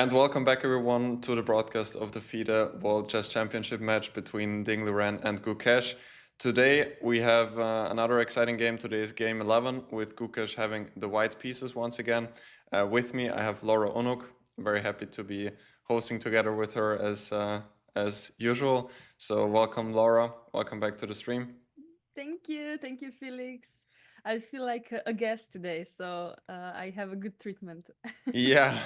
And welcome back, everyone, to the broadcast of the FIDE World Chess Championship match between Ding Liren and Gukesh. Today, we have another exciting game. Today is game 11, with Gukesh having the white pieces once again. With me, I have Laura Unuk. I'm very happy to be hosting together with her as usual. So welcome, Laura. Welcome back to the stream. Thank you, Felix. I feel like a guest today, so I have a good treatment. Yeah,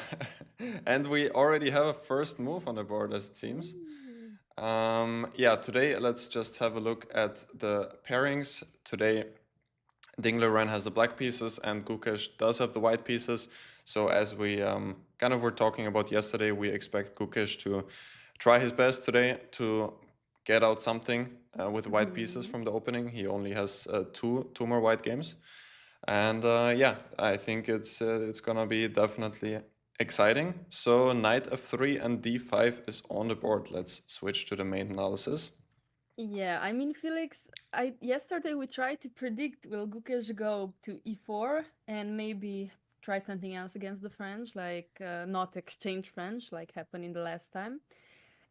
and we already have a first move on the board, as it seems. Yeah, today let's just have a look at the pairings. Today, Ding Liren has the black pieces and Gukesh does have the white pieces. So as we kind of were talking about yesterday, we expect Gukesh to try his best today to get out something with white pieces from the opening. He only has two more white games. And yeah, I think it's gonna be definitely exciting. So knight f3 and d5 is on the board. Let's switch to the main analysis. Yeah, I mean, Felix, yesterday we tried to predict will Gukesh go to e4 and maybe try something else against the French, like not exchange French, like happened in the last time.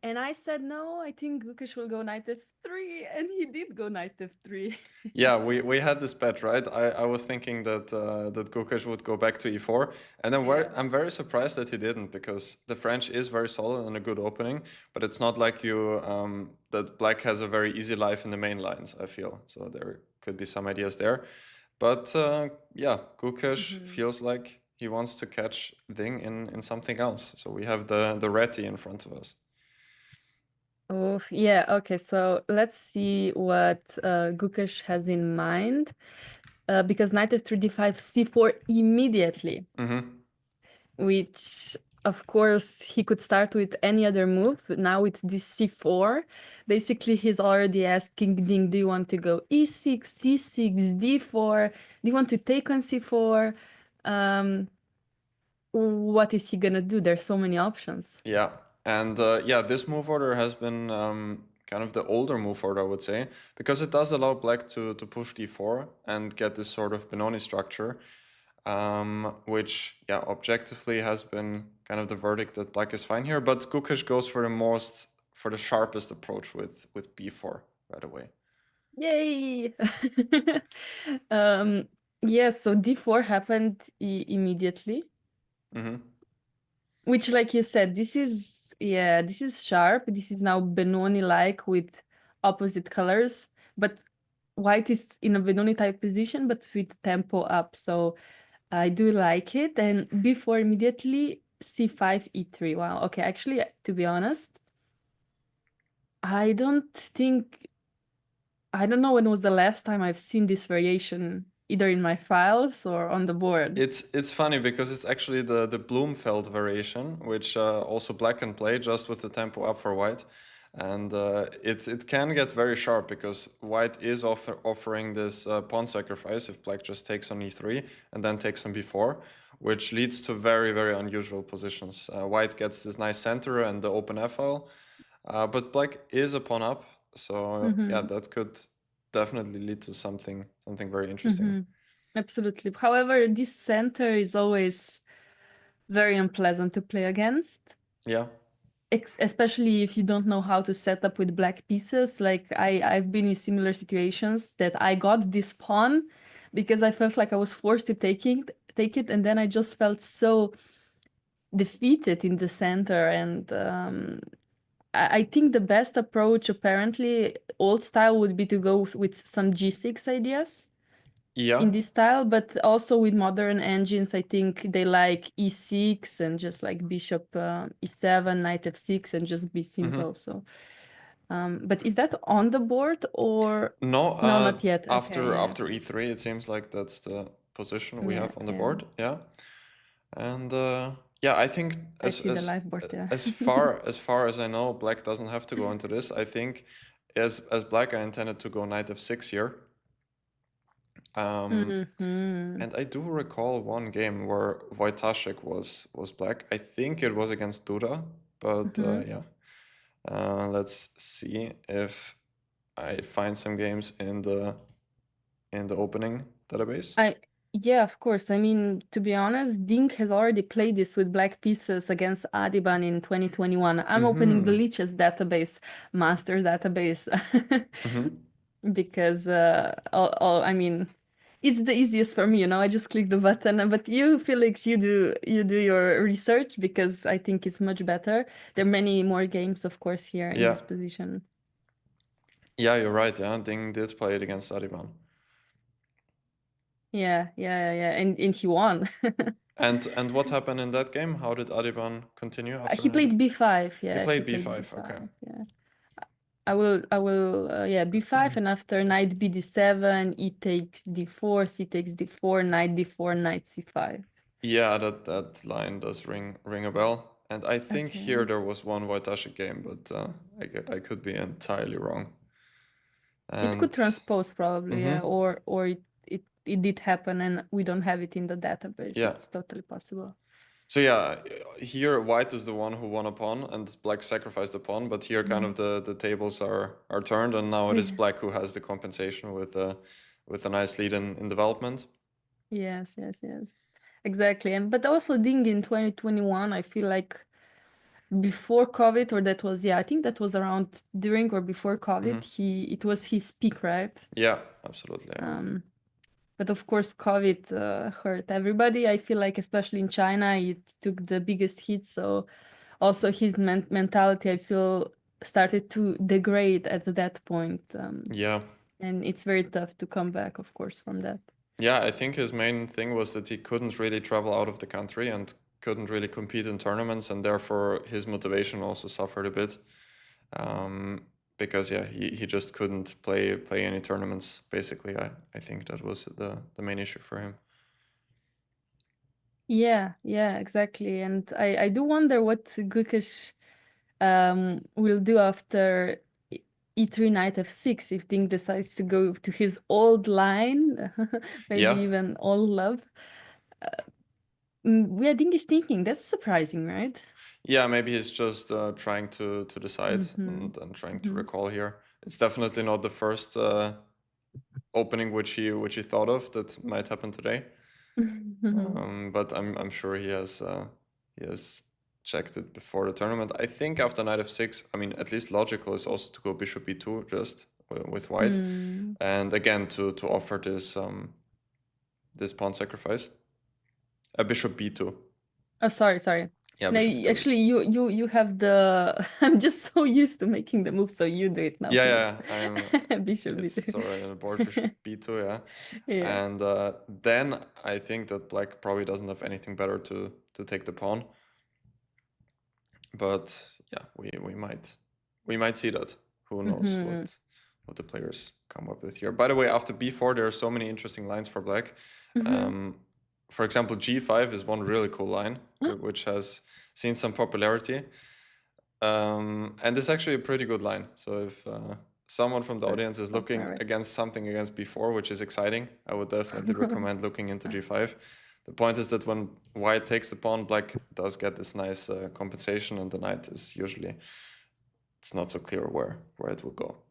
And I said, no, I think Gukesh will go knight f3, and he did go knight f3. Yeah, we had this bet, right? I was thinking that that Gukesh would go back to e4, and Yeah. I'm very surprised that he didn't, because the French is very solid and a good opening, but it's not like you that Black has a very easy life in the main lines, I feel. So there could be some ideas there, but yeah, Gukesh feels like he wants to catch Ding in something else. So we have the Reti in front of us. Oh, yeah. Okay, so let's see what Gukesh has in mind. Because knight f3, d5, c4 immediately, which of course he could start with any other move. Now with this c4, basically he's already asking Ding, do you want to go e6, c6, d4? Do you want to take on c4? What is he gonna do? There's so many options. Yeah, and yeah, this move order has been kind of the older move order, I would say, because it does allow Black to push d4 and get this sort of Benoni structure, which, yeah, objectively has been kind of the verdict that Black is fine here. But Gukesh goes for the sharpest approach with b4 right away. Yay! Yeah, so d4 happened immediately. Which, like you said, this is sharp. This is now Benoni-like with opposite colors, but white is in a Benoni type position, but with tempo up. So I do like it. And before immediately c5, e3. Wow. Okay, actually, to be honest, I don't know when was the last time I've seen this variation either in my files or on the board. It's funny because it's actually the Bloomfeld variation, which also Black can play just with the tempo up for white, and it can get very sharp because white is offering this pawn sacrifice if Black just takes on e3 and then takes on b4, which leads to very unusual positions. White gets this nice center and the open f-file, but Black is a pawn up, so yeah, that could definitely lead to something very interesting. Absolutely. However, this center is always very unpleasant to play against. Yeah. Especially if you don't know how to set up with black pieces. Like I've been in similar situations that I got this pawn because I felt like I was forced to take it, and then I just felt so defeated in the center. And I think the best approach, apparently, old style, would be to go with some g6 ideas. Yeah. In this style, but also with modern engines, I think they like e6 and just like bishop e7, knight f6, and just be simple. So, but is that on the board or no? Not yet. After Okay, after e3, it seems like that's the position we yeah, have on the yeah. board. Yeah, and yeah, I think I see the live board. Yeah. as far as I know, Black doesn't have to go into this. I think as Black, I intended to go knight f6 here. And I do recall one game where Wojtaszek was Black. I think it was against Duda, but yeah. Let's see if I find some games in the opening database. Yeah, of course. I mean, to be honest, Dink has already played this with black pieces against Adiban in 2021. I'm opening the Lichess database, master database, because I mean, it's the easiest for me, you know. I just click the button. But you, Felix, you do your research because I think it's much better. There are many more games, of course, here in this position. Yeah, you're right. Yeah, Ding did play it against Adiban. Yeah, and he won. And what happened in that game? How did Adiban continue after He played b5. Yeah, he played b5. Okay. Yeah. I will yeah, b5, and after knight bd7, e takes d4, c takes d4, knight d4, knight c5. Yeah, that line does ring a bell. And I think here there was one Wojtaszek game, but I could be entirely wrong. It could transpose probably, yeah, or it did happen and we don't have it in the database. Yeah. It's totally possible. So yeah, here white is the one who won a pawn and black sacrificed a pawn, but here kind of the tables are turned, and now it is black who has the compensation with a nice lead in development. Yes. Exactly. But also Ding in 2021, I feel like before COVID, or that was, yeah, I think that was around during or before COVID. It was his peak, right? Yeah, absolutely. Yeah. But of course, COVID hurt everybody. I feel like, especially in China, it took the biggest hit. So also his mentality, I feel, started to degrade at that point. Yeah. And it's very tough to come back, of course, from that. Yeah, I think his main thing was that he couldn't really travel out of the country and couldn't really compete in tournaments, and therefore his motivation also suffered a bit. Because yeah, he just couldn't play any tournaments. Basically, I think that was the main issue for him. Yeah, exactly. And I do wonder what Gukesh will do after e3 knight f6 if Ding decides to go to his old line, maybe Yeah, even all love. Yeah, Ding is thinking. That's surprising, right? yeah. Maybe he's just trying to decide Mm-hmm. and trying to recall here. It's definitely not the first opening which he thought of that might happen today. But I'm sure he has checked it before the tournament. I think after knight f6, I mean, at least logical is also to go bishop b2 just with white, and again to offer this pawn sacrifice. A bishop b2. Oh, sorry. Yeah, No, bishop b2 actually, you have the. I'm just so used to making the move, so you do it now, Felix. Bishop It's b2. already on the board, bishop b2, yeah. Yeah. And then I think that black probably doesn't have anything better to take the pawn. But yeah, we might see that. Who knows what the players come up with here. By the way, after b4, there are so many interesting lines for black. For example, g5 is one really cool line, which has seen some popularity. And it's actually a pretty good line. So if someone from the audience is looking against b4, which is exciting, I would definitely recommend looking into g5. The point is that when white takes the pawn, black does get this nice compensation, and the knight is usually, it's not so clear where it will go.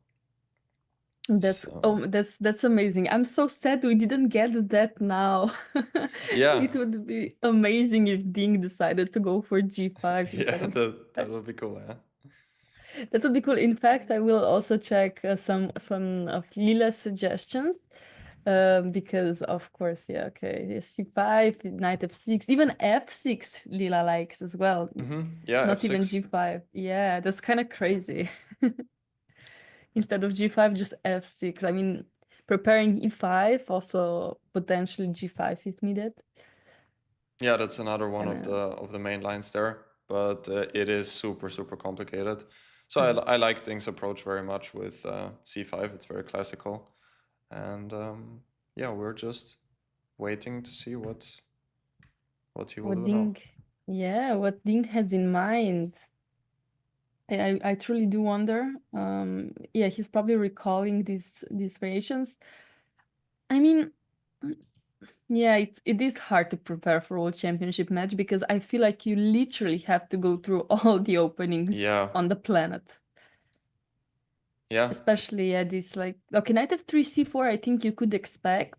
That's amazing. I'm so sad we didn't get that now. Yeah. It would be amazing if Ding decided to go for g5 instead of that would be cool, yeah. That would be cool. In fact, I will also check some of Lila's suggestions. Because of course, yeah, okay, c5, knight f6, even f6 Lila likes as well. Yeah, Not f6. even g5. Yeah, that's kind of crazy. Instead of g5, just f6. I mean, preparing e5, also potentially g5 if needed. Yeah, that's another one of the main lines there, but it is super complicated. So I like Ding's approach very much with c5. It's very classical, and yeah, we're just waiting to see what he will do now. Yeah, what Ding has in mind. I truly do wonder. Yeah, he's probably recalling these variations. I mean, yeah, it is hard to prepare for World Championship match because I feel like you literally have to go through all the openings on the planet. Yeah. Especially at this, like, okay, knight f3, c4, I think you could expect.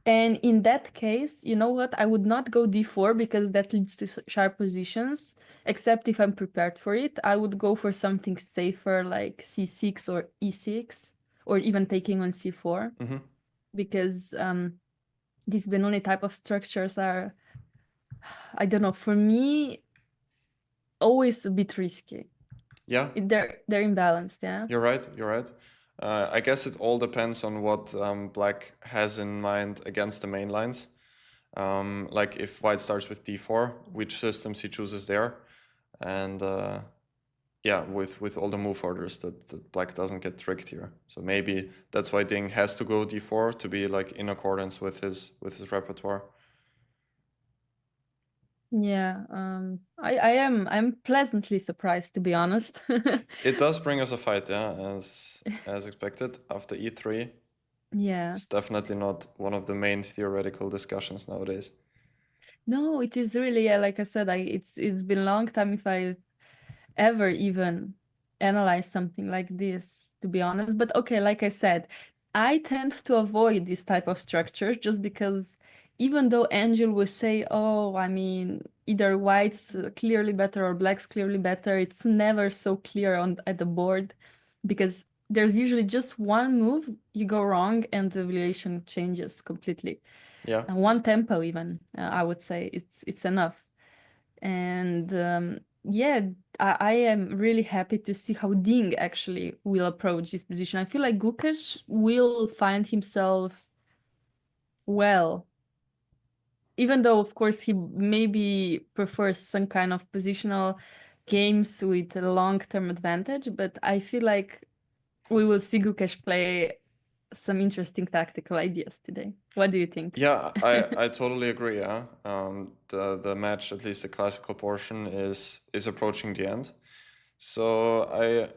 And in that case, you know what? I would not go d4 because that leads to sharp positions, except if I'm prepared for it. I would go for something safer like c6 or e6, or even taking on c4, because these Benoni type of structures are, I don't know, for me, always a bit risky. Yeah. They're imbalanced, yeah? You're right. I guess it all depends on what black has in mind against the main lines. Like if white starts with d4, which systems he chooses there, and yeah, with all the move orders that black doesn't get tricked here. So maybe that's why Ding has to go d4 to be like in accordance with his repertoire. Yeah, I'm pleasantly surprised, to be honest. It does bring us a fight, yeah, as expected after e3. Yeah. It's definitely not one of the main theoretical discussions nowadays. No, it is really, yeah, like I said, it's been a long time if I've ever even analyzed something like this, to be honest. But okay, like I said, I tend to avoid this type of structure just because even though Angel will say, oh, I mean, either white's clearly better or black's clearly better, it's never so clear at the board because there's usually just one move you go wrong and the evaluation changes completely. Yeah. One tempo even, I would say it's enough. And yeah, I am really happy to see how Ding actually will approach this position. I feel like Gukesh will find himself well, even though of course he maybe prefers some kind of positional games with a long-term advantage, but I feel like we will see Gukesh play some interesting tactical ideas today. What do you think? Yeah, I totally agree. Yeah, the match, at least the classical portion, is approaching the end. So I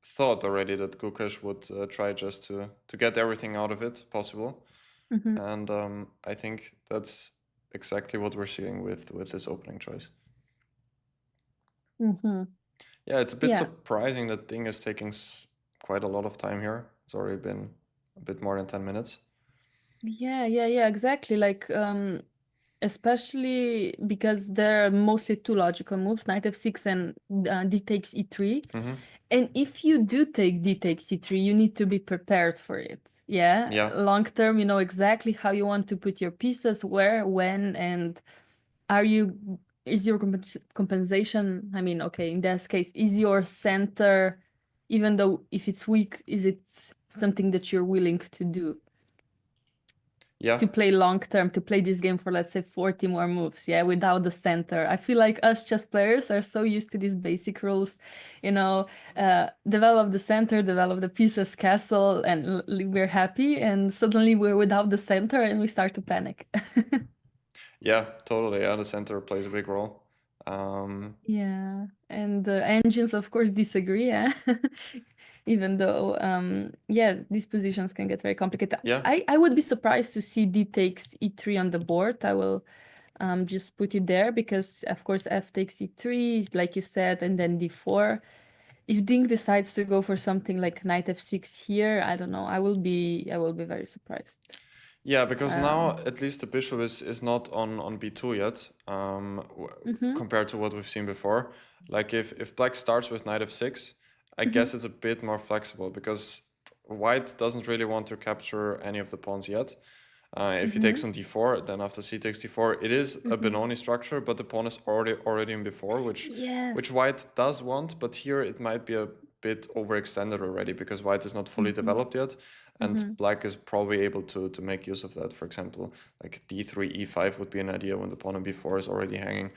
thought already that Gukesh would try just to get everything out of it possible, and I think that's exactly what we're seeing with this opening choice. Yeah, it's a bit Yeah. surprising that Ding is taking quite a lot of time here. It's already been a bit more than 10 minutes. Yeah, exactly. Like, especially because there are mostly two logical moves, knight f6 and d takes e3. And if you do take d takes e3, you need to be prepared for it. Yeah. Yeah. Long term, you know exactly how you want to put your pieces, where, when, and is your compensation, I mean, okay, in this case, is your center, even though if it's weak, is it something that you're willing to do? Yeah. To play long term, to play this game for, let's say, 40 more moves, yeah, without the center. I feel like us chess players are so used to these basic rules, you know, develop the center, develop the pieces, castle, and we're happy. And suddenly we're without the center and we start to panic. Yeah, totally. Yeah, the center plays a big role. Yeah, and the engines, of course, disagree, yeah. Even though, yeah, these positions can get very complicated. Yeah. I would be surprised to see d takes e3 on the board. I will just put it there because, of course, f takes e3, like you said, and then d4. If Ding decides to go for something like knight f6 here, I don't know. I will be very surprised. Yeah, because now at least the bishop is not on b2 yet, compared to what we've seen before. Like if black starts with knight f6, I guess it's a bit more flexible because white doesn't really want to capture any of the pawns yet. If he takes on d4, then after c takes d4, it is a Benoni structure, but the pawn is already in b4, which white does want, but here it might be a bit overextended already because white is not fully developed yet, and black is probably able to make use of that. For example, like d3, e5 would be an idea when the pawn on b4 is already hanging.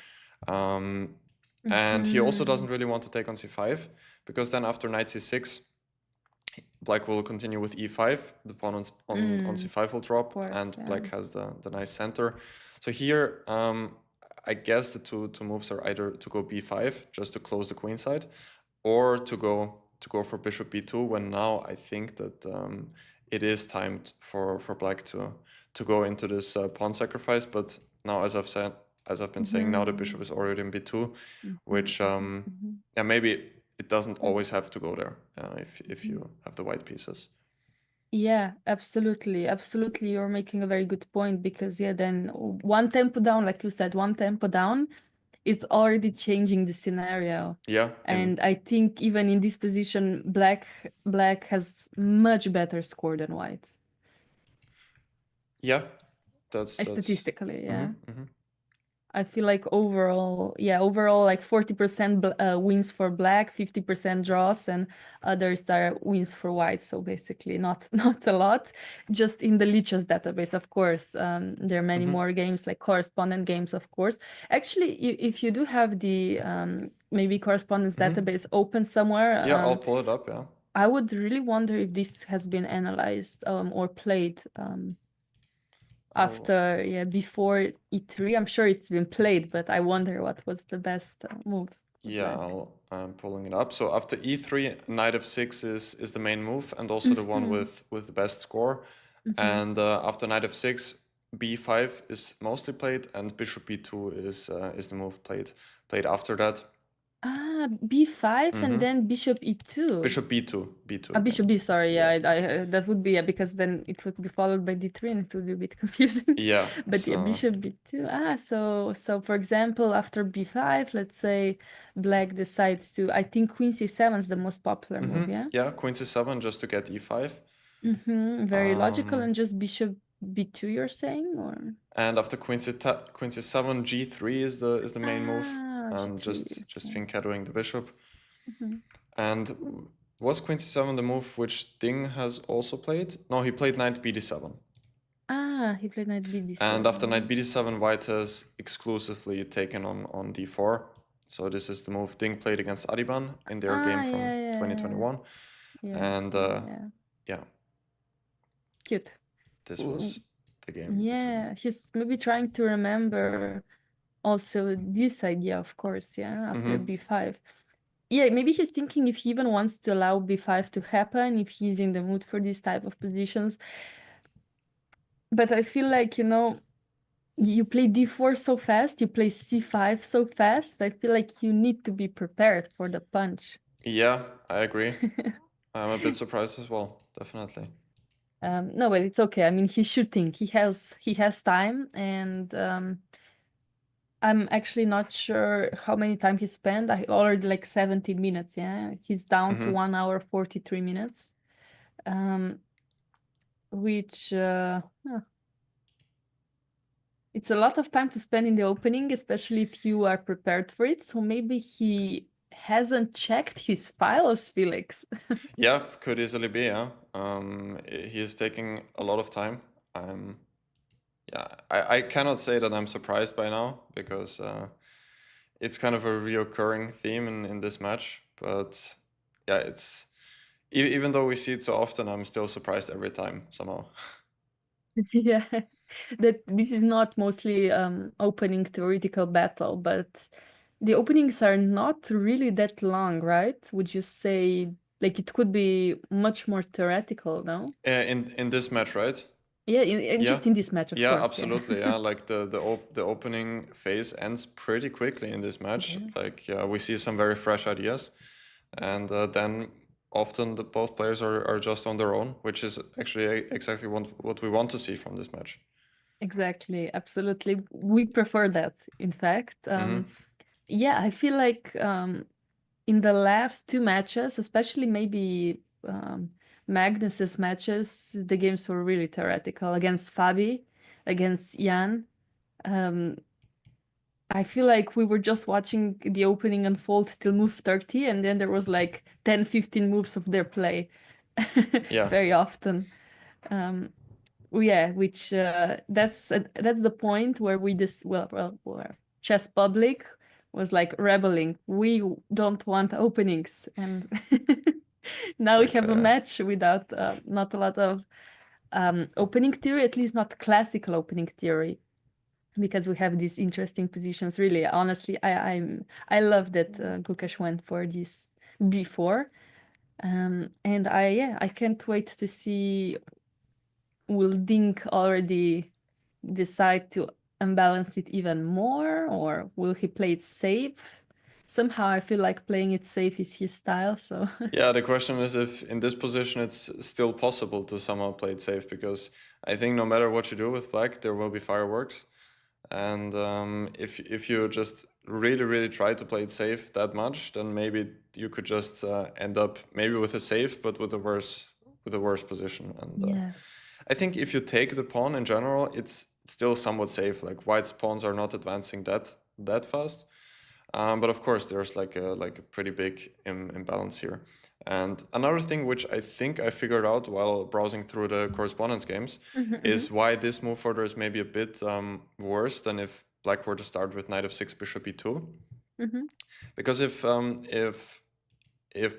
And he also doesn't really want to take on c5 because then after knight c6, black will continue with e5, the pawn on c5 will drop, and black has the nice center. So here, I guess the two moves are either to go b5 just to close the queen side, or to go for bishop b2. When now I think that it is time for black to go into this pawn sacrifice. But now, as I've been saying, now the bishop is already in b2, which yeah, maybe it doesn't always have to go there if you have the white pieces. Yeah, absolutely. You're making a very good point because, yeah, then one tempo down, like you said, one tempo down, it's already changing the scenario. Yeah. And I think even in this position, black has much better score than white. Yeah, that's statistically, yeah. I feel like overall, like 40% wins for black, 50% draws, and others are wins for white. So basically, not a lot. Just in the Lichess database, of course. There are many more games, like correspondent games, of course. Actually, if you do have the maybe correspondence database open somewhere, yeah, I'll pull it up. Yeah, I would really wonder if this has been analyzed or played. After, before e3, I'm sure it's been played, but I wonder what was the best move. Yeah, I'm pulling it up. So after e3, knight f6 is the main move and also the one with the best score. And after knight f6, b5 is mostly played, and bishop b2 is the move played after that. Ah, b5 and then bishop e2. Bishop b2, b2 Bishop again. b, sorry, Yeah. that would be, because then it would be followed by d3 and it would be a bit confusing. Yeah. But yeah, So bishop b2. So for example, after b5, let's say black decides to, I think queen c7 is the most popular move, yeah? yeah, queen c7 just to get e5. Very logical, and just bishop b2, you're saying, or? And after queen c7, g3 is the main move, and g3, just okay. fianchettoing the bishop. And was queen c7 the move which Ding has also played? No, he played knight bd7. He played knight bd7. And after knight bd7, white has exclusively taken on d4. So this is the move Ding played against Adiban in their game from 2021. And yeah, cute. This was the game. Yeah, he's maybe trying to remember also this idea, of course, after b5. Yeah, maybe he's thinking if he even wants to allow b5 to happen, if he's in the mood for this type of positions. But I feel like, you play d4 so fast, you play c5 so fast, I feel like you need to be prepared for the punch. Yeah, I agree. I'm a bit surprised as well, definitely. No, but it's okay. I mean, he should think. He has time, and I'm actually not sure how many time he spent. I already like 17 minutes, yeah? He's down to 1 hour 43 minutes. Which it's a lot of time to spend in the opening, especially if you are prepared for it. So maybe he hasn't checked his files, Felix. Yeah, could easily be, yeah. He is taking a lot of time. Yeah, I cannot say that I'm surprised by now, because it's kind of a reoccurring theme in this match. But yeah, it's even though we see it so often, I'm still surprised every time somehow. Yeah, that this is not mostly opening theoretical battle, but the openings are not really that long, right? Would you say, like, it could be much more theoretical, no? In this match, right? Yeah, Yeah. just in this match, of Yeah, course. absolutely. Yeah, like the opening phase ends pretty quickly in this match. Like we see some very fresh ideas, and then often both players are just on their own, which is actually exactly what we want to see from this match. Exactly, absolutely. We prefer that, in fact. Yeah, I feel like in the last two matches, especially maybe Magnus's matches, the games were really theoretical. Against Fabi, against Jan. I feel like we were just watching the opening unfold till move 30, and then there was like 10, 15 moves of their play. Yeah. Very often. Yeah, which that's the point where we just where chess public was like rebelling. We don't want openings, and now we have a match without not a lot of opening theory, at least not classical opening theory, because we have these interesting positions. Really, honestly, I love that Gukash went for this before, and I can't wait to see. Will Dink already decide to unbalance it even more, or will he play it safe? Somehow I feel like playing it safe is his style, so Yeah, the question is if in this position it's still possible to somehow play it safe, because I think no matter what you do with black, there will be fireworks. And if you just really try to play it safe that much, then maybe you could just end up maybe with a safe, but with a worse position. And I think if you take the pawn in general, it's still somewhat safe. Like white's pawns are not advancing that fast. But of course, there's like a pretty big imbalance here. And another thing which I think I figured out while browsing through the correspondence games is why this move order is maybe a bit worse than if black were to start with knight f6, bishop e2. Because if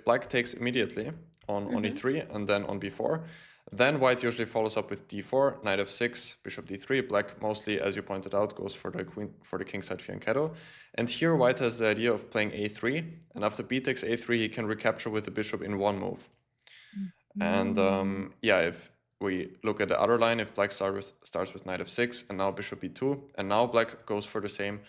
black takes immediately on e3 and then on b4, then white usually follows up with d4, knight f6, bishop d3. Black mostly, as you pointed out, goes for the kingside fianchetto. And here white has the idea of playing a3, and after b takes a3, he can recapture with the bishop in one move. And yeah, if we look at the other line, if black starts with knight f6 and now bishop e2, and now black goes for the same,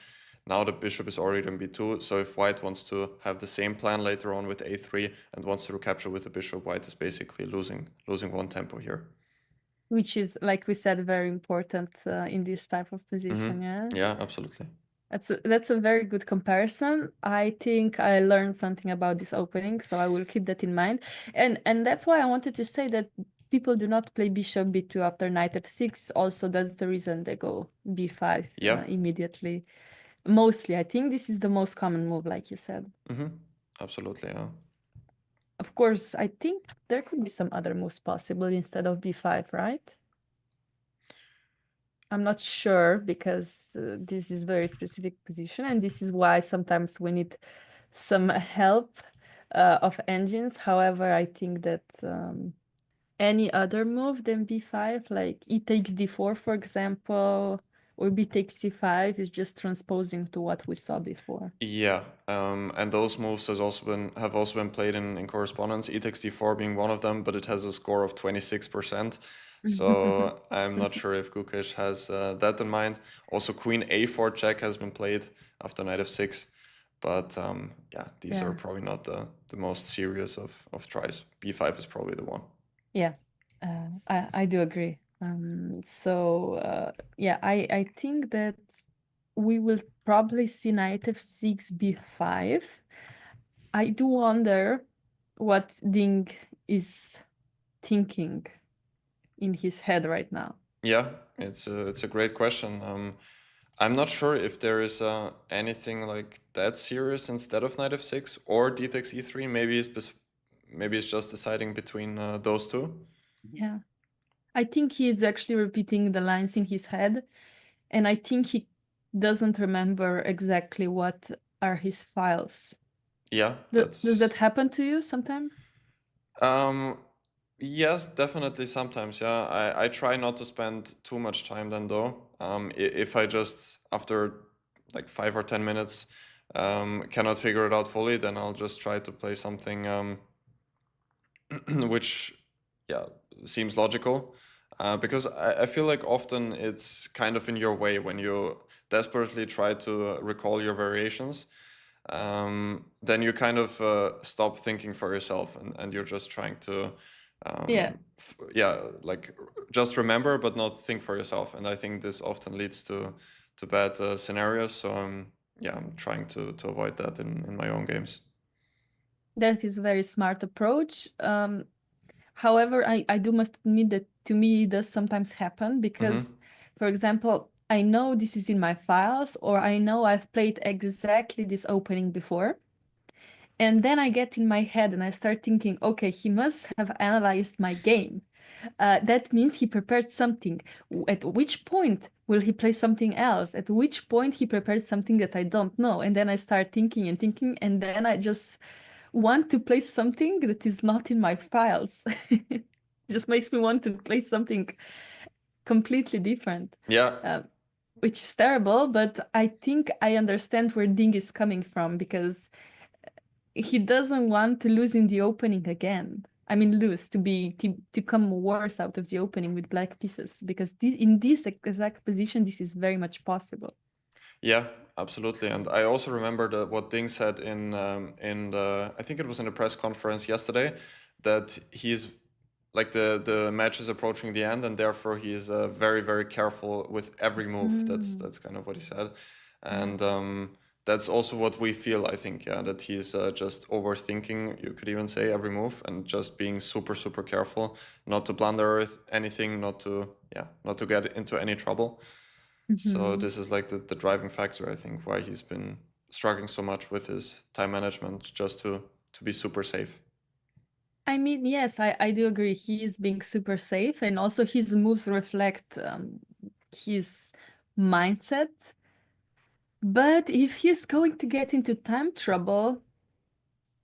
Now the bishop is already in b2, so if white wants to have the same plan later on with a3 and wants to recapture with the bishop, white is basically losing one tempo here. Which is, like we said, very important in this type of position, yeah? Yeah, absolutely. That's a very good comparison. I think I learned something about this opening, so I will keep that in mind. And that's why I wanted to say that people do not play bishop b2 after knight f6. Also, that's the reason they go b5 immediately. Mostly, I think this is the most common move, like you said. Absolutely, yeah. Of course, I think there could be some other moves possible instead of b5, right? I'm not sure because this is very specific position, and this is why sometimes we need some help of engines. However, I think that any other move than b5, like e takes d4, for example, or b takes c5, is just transposing to what we saw before. Yeah, and those moves have also been played in correspondence. E takes d4 being one of them, but it has a score of 26%. So I'm not sure if Gukesh has that in mind. Also, Queen a4 check has been played after knight f6, but yeah, these are probably not the most serious of tries. b5 is probably the one. Yeah, I do agree. So yeah, I think that we will probably see knight f6, b5. I do wonder what Ding is thinking in his head right now. Yeah, it's a great question. I'm not sure if there is anything like that serious instead of knight f6 or d takes e3. Maybe it's just deciding between those two. Yeah, I think he is actually repeating the lines in his head, and I think he doesn't remember exactly what are his files. Yeah, Does that happen to you sometime? Yeah, definitely sometimes. Yeah, I try not to spend too much time then though. If I just after like 5 or 10 minutes cannot figure it out fully, then I'll just try to play something which yeah seems logical. Because I feel like often it's kind of in your way when you desperately try to recall your variations. Then you kind of stop thinking for yourself and you're just trying to like just remember but not think for yourself, and I think this often leads to bad scenarios, so I'm trying to avoid that in my own games. That is a very smart approach. However, I do must admit that to me it does sometimes happen because, for example, I know this is in my files, or I know I've played exactly this opening before. And then I get in my head and I start thinking, okay, he must have analyzed my game. That means he prepared something. At which point will he play something else? At which point he prepared something that I don't know? And then I start thinking and thinking, and then I just want to play something that is not in my files. Just makes me want to play something completely different. Which is terrible, but I think I understand where Ding is coming from because he doesn't want to lose in the opening again. I mean, lose to come worse out of the opening with black pieces, because in this exact position, this is very much possible. Yeah, absolutely. And I also remember what Ding said in the, I think it was in the press conference yesterday, that he's like the match is approaching the end, and therefore he is very very careful with every move. That's kind of what he said, and that's also what we feel. I think that he's just overthinking. You could even say every move, and just being super super careful, not to blunder with anything, not to get into any trouble. So this is like the driving factor, I think, why he's been struggling so much with his time management, just to be super safe. I mean, yes, I do agree. He is being super safe, and also his moves reflect his mindset. But if he's going to get into time trouble,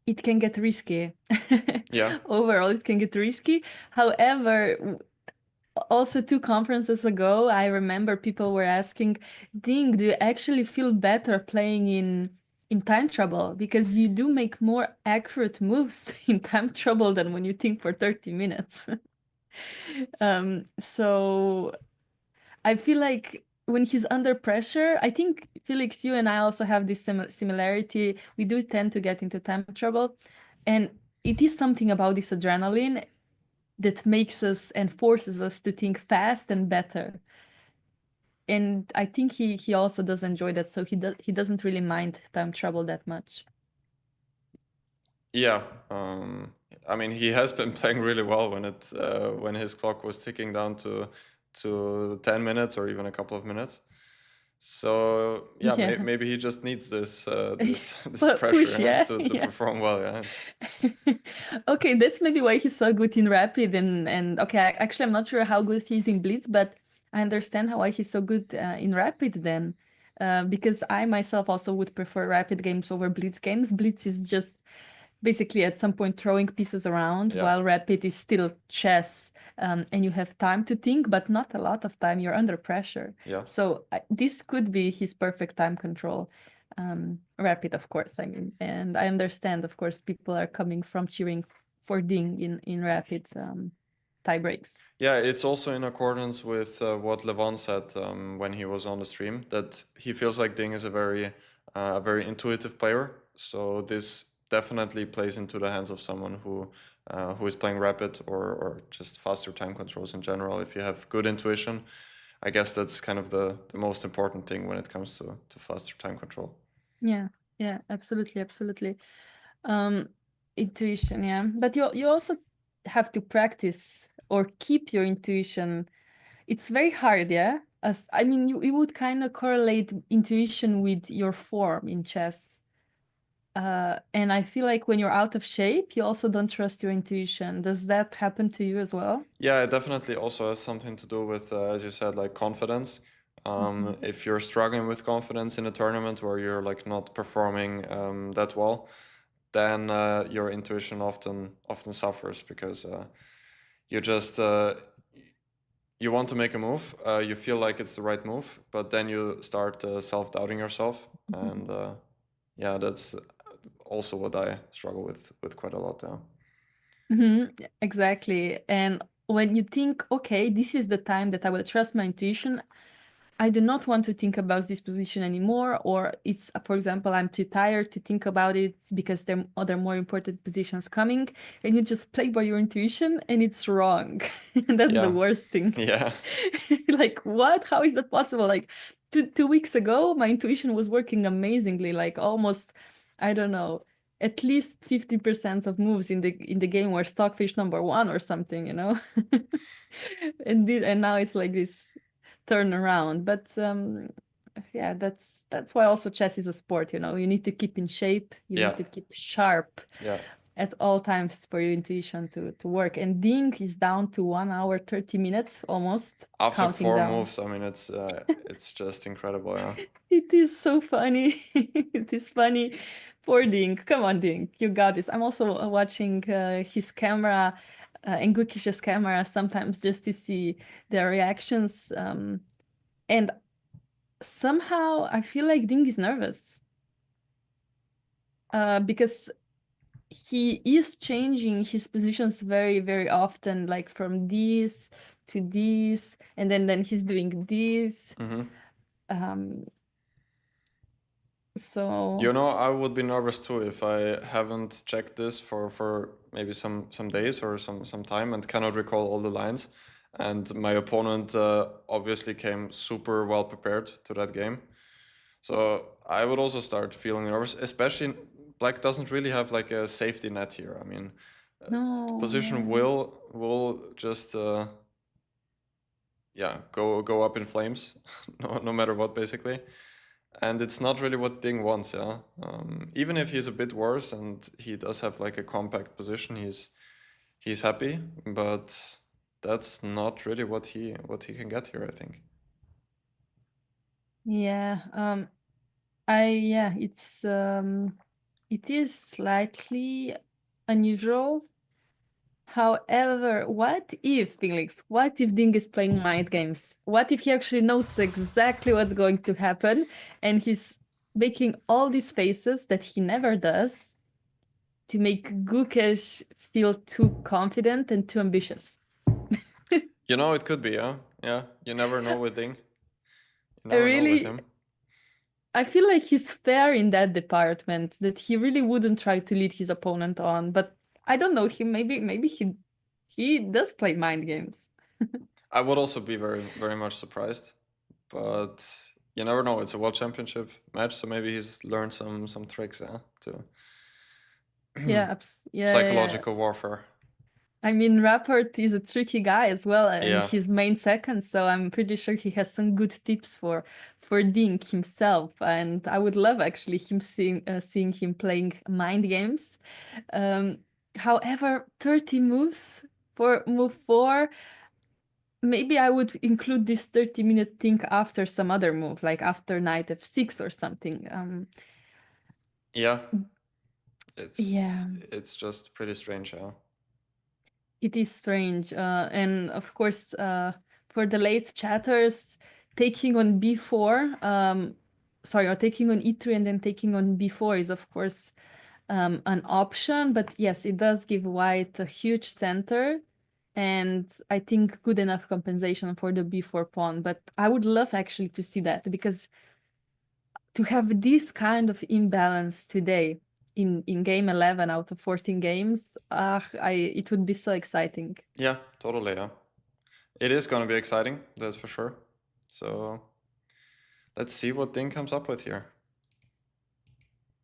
it can get risky. Overall, it can get risky. However, also 2 conferences ago, I remember people were asking, Ding, do you actually feel better playing in time trouble? Because you do make more accurate moves in time trouble than when you think for 30 minutes. So I feel like when he's under pressure, I think Felix, you and I also have this similarity. We do tend to get into time trouble, and it is something about this adrenaline that makes us and forces us to think fast and better. And I think he also does enjoy that, so he doesn't really mind time trouble that much. Yeah, I mean, he has been playing really well when his clock was ticking down to 10 minutes or even a couple of minutes. So yeah, Yeah. maybe he just needs this pressure Push, yeah. to Yeah. perform well. Yeah. Okay, that's maybe why he's so good in Rapid and okay, actually I'm not sure how good he is in Blitz, but I understand why he's so good in Rapid then. Because I myself also would prefer Rapid games over Blitz games. Blitz is just basically at some point throwing pieces around, Yeah. while Rapid is still chess, and you have time to think, but not a lot of time. You're under pressure. Yeah. So this could be his perfect time control. Rapid, of course, I mean, and I understand, of course, people are coming from cheering for Ding in Rapid tie breaks. Yeah, it's also in accordance with what Levon said when he was on the stream, that he feels like Ding is a very intuitive player. So this definitely plays into the hands of someone who is playing rapid or just faster time controls in general. If you have good intuition, I guess that's kind of the most important thing when it comes to faster time control. Yeah, yeah, absolutely, absolutely. Intuition, yeah. But you also have to practice or keep your intuition. It's very hard, yeah. As I mean, you would kind of correlate intuition with your form in chess. And I feel like when you're out of shape, you also don't trust your intuition. Does that happen to you as well? Yeah, it definitely also has something to do with, as you said, like confidence. If you're struggling with confidence in a tournament where you're like not performing that well, then your intuition often suffers because you just you want to make a move, you feel like it's the right move, but then you start self-doubting yourself, and yeah, that's also what I struggle with quite a lot. Exactly. And when you think, okay, this is the time that I will trust my intuition, I do not want to think about this position anymore, or it's, for example, I'm too tired to think about it because there are other more important positions coming, and you just play by your intuition and it's wrong. That's the Yeah, worst thing. yeah, Like, what? How is that possible? Like, two weeks ago, my intuition was working amazingly, like almost, I don't know, at least 50% of moves in the game were stockfish number one or something, you know? And now it's like this turnaround. But yeah, that's why also chess is a sport, you know. You need to keep in shape, you yeah, need to keep sharp yeah. at all times for your intuition to work. And Ding is down to 1 hour 30 minutes almost, After counting four down. moves, I mean, it's just incredible. Yeah. It is so funny. It is funny. Poor Ding. Come on, Ding. You got this. I'm also watching his camera and Gukish's camera sometimes just to see their reactions. And somehow I feel like Ding is nervous because he is changing his positions very, very often, like from this to this, and then he's doing this. Mm-hmm. Um, so You know, I would be nervous too if I haven't checked this for maybe some days or some time and cannot recall all the lines. And my opponent obviously came super well prepared to that game. So I would also start feeling nervous, especially Black doesn't really have like a safety net here. I mean, the no, position yeah. will just yeah go up in flames, no matter what basically. And it's not really what Ding wants, yeah. Even if he's a bit worse and he does have like a compact position, he's happy, but that's not really what he can get here, I think. Yeah, yeah, it is slightly unusual. However, what if, Felix, what if Ding is playing mind games? What if he actually knows exactly what's going to happen and he's making all these faces that he never does to make Gukesh feel too confident and too ambitious? You know, it could be, yeah. Yeah, you never know with Ding. You I never know with really, him. I feel like he's fair in that department, that he really wouldn't try to lead his opponent on. But I don't know, maybe he does play mind games. I would also be very, very much surprised, but you never know. It's a world championship match, so maybe he's learned some tricks, yeah, to Yeah, yeah. psychological warfare. I mean, Rapport is a tricky guy as well, and Yeah, he's main second, so I'm pretty sure he has some good tips for Dink himself. And I would love actually him seeing him playing mind games. Um, However, 30 moves for move 4, maybe I would include this 30-minute thing after some other move, like after knight f6 or something. yeah. Yeah. It's just pretty strange, yeah. It is strange. And of course, for the late chatters, taking on b4, or taking on e3 and then taking on b4 is, of course, an option. But yes, it does give white a huge center. And I think good enough compensation for the b4 pawn. But I would love actually to see that, because to have this kind of imbalance today in game 11 out of 14 games, it would be so exciting. Yeah, totally, yeah. It is going to be exciting, that's for sure. So let's see what Ding comes up with here.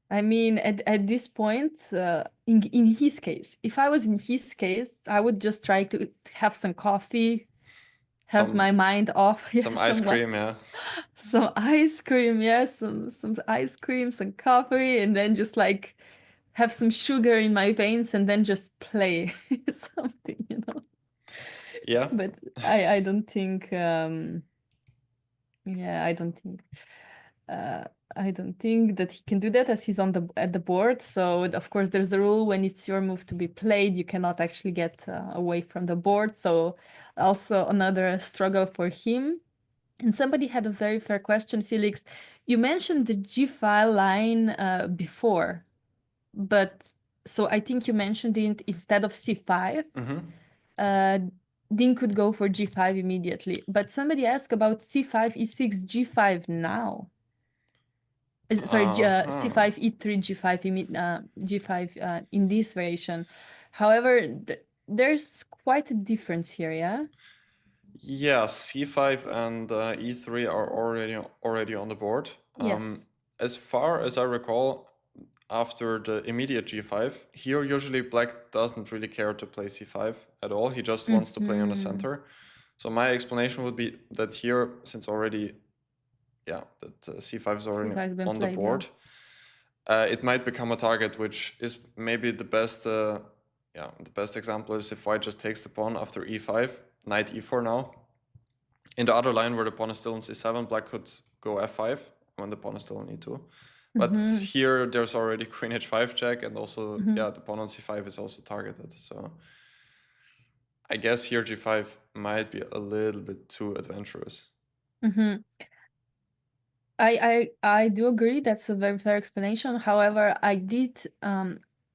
I mean, at this point, in his case, if I was in his case, I would just try to have some coffee, have my mind off. Some ice cream, yeah. Some ice cream, yes, some ice cream, some coffee, and then just like have some sugar in my veins and then just play something, you know. Yeah. But I don't think yeah, I don't think that he can do that, as he's at the board. So of course there's a rule: when it's your move to be played, you cannot actually get away from the board. So also another struggle for him. And somebody had a very fair question, Felix. You mentioned the G file line before, but so I think you mentioned it instead of C5. Ding could go for G5 immediately. But somebody asked about C5, E6, G5 now. Sorry, C5, E3, G5, G5 in this variation. However, there's quite a difference here, yeah? Yeah, C5 and E3 are already on the board. Yes. As far as I recall, after the immediate G5, here usually black doesn't really care to play C5 at all. He just wants to play on the center. So my explanation would be that here, since already, yeah, that C5 is already on the board, it might become a target, which is maybe the best. The best example is if white just takes the pawn after E5, knight E4 now. In the other line where the pawn is still on C7, black could go F5 when the pawn is still on E2. But here there's already queen H5 check, and also yeah, the pawn on C5 is also targeted. So I guess here G5 might be a little bit too adventurous. I do agree. That's a very fair explanation. However, I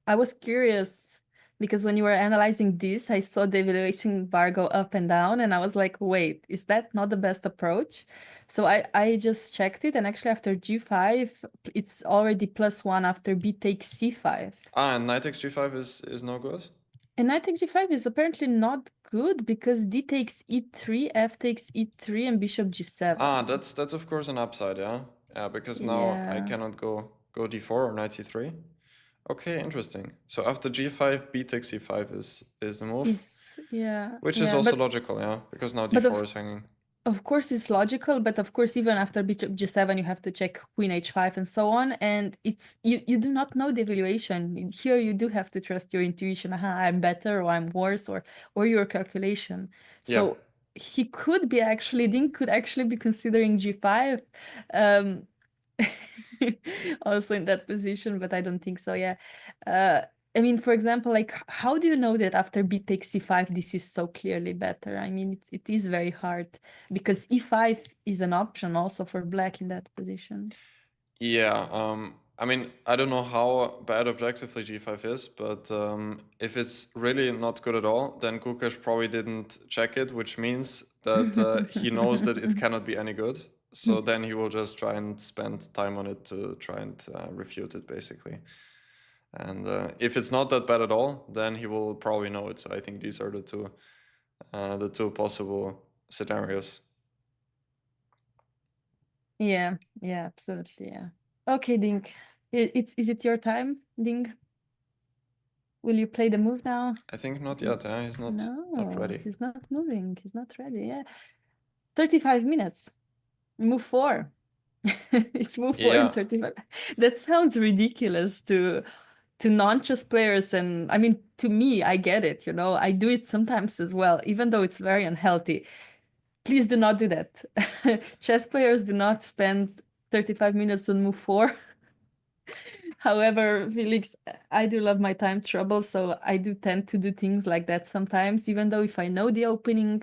was curious because when you were analyzing this, I saw the evaluation bar go up and down, and I was like, wait, is that not the best approach? So I just checked it, and actually after G5, it's already +1 after B takes C5. And knight takes G5 is no good? And knight takes G5 is apparently not good because D takes E3, F takes E3, and bishop G7. That's of course an upside, yeah? Yeah, because now I cannot go D4 or knight C3. Okay, interesting. So after G5, B takes C5 is the move. Which is also logical, yeah, because now D4 is hanging. Of course, it's logical, but of course, even after bishop G7, you have to check queen H5 and so on. And it's you do not know the evaluation. Here, you do have to trust your intuition. I'm better, or I'm worse, or your calculation. So he could be Ding could actually be considering G5. Also in that position, but I don't think so. Yeah. I mean, for example, like, how do you know that after B takes C5, this is so clearly better? I mean, it is very hard because E5 is an option also for black in that position. Yeah, I mean, I don't know how bad objectively G5 is, but if it's really not good at all, then Gukesh probably didn't check it, which means that he knows that it cannot be any good. So then he will just try and spend time on it to try and refute it, basically. And if it's not that bad at all, then he will probably know it. So I think these are the two possible scenarios. Yeah, yeah, absolutely, yeah. Okay, Dink. Is it your time, Dink? Will you play the move now? I think not yet. He's not ready. He's not moving. He's not ready. Yeah. 35 minutes. Move 4. It's move 4 in 35. That sounds ridiculous to non-chess players, and I mean, to me, I get it, you know. I do it sometimes as well, even though it's very unhealthy. Please do not do that. Chess players do not spend 35 minutes on move 4. However, Felix, I do love my time trouble, so I do tend to do things like that sometimes, even though if I know the opening,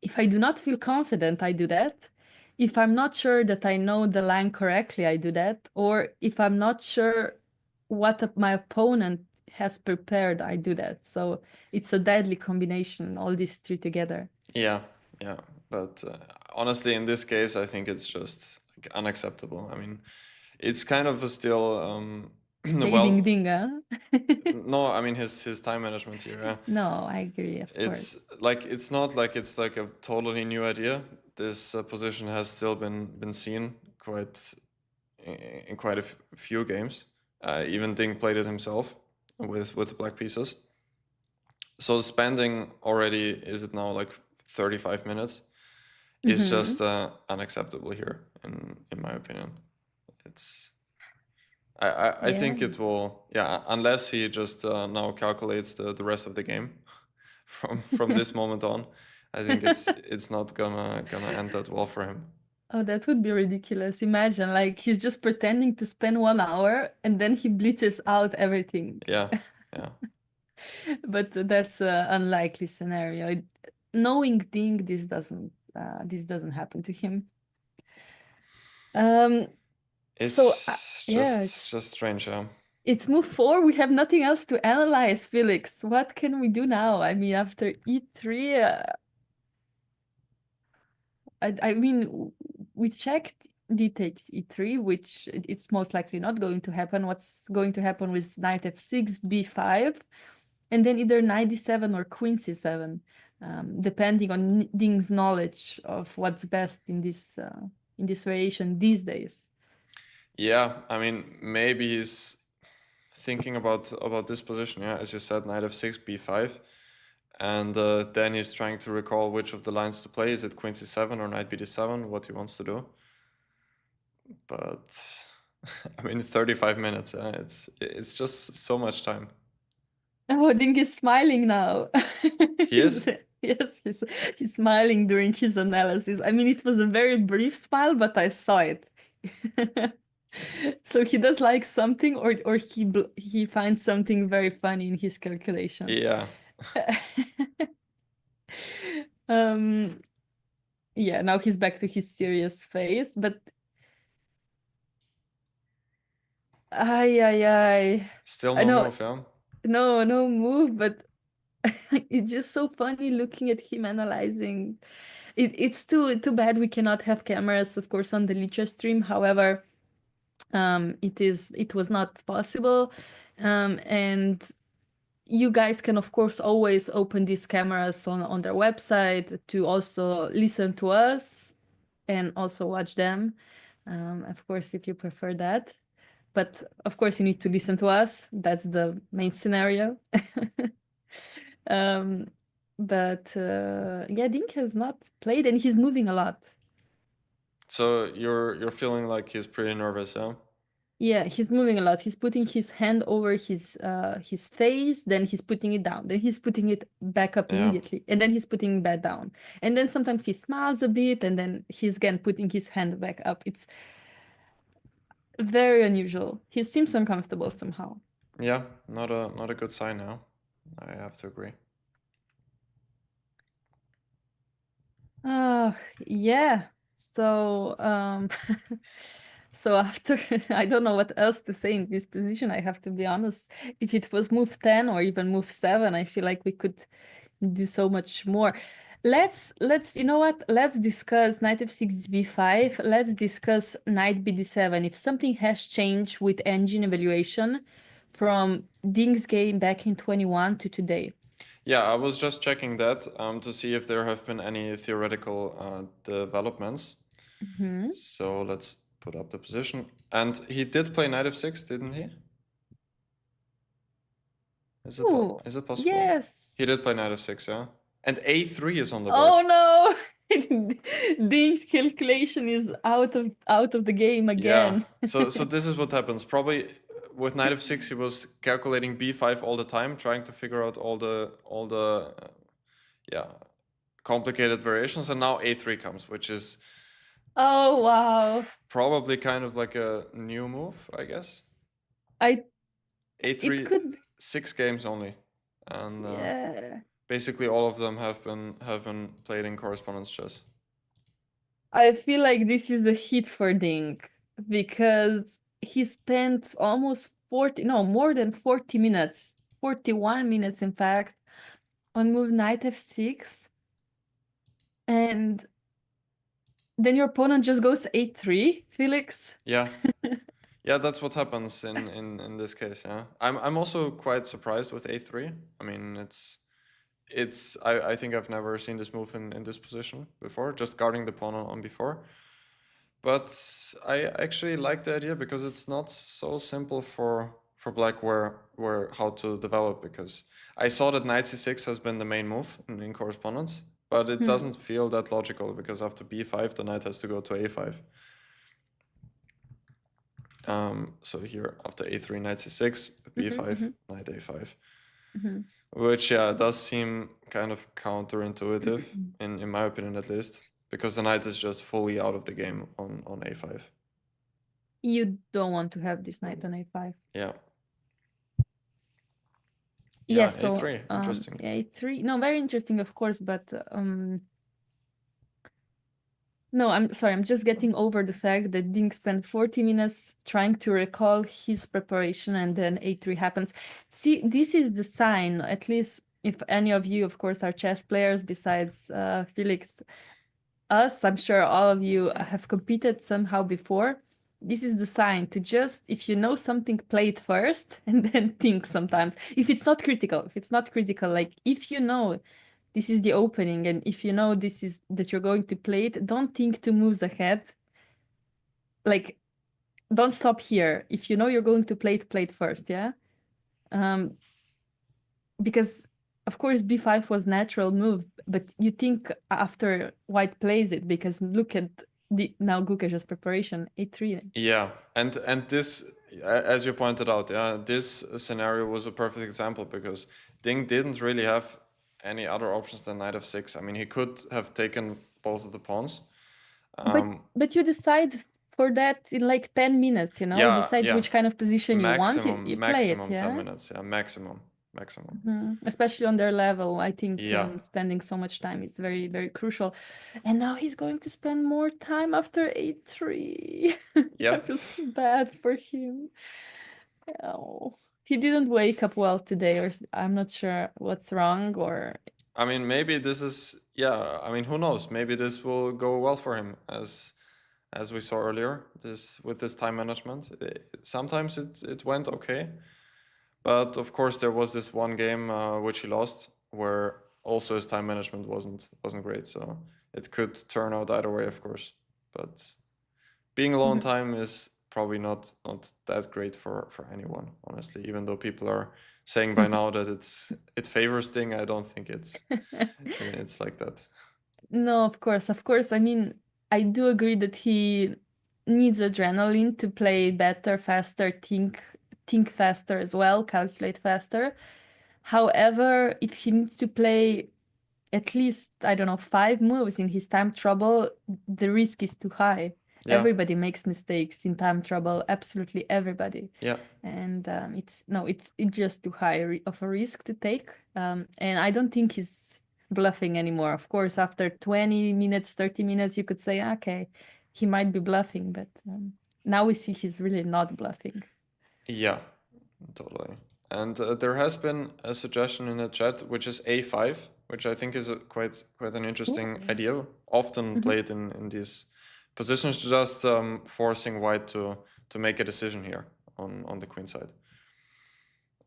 if I do not feel confident, I do that. If I'm not sure that I know the line correctly, I do that. Or if I'm not sure what my opponent has prepared, I do that. So it's a deadly combination, all these three together. Yeah. But honestly, in this case, I think it's just like, unacceptable. I mean, it's kind of a still well, Ding, huh? no, I mean his time management here. No, I agree, of It's course. like it's not like it's like a totally new idea. This position has still been seen quite in quite a few games. Even Ding played it himself with black pieces. So spending already, is it now like 35 minutes, is just unacceptable here in my opinion. It's I think it will, unless he just now calculates the rest of the game from this moment on. I think it's not gonna end that well for him. Oh, that would be ridiculous. Imagine, like, he's just pretending to spend 1 hour and then he blitzes out everything. Yeah. But that's an unlikely scenario. Knowing Ding, this doesn't happen to him. It's So just strange, yeah. It's move 4. We have nothing else to analyze, Felix. What can we do now? I mean, after e3, I mean, we checked d takes e3, which it's most likely not going to happen. What's going to happen with knight f6, b5, and then either knight d7 or queen c7, depending on Ding's knowledge of what's best in this variation these days. Yeah, I mean, maybe he's thinking about this position, yeah, as you said, knight f6, b5, and then he's trying to recall which of the lines to play. Is it queen c7 or knight bd7, what he wants to do? But I mean, 35 minutes, it's just so much time. Oh, Ding is smiling now. He is? Yes, he's smiling during his analysis. I mean, it was a very brief smile, but I saw it. So he does like something, or he finds something very funny in his calculation. Yeah. Yeah, now he's back to his serious face, but Still no move, yeah? No move, but it's just so funny looking at him analyzing. It's too bad we cannot have cameras, of course, on the Lichess stream. However, it was not possible, and you guys can, of course, always open these cameras on their website to also listen to us and also watch them, of course, if you prefer that. But of course, you need to listen to us. That's the main scenario. But yeah, Dink has not played and he's moving a lot. So you're feeling like he's pretty nervous, yeah? Yeah, he's moving a lot. He's putting his hand over his face, then he's putting it down, then he's putting it back up immediately, and then he's putting it back down. And then sometimes he smiles a bit, and then he's again putting his hand back up. It's very unusual. He seems uncomfortable somehow. Yeah, not a good sign now. I have to agree. Yeah. So so after I don't know what else to say in this position, I have to be honest. If it was move 10 or even move 7, I feel like we could do so much more. Let's you know what? Let's discuss knight f6 b5. Let's discuss knight bd7. If something has changed with engine evaluation from Ding's game back in 21 to today. Yeah, I was just checking that to see if there have been any theoretical developments. Mhm. So let's put up the position. And he did play knight f6, didn't he? Oh, Is it possible? yes. He did play knight f6, yeah. And a3 is on the board. Oh no. Ding's calculation is out of the game Yeah. again. So this is what happens. Probably with knight f6 he was calculating b5 all the time, trying to figure out all the yeah, complicated variations, and now a3 comes, which is Oh wow. probably kind of like a new move, I guess. I it A3 could 6 games only, and yeah. basically all of them have been played in correspondence chess. I feel like this is a hit for Ding because he spent almost 40, no, more than 40 minutes, 41 minutes in fact, on move knight f6. And then your opponent just goes a3, Felix. Yeah. Yeah, that's what happens in this case. Yeah, I'm also quite surprised with a3. I mean, I think I've never seen this move in this position before, just guarding the pawn on b4. But I actually like the idea because it's not so simple for black where how to develop, because I saw that knight c6 has been the main move in correspondence, but it doesn't feel that logical because after b5 the knight has to go to a5. So here after a3 knight c6 b5 knight a5, which does seem kind of counterintuitive in my opinion, at least, because the knight is just fully out of the game on a5. You don't want to have this knight on a5. Yeah. Yeah, Yeah, so a3, interesting. a3. No, very interesting, of course, but no, I'm sorry, I'm just getting over the fact that Ding spent 40 minutes trying to recall his preparation and then a3 happens. See, this is the sign, at least if any of you, of course, are chess players besides Felix, us, I'm sure all of you have competed somehow before. This is the sign to just, if you know something, play it first and then think sometimes. If it's not critical, like if you know this is the opening and if you know this is that you're going to play it, don't think 2 moves ahead. Like, don't stop here. If you know you're going to play it first, yeah? Because of course b5 was natural move, but you think after white plays it, because look at the now Gukash's preparation, a3. Yeah, and this, as you pointed out, yeah, this scenario was a perfect example because Ding didn't really have any other options than knight f6. I mean, he could have taken both of the pawns. But you decide for that in like 10 minutes, you know, decide Yeah, which kind of position you want, you play it, maximum 10 yeah? minutes. Yeah, maximum. Especially on their level, I think Yeah, spending so much time is very, very crucial. And now he's going to spend more time after a3. yeah. I feel so bad for him. Oh, he didn't wake up well today, or I'm not sure what's wrong, or I mean, maybe this is, yeah, I mean, who knows? Maybe this will go well for him, as we saw earlier, this with this time management. Sometimes it went okay, but of course there was this one game which he lost, where also his time management wasn't great. So it could turn out either way, of course. But being low on time is probably not that great for anyone, honestly. Even though people are saying by now that it favors Ding, I don't think it's like that. no, of course. I mean, I do agree that he needs adrenaline to play better, faster, think faster as well, calculate faster. However, if he needs to play at least, I don't know, 5 moves in his time trouble, the risk is too high. Yeah, Everybody makes mistakes in time trouble, absolutely everybody. yeah, And it's just too high of a risk to take. And I don't think he's bluffing anymore. Of course, after 20 minutes, 30 minutes, you could say, okay, he might be bluffing, but now we see he's really not bluffing. yeah, totally. And there has been a suggestion in the chat, which is a5. which I think is quite an interesting Ooh. idea, often played in these positions, just forcing white to make a decision here on the queen side.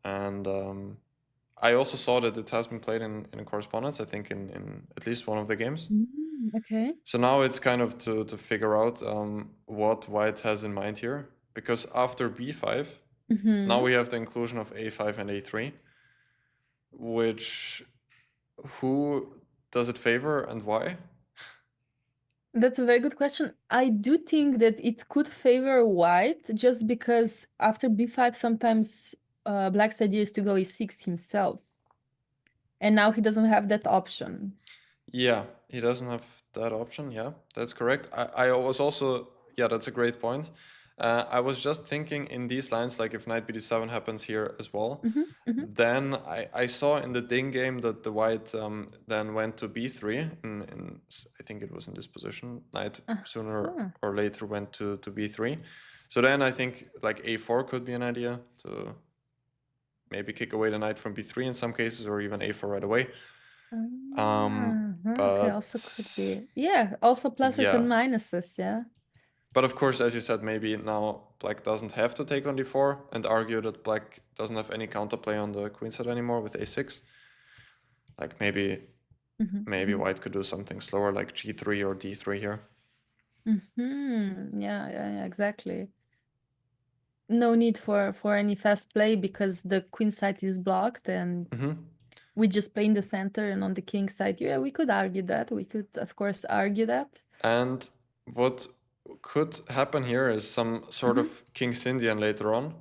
And I also saw that it has been played in a correspondence, I think in at least one of the games. Okay. So now it's kind of to figure out what white has in mind here, because after b5, now we have the inclusion of a5 and a3, which who does it favor and why? That's a very good question. I do think that it could favor white just because after b5 sometimes black's idea is to go e6 himself. And now he doesn't have that option. Yeah, he doesn't have that option. Yeah, that's correct. I was also, yeah, that's a great point. I was just thinking in these lines, like if knight bd7 happens here as well, then I saw in the Ding game that the white then went to b3 in I think it was in this position. Knight sooner or later went to b3. So then I think like a4 could be an idea to maybe kick away the knight from b3 in some cases, or even a4 right away. Okay, also could be. Yeah, also pluses and minuses, yeah. But of course, as you said, maybe now black doesn't have to take on d4 and argue that black doesn't have any counterplay on the queen side anymore with a6. Like maybe white could do something slower like g3 or d3 here. Yeah, exactly. No need for any fast play because the queen side is blocked and we just play in the center, and on the king side, yeah, we could argue that. We could, of course, argue that. And what could happen here is some sort of King's Indian later on.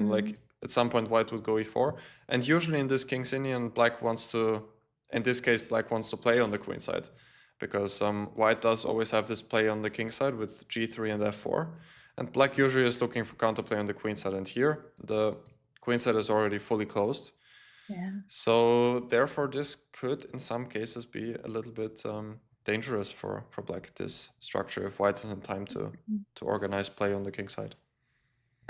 Like at some point, white would go e4. And usually in this King's Indian, black wants to, in this case, black wants to play on the queen side. Because white does always have this play on the king side with g3 and f4. And black usually is looking for counterplay on the queen side. And here, the queen side is already fully closed. Yeah. So therefore, this could, in some cases, be a little bit dangerous for black, this structure, if white doesn't have time to organize play on the king side.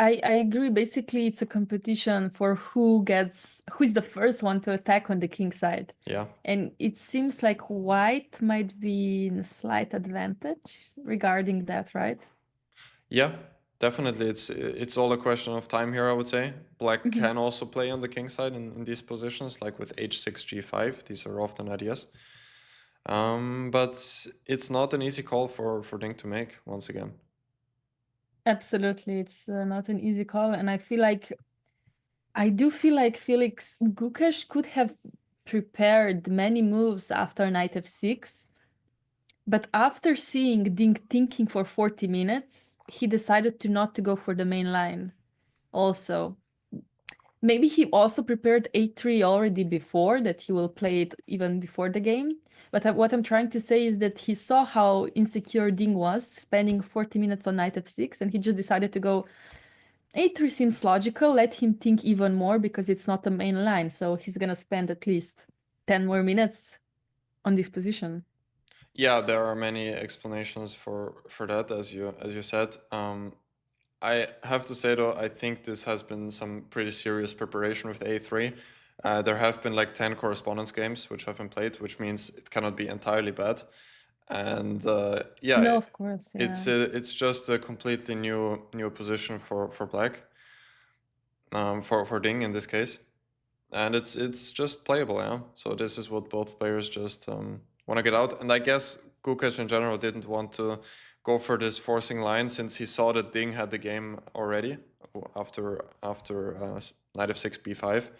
I agree. Basically, it's a competition for who is the first one to attack on the king side. Yeah. And it seems like white might be in a slight advantage regarding that, right? Yeah, definitely. It's all a question of time here, I would say. Black can also play on the king side in these positions, like with h6, g5. These are often ideas. But it's not an easy call for Ding to make, once again. Absolutely. It's not an easy call. And I do feel like Felix Gukesh could have prepared many moves after knight f6. But after seeing Ding thinking for 40 minutes, he decided not to go for the main line. Also, maybe he also prepared a3 already before, that he will play it even before the game. But what I'm trying to say is that he saw how insecure Ding was, spending 40 minutes on knight f6, and he just decided to go a3 seems logical, let him think even more because it's not the main line, so he's gonna spend at least 10 more minutes on this position. Yeah, there are many explanations for that, as you said. I have to say though, I think this has been some pretty serious preparation with A3. There have been like 10 correspondence games which have been played, which means it cannot be entirely bad. And yeah, No, of course, yeah. it's just a completely new position for black, for Ding in this case, and it's just playable, yeah. So this is what both players just want to get out, and I guess Gukesh in general didn't want to go for this forcing line since he saw that Ding had the game already after knight f6 b5,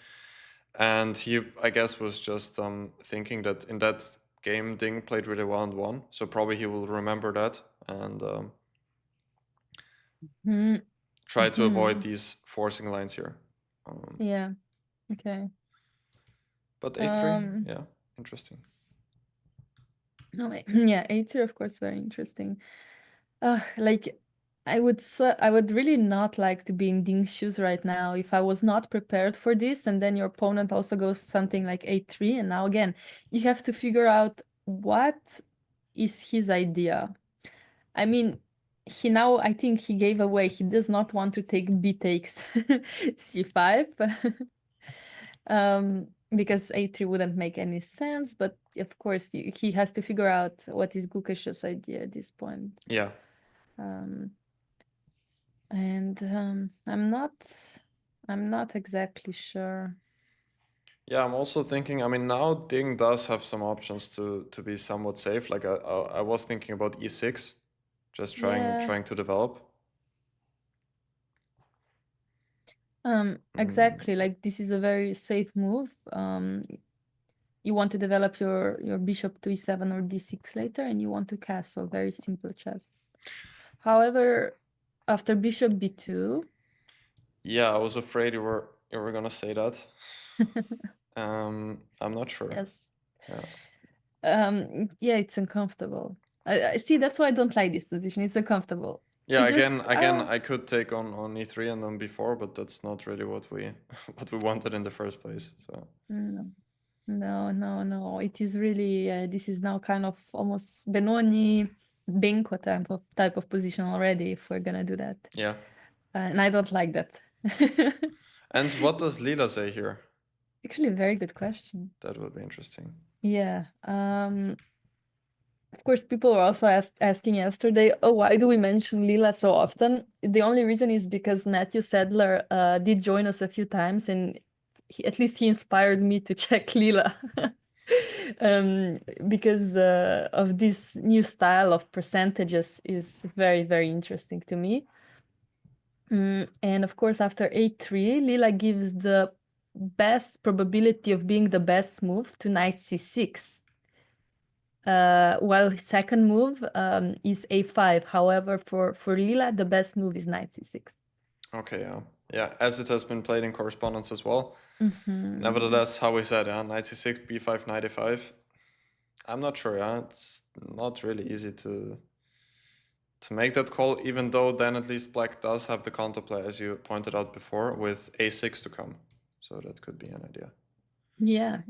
and he, I guess, was just thinking that in that game Ding played really well and won, so probably he will remember that and try to avoid these forcing lines here. Yeah. Okay. But a3, yeah, interesting. No, yeah, a3 of course very interesting. Like I would really not like to be in Ding's shoes right now if I was not prepared for this, and then your opponent also goes something like a3, and now again you have to figure out what is his idea. I mean, I think he gave away. He does not want to take b takes c5. because a3 wouldn't make any sense, but of course he has to figure out what is Gukash's idea at this point. Yeah. And I'm not exactly sure. Yeah, I'm also thinking, I mean, now Ding does have some options to be somewhat safe. Like I was thinking about e6, just trying to develop. Exactly, like this is a very safe move. You want to develop your bishop to e7 or d6 later, and you want to castle. Very simple chess. However, after bishop b2, Yeah, I was afraid you were gonna say that. I'm not sure. yes. Yeah. Yeah, it's uncomfortable. I see. That's why I don't like this position. It's uncomfortable. Yeah, It again, just I could take on e3 and then b4, but that's not really what we what we wanted in the first place. So no. It is really this is now kind of almost Benoni Benko type of position already. If we're gonna do that, yeah. and I don't like that. And what does Lila say here? Actually, a very good question. That would be interesting. Yeah. Of course, people were also asking yesterday, oh, why do we mention Lila so often? The only reason is because Matthew Sadler did join us a few times, and at least he inspired me to check Lila. Because of this new style of percentages is very, very interesting to me. And of course, after a3, Lila gives the best probability of being the best move to knight c6. While his second move is a5. However, for Lila, the best move is knight c6. Okay, yeah. Yeah, as it has been played in correspondence as well. Nevertheless, how we said, yeah, knight c6, b5, knight a5. I'm not sure, yeah. It's not really easy to make that call, even though then at least black does have the counterplay, as you pointed out before, with a6 to come. So that could be an idea. Yeah.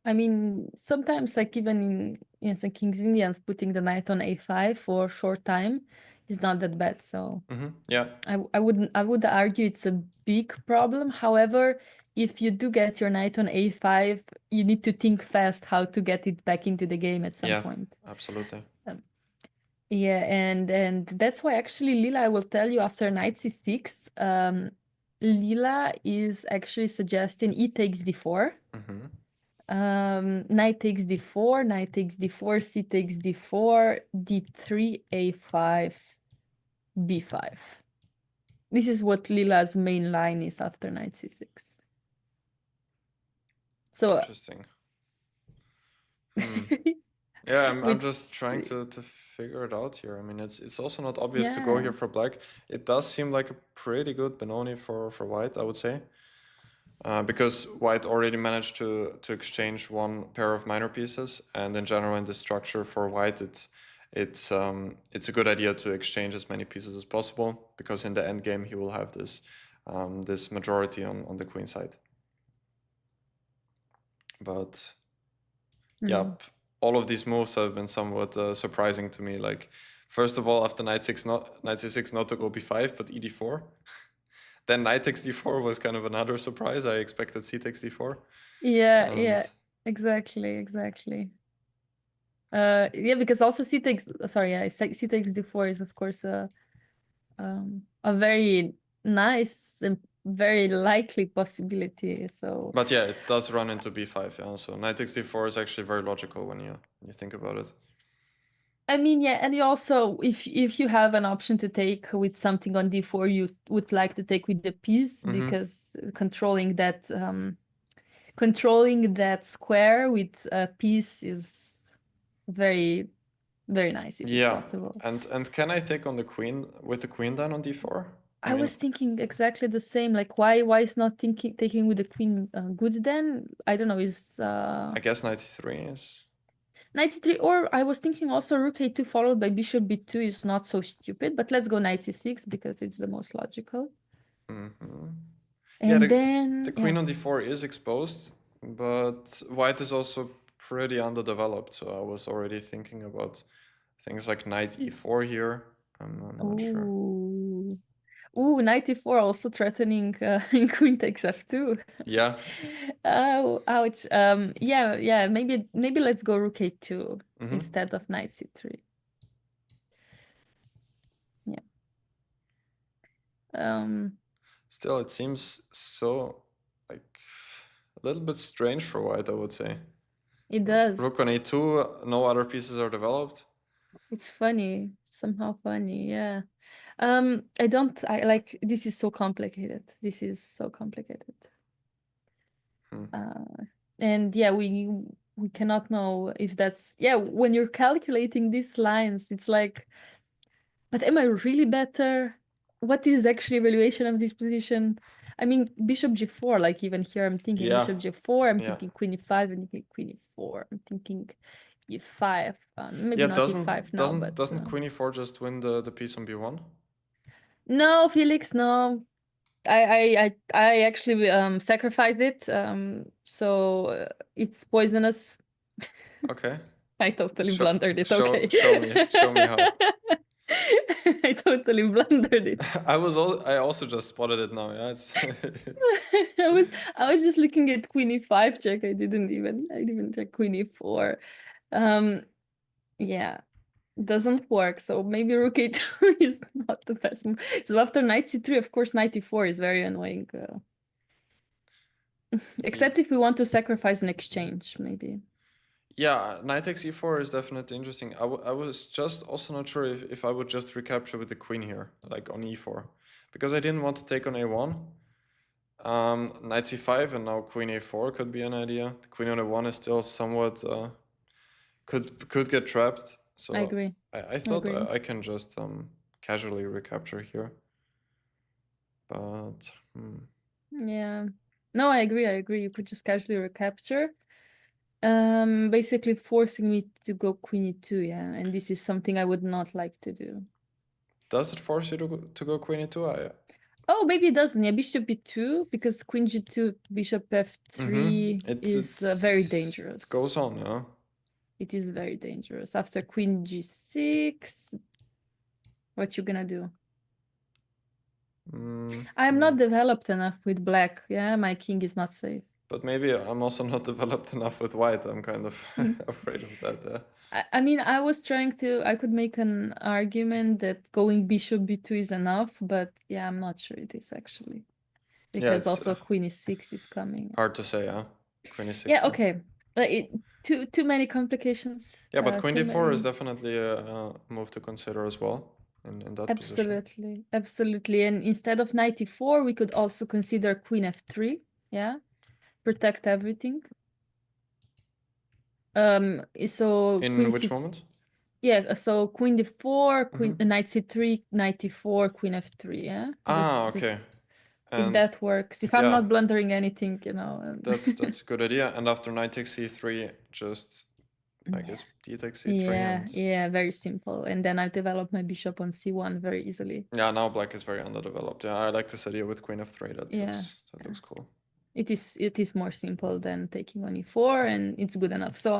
I mean, sometimes like even in some King's Indians, putting the knight on a5 for a short time is not that bad. So yeah, I would argue it's a big problem. However, if you do get your knight on a5, you need to think fast how to get it back into the game at some point. Absolutely. Yeah, and that's why actually Lila, I will tell you, after knight c6, Lila is actually suggesting e takes d4. Knight takes d4, knight takes d4, c takes d4, d3, a5, b5. This is what Lila's main line is after knight c6. So interesting. Yeah, I'm just trying to figure it out here. I mean, it's also not obvious to go here for black. It does seem like a pretty good Benoni for white, I would say. Because white already managed to exchange one pair of minor pieces, and in general in the structure for white, it's a good idea to exchange as many pieces as possible, because in the endgame he will have this this majority on the queen side. But yep, all of these moves have been somewhat surprising to me. Like, first of all, after knight c6 not to go b5 but ed4. Then knight takes d4 was kind of another surprise. I expected c takes d4. Yeah, exactly. Yeah, because also c takes c takes d4 is of course a very nice and very likely possibility. So, but yeah, it does run into b5. Yeah, so knight takes d4 is actually very logical when you think about it. I mean, yeah, and you also, if you have an option to take with something on d4, you would like to take with the piece, because controlling that square with a piece is very, very nice if it's possible. And can I take on the queen with the queen then on d4? I was thinking exactly the same. Like, why is not taking with the queen good then? I don't know. Is I guess knight c3 is. Knight c3, or I was thinking also rook a2 followed by bishop b2 is not so stupid, but let's go knight c6 because it's the most logical. And then the queen on d4 is exposed, but white is also pretty underdeveloped, so I was already thinking about things like knight e4 here. I'm not sure. Ooh, knight e4 also threatening queen takes f2. Yeah. Oh, ouch. Yeah, maybe let's go rook a2 instead of knight c3. Yeah. Still, it seems so like a little bit strange for white, I would say. It does. Rook on a2, no other pieces are developed. It's funny, somehow funny, yeah. This is so complicated. This is so complicated. And yeah, we cannot know if that's, yeah, when you're calculating these lines, it's like, but am I really better? What is actually evaluation of this position? I mean, bishop g4, like even here, I'm thinking bishop g4, I'm thinking queen e5, I'm thinking queen e4, I'm thinking e5. Maybe not e5 now, but doesn't queen e4 just win the piece on b1? no, Felix, no. I actually sacrificed it, so it's poisonous. Okay. I totally blundered it. Okay. Show me how. I totally blundered it. I also just spotted it now. Yeah, it's I was just looking at queen e5 check. I didn't even check queen e4. Yeah, doesn't work. So maybe rook a2 is not the best move. So after knight c3, of course, knight e4 is very annoying. Except if we want to sacrifice an exchange, maybe. Yeah, knight takes e4 is definitely interesting. I was just also not sure if I would just recapture with the queen here, like on e4. Because I didn't want to take on a1. Knight c5 and now queen a4 could be an idea. The queen on a1 is still somewhat could get trapped. So I agree. I thought I can just casually recapture here. But yeah. No, I agree. You could just casually recapture. Basically forcing me to go queen e2, yeah, and this is something I would not like to do. Does it force you to go queen e2? Oh, maybe it doesn't. Yeah, bishop b2, because queen g2, bishop f3 is very dangerous. It goes on, yeah. It is very dangerous. After queen g6, what you gonna do? I'm not developed enough with black. Yeah, my king is not safe. But maybe I'm also not developed enough with white. I'm kind of afraid of that. Yeah. I mean, I was trying to, I could make an argument that going bishop b2 is enough, but yeah, I'm not sure it is actually. Because also queen e6 is coming. Hard to say, yeah. Queen e6. Yeah, okay. Too many complications. Yeah, but queen d4 is definitely a move to consider as well in that position. Absolutely. And instead of knight e4, we could also consider queen f3. Yeah, protect everything. So in which moment? Yeah, so queen d4, knight c3, knight e4, queen f3. Yeah. Okay. If that works, if I'm not blundering anything, you know. That's a good idea. And after knight takes c3, just I guess d takes c3. Yeah, very simple. And then I develop my bishop on c1 very easily. Yeah, now black is very underdeveloped. Yeah, I like this idea with queen f3. That looks cool. It is more simple than taking on e4, and it's good enough. So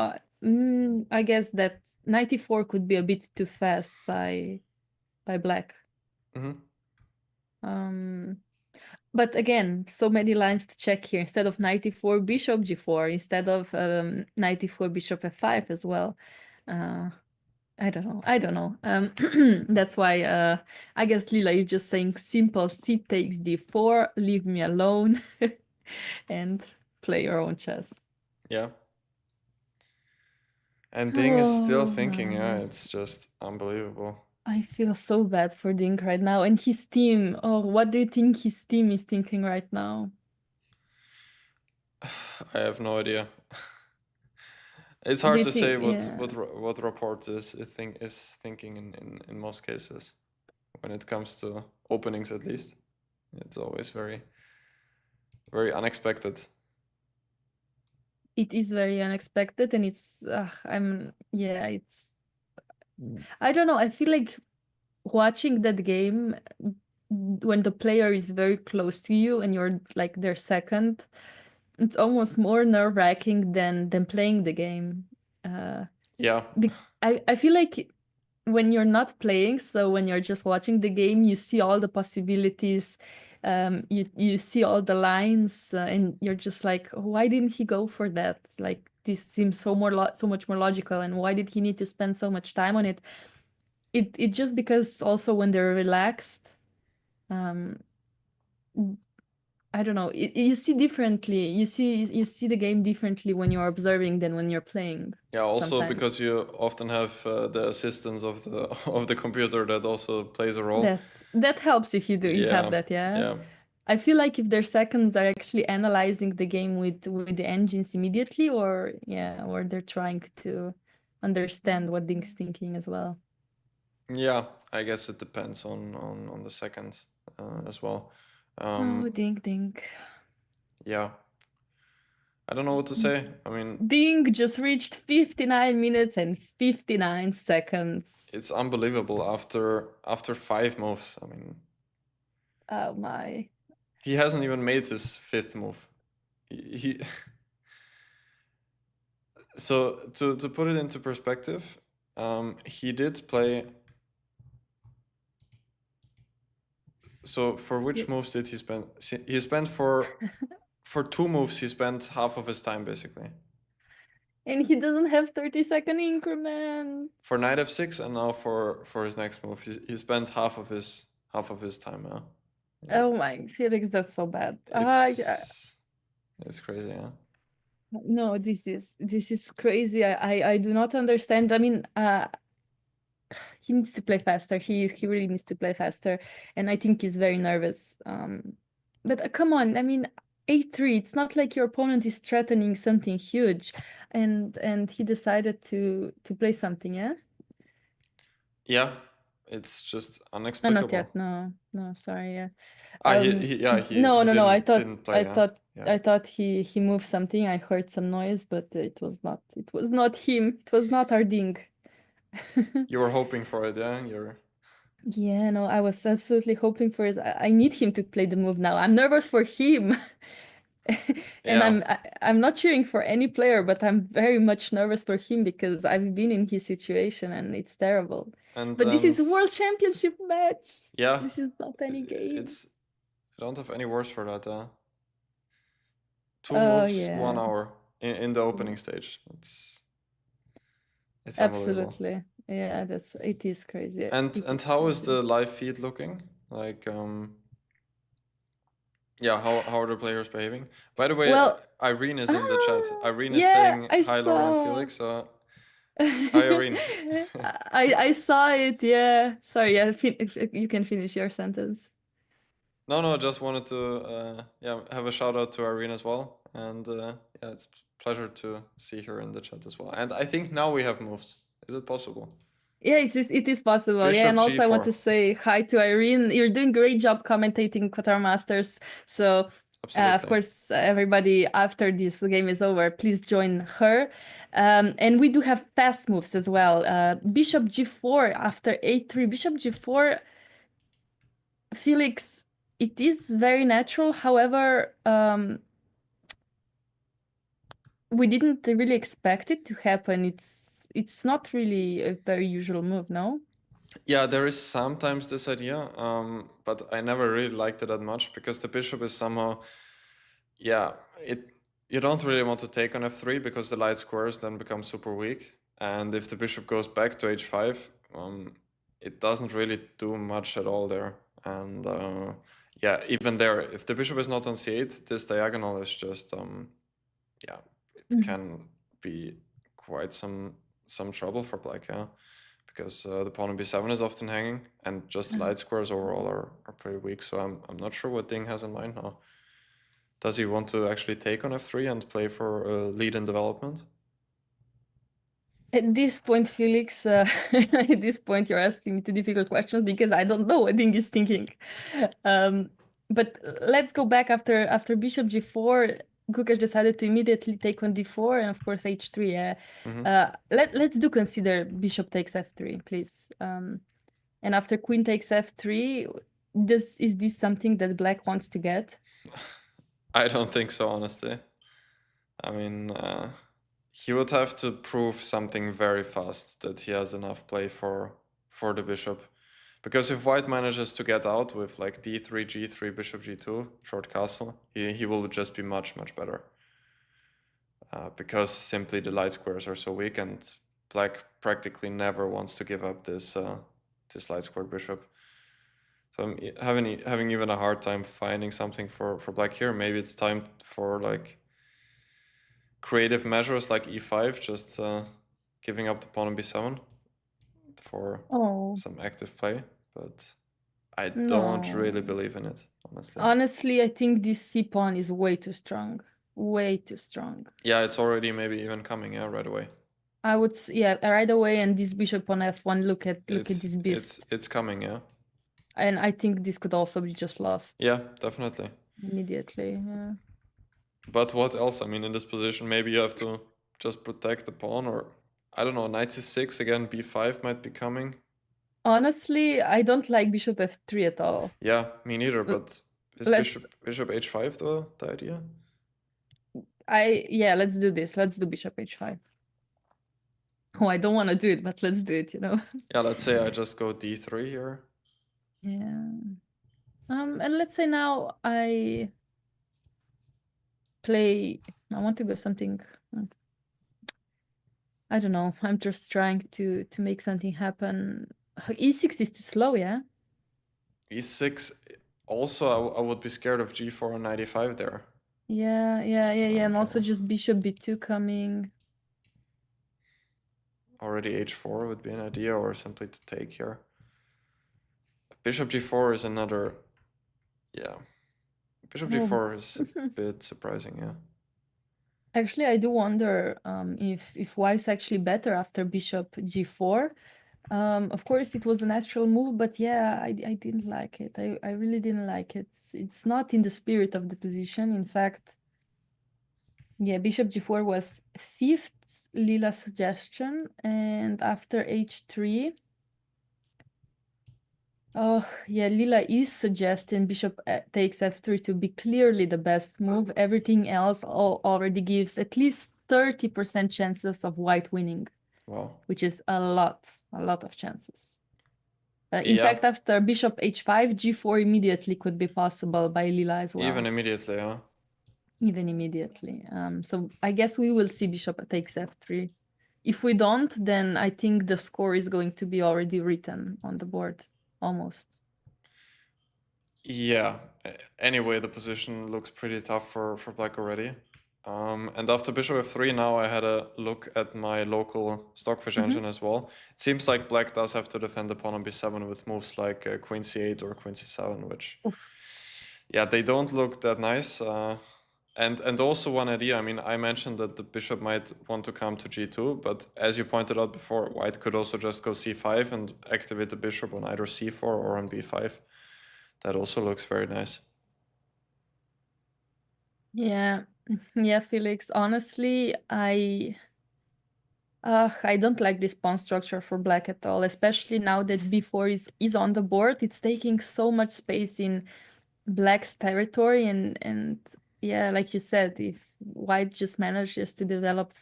I guess that knight e4 could be a bit too fast by black. But again, so many lines to check here. Instead of knight e4, bishop g4. Instead of knight e4, bishop f5 as well. I don't know. That's why I guess Lila is just saying simple c takes d4, leave me alone, and play your own chess. Yeah. And Ding is still thinking, yeah, it's just unbelievable. I feel so bad for Ding right now. And his team, what do you think his team is thinking right now? I have no idea. It's hard to say what Rapport is thinking in most cases. When it comes to openings, at least, it's always very, very unexpected. It is very unexpected, and it's I don't know. I feel like watching that game when the player is very close to you and you're like their second, it's almost more nerve-wracking than playing the game. Yeah. I feel like when you're not playing, so when you're just watching the game, you see all the possibilities. You see all the lines, and you're just like, why didn't he go for that? Like this seems so much more logical, and why did he need to spend so much time on it? It just because also when they're relaxed, um, I don't know. You see differently. You see the game differently when you're observing than when you're playing. Yeah, also Sometimes because you often have the assistance of the of the computer that also plays a role. that helps if you have Yeah, that. Yeah. yeah, I feel like if their seconds are actually analyzing the game with the engines immediately, or yeah, or they're trying to understand what Dink's thinking as well. yeah. I guess it depends on the second as well. Oh, Dink. Yeah, I don't know what to say. I mean, Dink just reached 59 minutes and 59 seconds. it's unbelievable after 5 moves. I mean, Oh my. he hasn't even made his fifth move. He so to put it into perspective, he did play. So for which moves did he spend? He spent for 2 moves. He spent half of his time basically. And he doesn't have 30-second increment. For knight f6 and now for his next move, he spent half of his time. Yeah. Oh my, Felix, that's so bad. It's crazy. Yeah. No, this is crazy. I do not understand. I mean, he needs to play faster. He really needs to play faster, and I think he's very nervous. But come on, I mean, a3. It's not like your opponent is threatening something huge, and he decided to play something. Yeah. Yeah. It's just Not unexplicable. yet. No, sorry. Yeah. He No. didn't play. Yeah. I thought he moved something. I heard some noise, but it was not. It was not him. It was not our Ding. You were hoping for it, yeah? Yeah, no, I was absolutely hoping for it. I need him to play the move now. I'm nervous for him. And Yeah. I'm not cheering for any player, but I'm very much nervous for him because I've been in his situation and it's terrible. And But this is a world championship match. yeah, This is not any game. I don't have any words for that. 2 Oh moves, yeah. 1 hour in the opening stage. It's unbelievable. Absolutely. Yeah, it is crazy. And how is the live feed looking? Like yeah, how are the players behaving? By the way, Well, Irene is in the chat. Irene is yeah, saying I hi, Laura and saw. Felix. Hi, Irene. I saw it. Yeah. Sorry. Yeah. You can finish your sentence. No, just wanted to have a shout out to Irene as well, and yeah, it's a pleasure to see her in the chat as well. And I think now we have moves. Is it possible? Yeah, it is possible. Bishop yeah, and also I want G4. to say hi to Irene. You're doing great job commentating Qatar Masters. So of course, everybody after this game is over, please join her. And we do have fast moves as well. Bishop G4 after A3. Bishop G4. Felix, it is very natural. However, we didn't really expect it to happen. It's not really a very usual move, no? Yeah, there is sometimes this idea, but I never really liked it that much because the bishop is somehow, yeah, you don't really want to take on f3 because the light squares then become super weak. And if the bishop goes back to h5, it doesn't really do much at all there. And yeah, even there, if the bishop is not on c8, this diagonal is just, yeah, it can be quite some trouble for black, yeah. Because the pawn on b7 is often hanging, and just light squares overall are pretty weak. So I'm not sure what Ding has in mind now. Does he want to actually take on f3 and play for a lead in development? At this point, Felix, at this point, you're asking me two difficult questions because I don't know what Ding is thinking. But let's go back after Bishop G4. Kukash decided to immediately take on D4 and of course H3. Yeah. Let's do consider Bishop takes F3, please. And after Queen takes F3, is this something that Black wants to get? I don't think so, honestly. I mean, he would have to prove something very fast that he has enough play for for the bishop. Because if white manages to get out with like d3, g3, bishop g2, short castle, he will just be much, much better. Because simply the light squares are so weak, and black practically never wants to give up this this light square bishop. So I'm having even a hard time finding something for black here. Maybe it's time for like creative measures like e5, just giving up the pawn on b7 for some active play, but I don't really believe in it, honestly. Honestly, I think this c pawn is way too strong. Way too strong. Yeah, it's already maybe even coming, yeah, right away. I would, yeah, right away, and this bishop on f1, look at this beast. It's coming, yeah. And I think this could also be just lost. Yeah, definitely. Immediately, yeah. But what else? I mean, in this position, maybe you have to just protect the pawn, or I don't know, knight c6 again, b5 might be coming. Honestly, I don't like bishop f3 at all. Yeah, me neither, but is bishop h5 the idea? Yeah, let's do this. Let's do bishop h5. Oh, I don't want to do it, but let's do it, you know. Yeah, let's say I just go d3 here. Yeah. And let's say now I want to go something, I don't know. I'm just trying to make something happen. E6 is too slow, yeah? E6, also I would be scared of g4 and knight e5 there. Yeah, and also just bishop b2 coming. Already h4 would be an idea, or simply to take here. Bishop g4 is another, yeah. Bishop g4 is a bit surprising, yeah. Actually, I do wonder if white's actually better after bishop g4. Of course, it was a natural move, but yeah, I didn't like it. I really didn't like it. It's not in the spirit of the position. In fact, yeah, bishop g4 was 5th Lila suggestion, and after h3, oh yeah, Lila is suggesting bishop takes f3 to be clearly the best move. Everything else already gives at least 30% chances of white winning. Wow. Which is a lot of chances. In fact, after bishop h5, g4 immediately could be possible by Lila as well. Even immediately, yeah. Even immediately. So I guess we will see bishop takes f3. If we don't, then I think the score is going to be already written on the board, almost. Yeah. Anyway, the position looks pretty tough for black already. And after bishop f3, now I had a look at my local Stockfish engine as well. It seems like black does have to defend the pawn on b7 with moves like queen c8 or queen c7, which, yeah, they don't look that nice. And also one idea, I mean, I mentioned that the bishop might want to come to g2, but as you pointed out before, white could also just go c5 and activate the bishop on either c4 or on b5. That also looks very nice. Yeah, Felix, honestly, I don't like this pawn structure for black at all, especially now that b4 is on the board. It's taking so much space in black's territory, and yeah, like you said, if white just manages to develop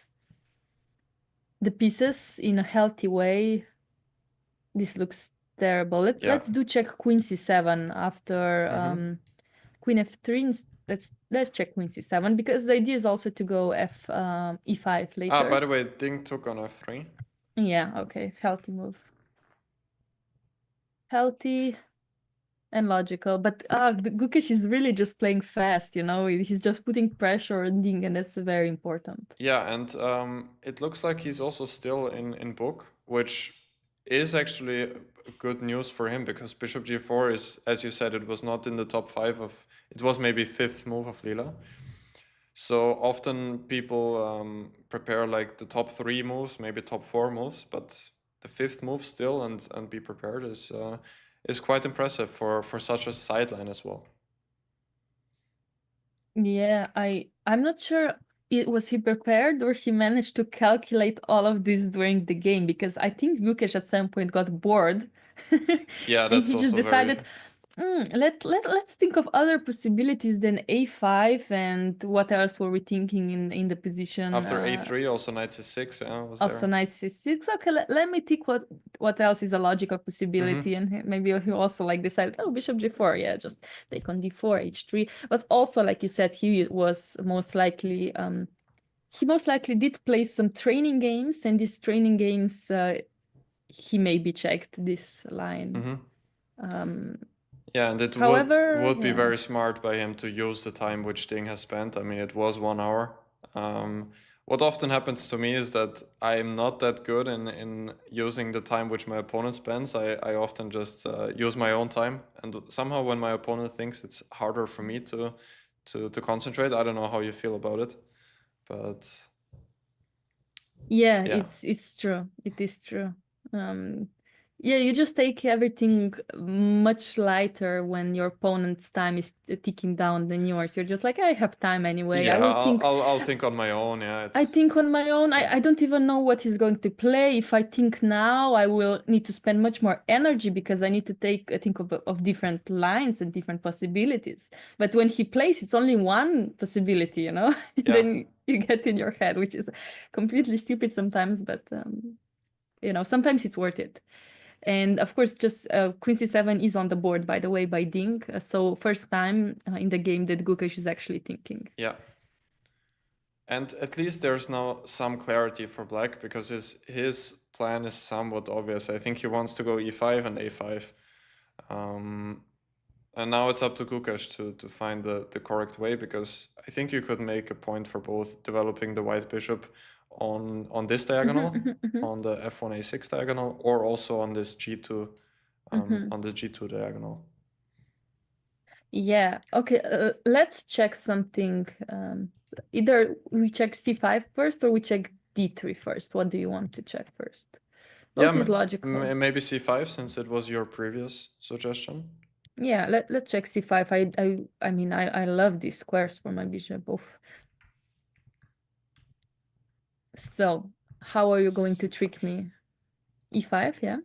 the pieces in a healthy way, this looks terrible. Let's do check queen c7 after queen f3. Let's check queen c7, because the idea is also to go e5 later. By the way, Ding took on f3. Yeah, okay, healthy move. Healthy and logical, but the Gukish is really just playing fast, you know. He's just putting pressure on Ding, and that's very important. Yeah, and it looks like he's also still in book, which is actually good news for him, because bishop g4 is, as you said, it was not in the top 5 of, it was maybe 5th move of Lila. So often people prepare like the top 3 moves, maybe top 4 moves, but the 5th move still and be prepared is quite impressive for such a sideline as well. Yeah, I'm not sure was he prepared or he managed to calculate all of this during the game, because I think Lukesh at some point got bored. Yeah, that's and he just decided, Let's think of other possibilities than a5, and what else were we thinking in the position? After a3, also knight c6, was Also there. knight c6. Okay, let me think what else is a logical possibility, and maybe you also like decide, oh, bishop g4, yeah, just take on d4, h3. But also, like you said, he most likely did play some training games, and these training games he maybe checked this line. Yeah, and it However, would be yeah. very smart by him to use the time which Ding has spent. I mean, it was 1 hour. What often happens to me is that I'm not that good in using the time which my opponent spends. I often just use my own time, and somehow when my opponent thinks it's harder for me to concentrate. I don't know how you feel about it, but Yeah, yeah. it's true. It is true. Yeah, you just take everything much lighter when your opponent's time is ticking down than yours. You're just like, I have time anyway. I Yeah, will think. I'll think on my own. Yeah, I think on my own. yeah. I don't even know what he's going to play. If I think now, I will need to spend much more energy because I need to think of different lines and different possibilities. But when he plays, it's only one possibility, you know? Yeah. Then you get in your head, which is completely stupid sometimes, but you know, sometimes it's worth it. And of course, just Queen c7 is on the board, by the way, by Ding. So first time in the game that Gukesh is actually thinking. Yeah. And at least there's now some clarity for black, because his plan is somewhat obvious. I think he wants to go e5 and a5. And now it's up to Gukesh to find the correct way, because I think you could make a point for both developing the white bishop on this diagonal, on the f1 a6 diagonal, or also on this g2 on the g2 diagonal. Yeah, okay, let's check something. Either we check c5 first or we check d3 first. What do you want to check first? Both is logical. Maybe c5, since it was your previous suggestion. Yeah, let's check c5. I mean, I love these squares for my bishop. So, how are you going to trick me? e5, yeah?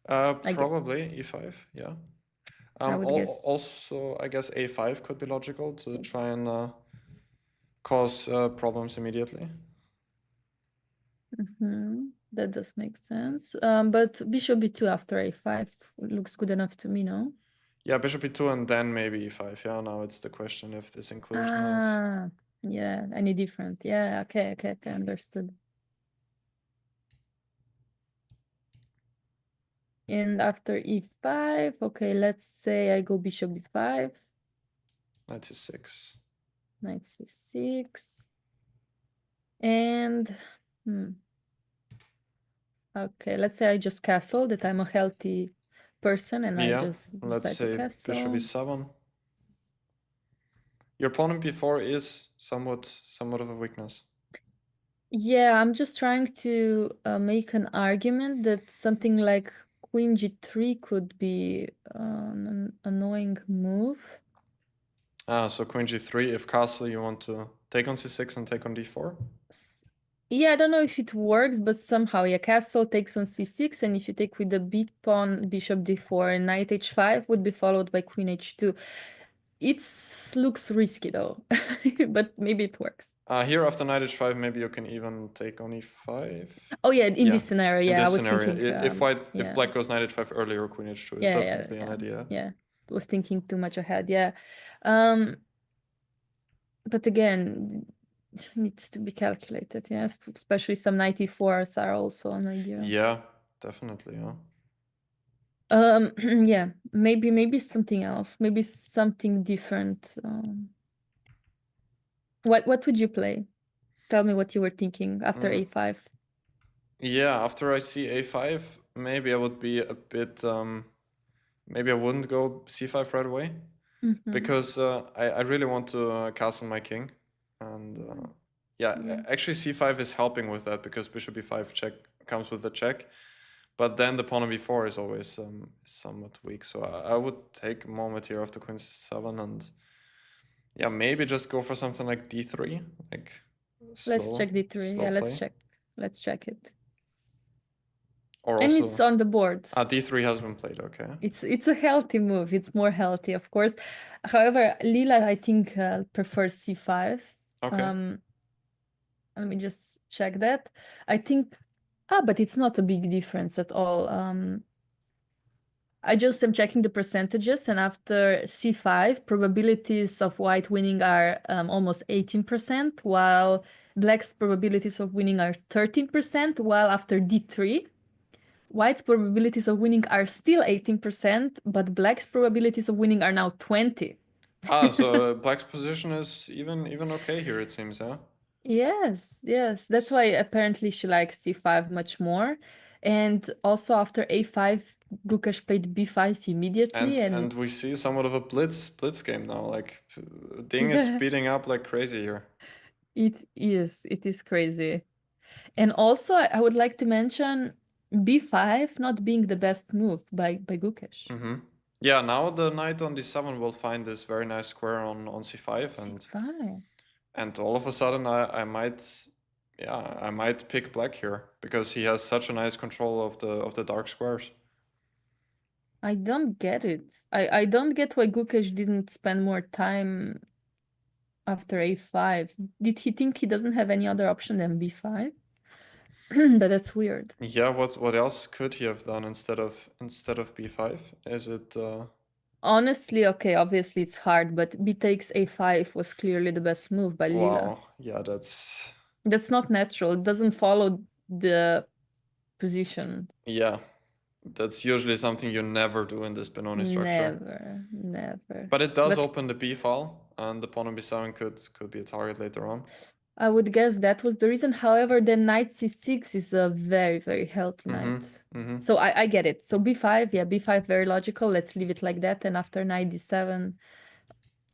Probably e5, yeah. I would guess. Also, I guess a5 could be logical to try and cause problems immediately. That does make sense. But bishop b2 after a5 looks good enough to me, no? Yeah, bishop e2 and then maybe e5. Yeah, now it's the question if this inclusion is... Yeah, any different. Yeah, okay, understood. And after e5, okay, let's say I go bishop b5. Knight c6. Knight c6. And okay, let's say I just castle, that I'm a healthy person and I just let's decide to say castle. bishop e7. Your pawn b4 is somewhat of a weakness. Yeah, I'm just trying to make an argument that something like queen g3 could be an annoying move. So queen g3, if castle, you want to take on c6 and take on d4? Yeah, I don't know if it works, but somehow, yeah, castle takes on c6, and if you take with the b pawn, bishop d4, and knight h5 would be followed by queen h2. It looks risky though, but maybe it works. Here after knight h5, maybe you can even take on e5. Oh yeah, in this scenario, yeah, I was thinking. If black goes knight h5 earlier, queen h2 is definitely an idea. Yeah, I was thinking too much ahead. Yeah, but again, it needs to be calculated. Yes, especially some knight e4s are also an idea. Yeah, definitely. Yeah. Yeah, maybe something else, maybe something different. What would you play? Tell me what you were thinking after a5. Yeah, after I see a5, maybe I would be a bit. Maybe I wouldn't go c5 right away, because I really want to castle my king, and actually c5 is helping with that, because bishop e5 check comes with the check. But then the pawn on b4 is always somewhat weak. So I would take a moment here after queen c7 and yeah, maybe just go for something like d3. Like Let's check d3. Yeah, play. let's check it. Or And also it's on the board. d3 has been played. Okay. It's a healthy move. It's more healthy, of course. However, Lila, I think, prefers c5. Okay. Let me just check that. I think, but it's not a big difference at all. I just am checking the percentages, and after c5, probabilities of white winning are almost 18%, while black's probabilities of winning are 13%, while after d3, white's probabilities of winning are still 18%, but black's probabilities of winning are now 20. So black's position is even okay here, it seems, yeah? Yes, yes. That's why apparently she likes c5 much more. And also after a5, Gukash played b5 immediately, And we see somewhat of a blitz game now. Like Ding is speeding up like crazy here. It is crazy. And also I would like to mention b5 not being the best move by Gukash. Yeah, now the knight on d7 will find this very nice square on c5, c5. and all of a sudden I might pick black here because he has such a nice control of the dark squares. I don't get it. I don't get why Gukash didn't spend more time after a5. Did he think he doesn't have any other option than b5? But that's weird. Yeah, what else could he have done instead of b5? Is it Honestly, okay, obviously it's hard, but b takes a5 was clearly the best move by Lila. wow, yeah, that's not natural. It doesn't follow the position. Yeah, that's usually something you never do in this Benoni structure. Never. But it does open the b file, and the pawn on b7 could be a target later on. I would guess that was the reason. However, the knight c6 is a very, very healthy knight. So I get it. So b5, yeah, b5 very logical. Let's leave it like that. And after knight d7,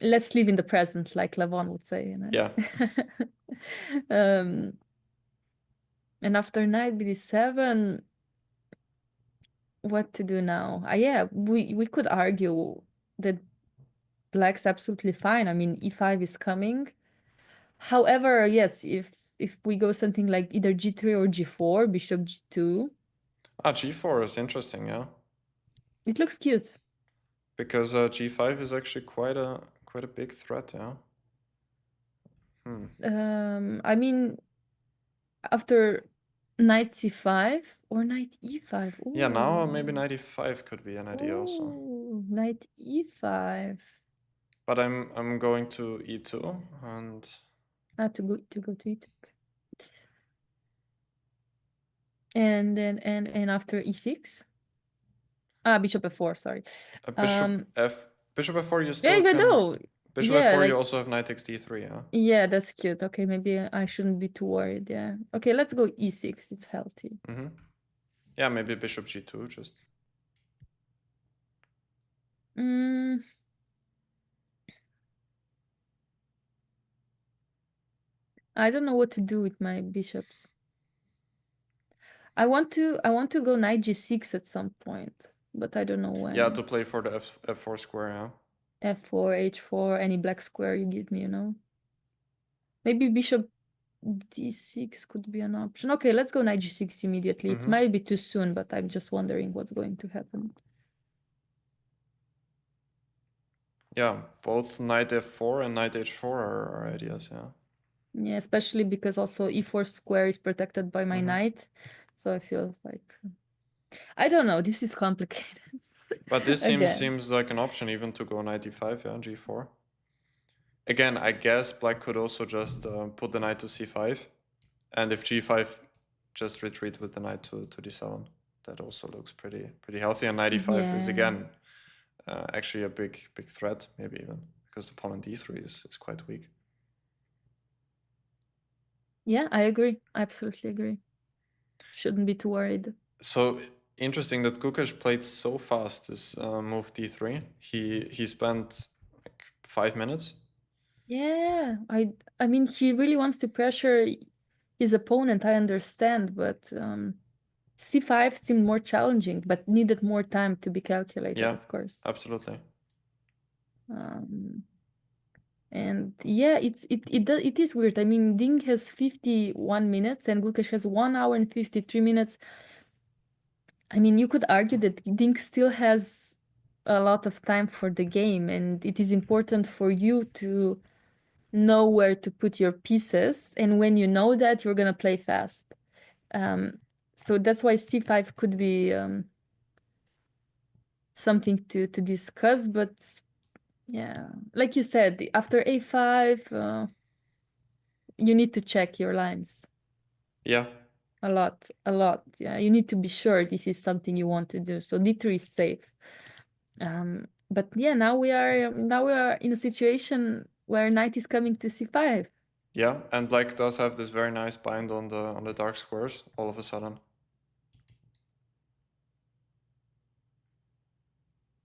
let's live in the present, like Levon would say. You know? Yeah. And after knight bd7, what to do now? Yeah, we could argue that black's absolutely fine. I mean, e5 is coming. However, yes, if we go something like either g3 or g4, bishop g2. G4 is interesting, yeah. It looks cute. Because g5 is actually quite a big threat, yeah. I mean, after knight c5 or knight e5. Ooh. Yeah, now maybe knight e5 could be an idea also. Knight e5. But I'm going to e2 and to go to e2. And then and after e6. Bishop f4, sorry. Bishop f4 you still can... though. Bishop f4 you also have knight takes d3, yeah? Yeah, that's cute. Okay, maybe I shouldn't be too worried, yeah. Okay, let's go e6, it's healthy. Yeah, maybe bishop g2 just. I don't know what to do with my bishops. I want to go knight g6 at some point, but I don't know when. Yeah, to play for the f4 square, yeah. f4, h4, any black square you give me, you know. Maybe bishop d6 could be an option. Okay, let's go knight g6 immediately. It might be too soon, but I'm just wondering what's going to happen. Yeah, both knight f4 and knight h4 are ideas, yeah. Yeah, especially because also e4 square is protected by my knight. So I feel like... I don't know, this is complicated. But this seems like an option even to go knight e5, yeah, g4. Again, I guess black could also just put the knight to c5. And if g5, just retreat with the knight to d7. That also looks pretty healthy. And knight e5 is again actually a big threat, maybe even, because the pawn on d3 is quite weak. Yeah, I agree. I absolutely agree. Shouldn't be too worried. So interesting that Gukash played so fast this move d3. He spent like 5 minutes. Yeah, I mean, he really wants to pressure his opponent, I understand, but c5 seemed more challenging, but needed more time to be calculated, of course. Absolutely. And yeah, it is weird. I mean, Ding has 51 minutes and Gukash has 1 hour and 53 minutes. I mean, you could argue that Dink still has a lot of time for the game, and it is important for you to know where to put your pieces. And when you know that, you're gonna play fast. So that's why c5 could be something to discuss. But yeah, like you said, after a5, you need to check your lines. Yeah. A lot. Yeah, you need to be sure this is something you want to do. So d3 is safe. But yeah, now we are in a situation where knight is coming to c5. Yeah, and black does have this very nice bind on the dark squares all of a sudden.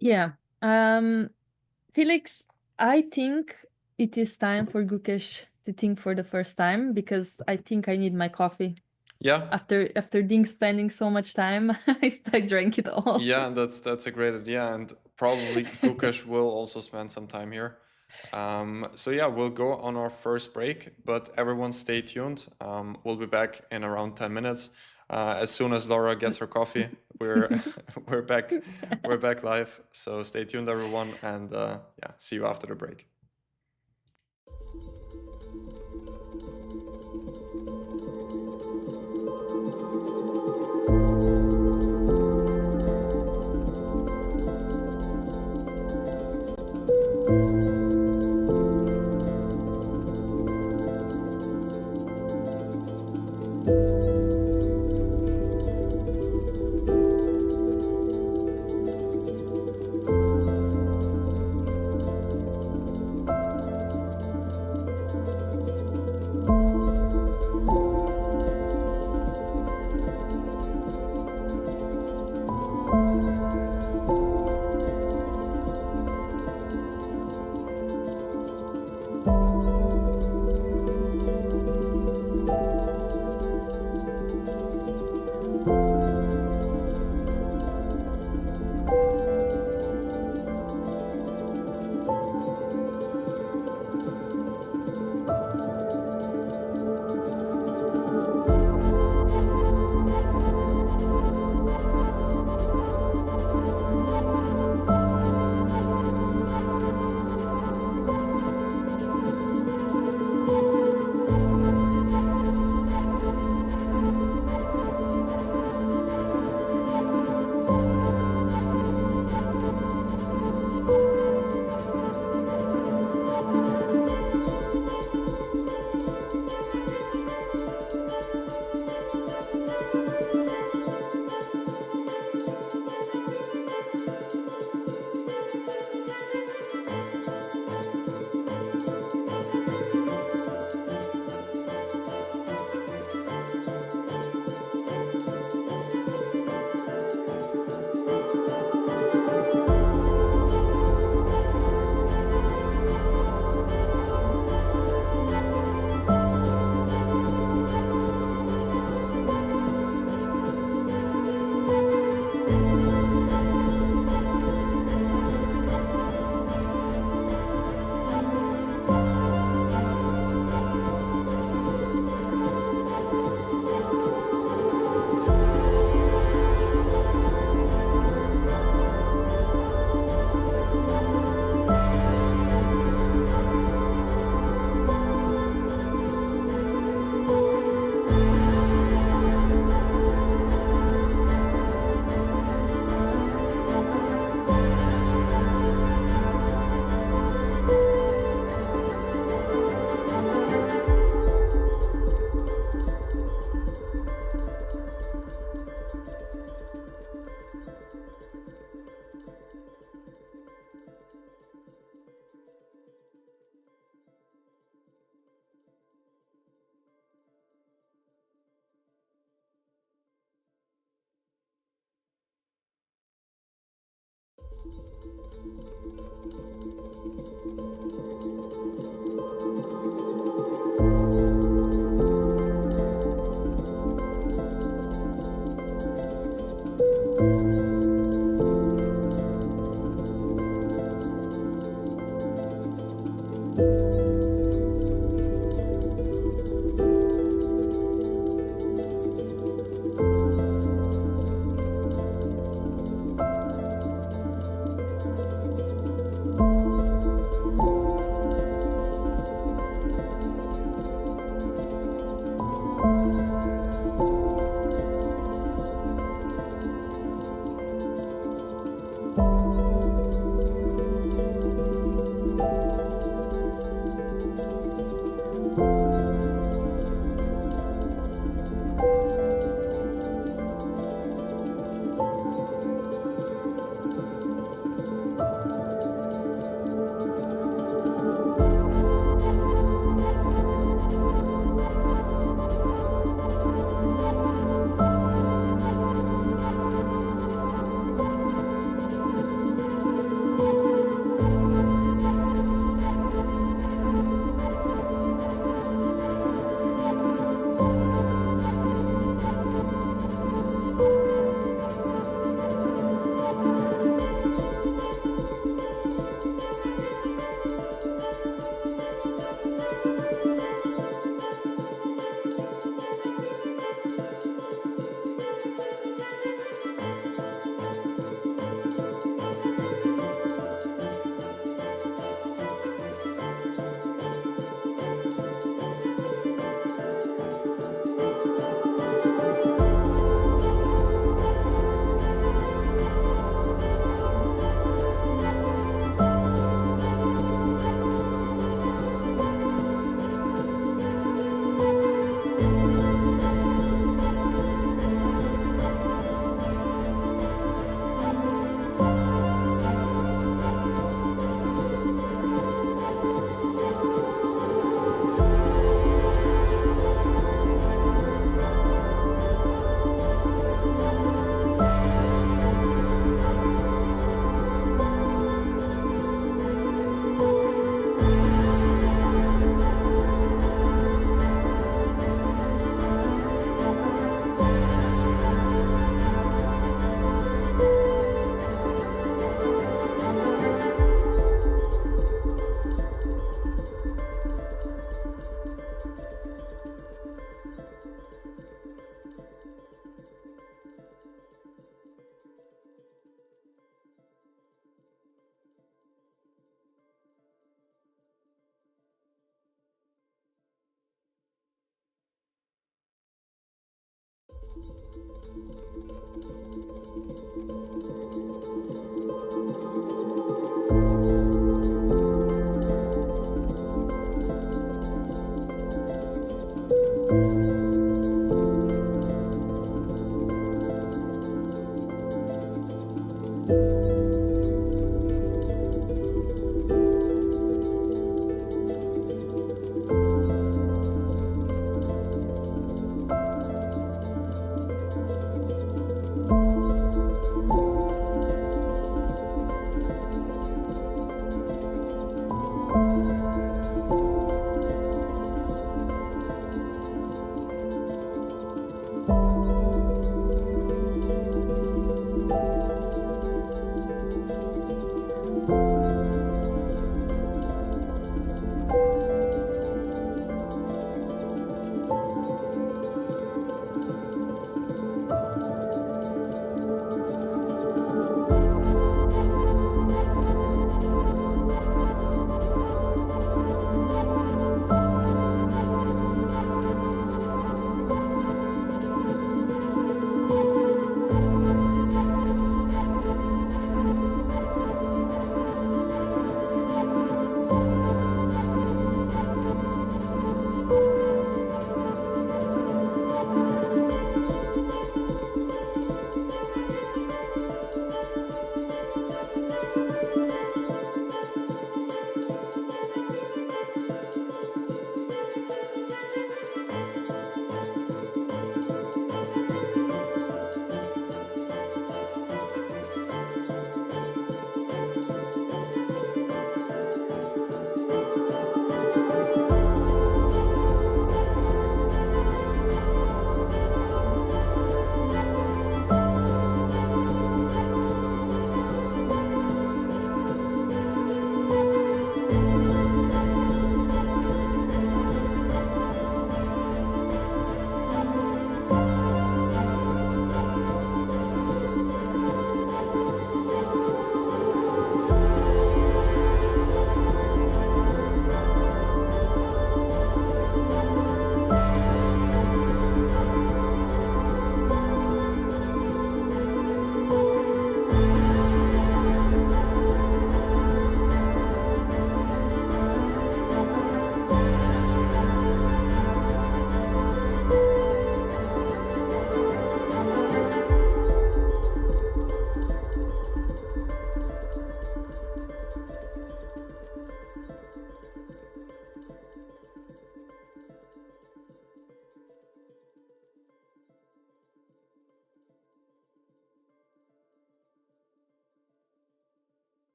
Yeah. Felix, I think it is time for Gukesh to think for the first time, because I think I need my coffee. Yeah. After Ding spending so much time, I drank it all. Yeah, and that's a great idea, and probably Gukesh will also spend some time here. So yeah, we'll go on our first break, but everyone stay tuned. We'll be back in around 10 minutes. As soon as Laura gets her coffee, we're we're back live. So stay tuned, everyone, and yeah, see you after the break.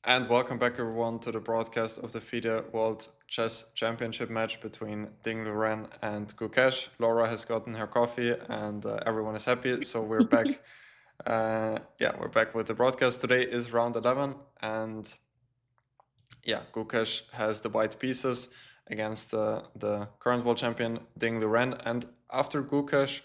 And welcome back, everyone, to the broadcast of the FIDE World Chess Championship match between Ding Luren and Gukesh. Laura has gotten her coffee, and everyone is happy. So we're back. We're back with the broadcast. Today is round 11, and Gukesh has the white pieces against the current world champion Ding Luren. And after Gukesh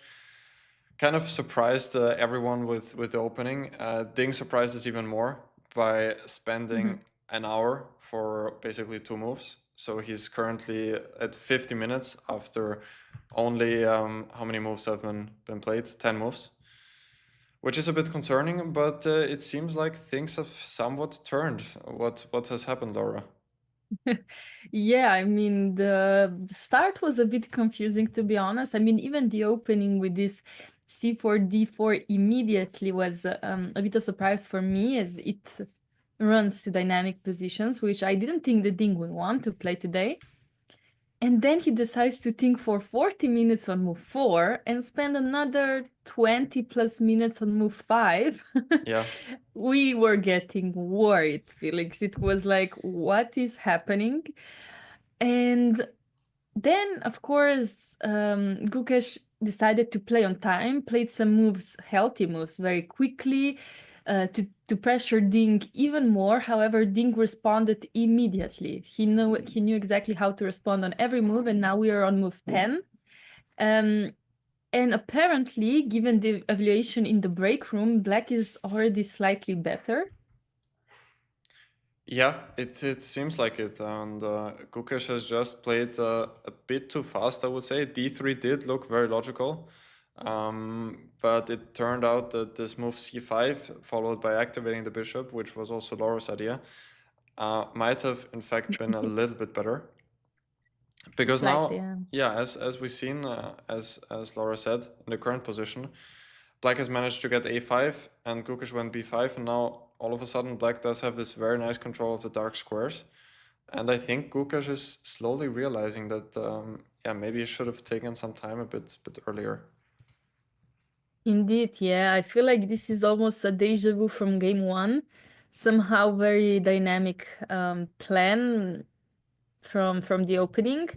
kind of surprised everyone with the opening, Ding surprised us even more by spending an hour for basically 2 moves. So he's currently at 50 minutes after only how many moves have been played? 10 moves, which is a bit concerning, but it seems like things have somewhat turned. What has happened, Laura? Yeah, I mean, the start was a bit confusing, to be honest. I mean, even the opening with this c4, d4 immediately was a bit of surprise for me, as it runs to dynamic positions, which I didn't think the Ding would want to play today. And then he decides to think for 40 minutes on move 4 and spend another 20 plus minutes on move 5. Yeah. We were getting worried, Felix. It was like, what is happening? And then, of course, Gukesh decided to play on time, played some moves, healthy moves, very quickly to pressure Ding even more. However, Ding responded immediately. He knew exactly how to respond on every move, and now we are on move 10. And apparently, given the evaluation in the break room, Black is already slightly better. Yeah, it seems like it, and Gukesh has just played a bit too fast, I would say. D3 did look very logical, but it turned out that this move c5, followed by activating the bishop, which was also Laura's idea, might have in fact been a little bit better. Because Slightly, now, yeah. as we've seen, as Laura said, in the current position, Black has managed to get a5 and Gukesh went b5, and now all of a sudden Black does have this very nice control of the dark squares. And I think Gukesh is slowly realizing that, maybe he should have taken some time a bit earlier. Indeed, yeah. I feel like this is almost a deja vu from game 1. Somehow very dynamic plan from the opening.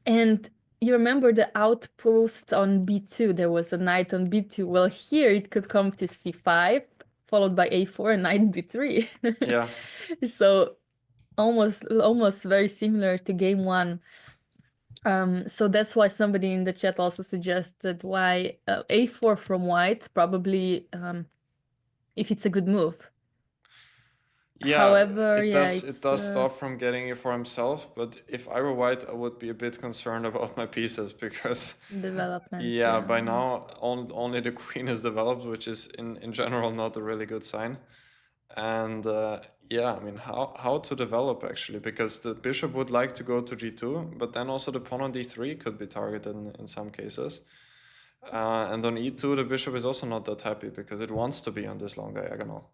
And you remember the outpost on b2, there was a knight on b2. Well, here it could come to c5, followed by a4 and knight b3. Yeah. So almost very similar to game 1. So that's why somebody in the chat also suggested why a4 from white, probably if it's a good move. Yeah, However, yeah, it does stop from getting it for himself, but if I were white, I would be a bit concerned about my pieces because development. yeah, by now only the queen is developed, which is in general not a really good sign. And I mean, how to develop actually, because the bishop would like to go to g2, but then also the pawn on d3 could be targeted in some cases. And on e2, the bishop is also not that happy because it wants to be on this long diagonal.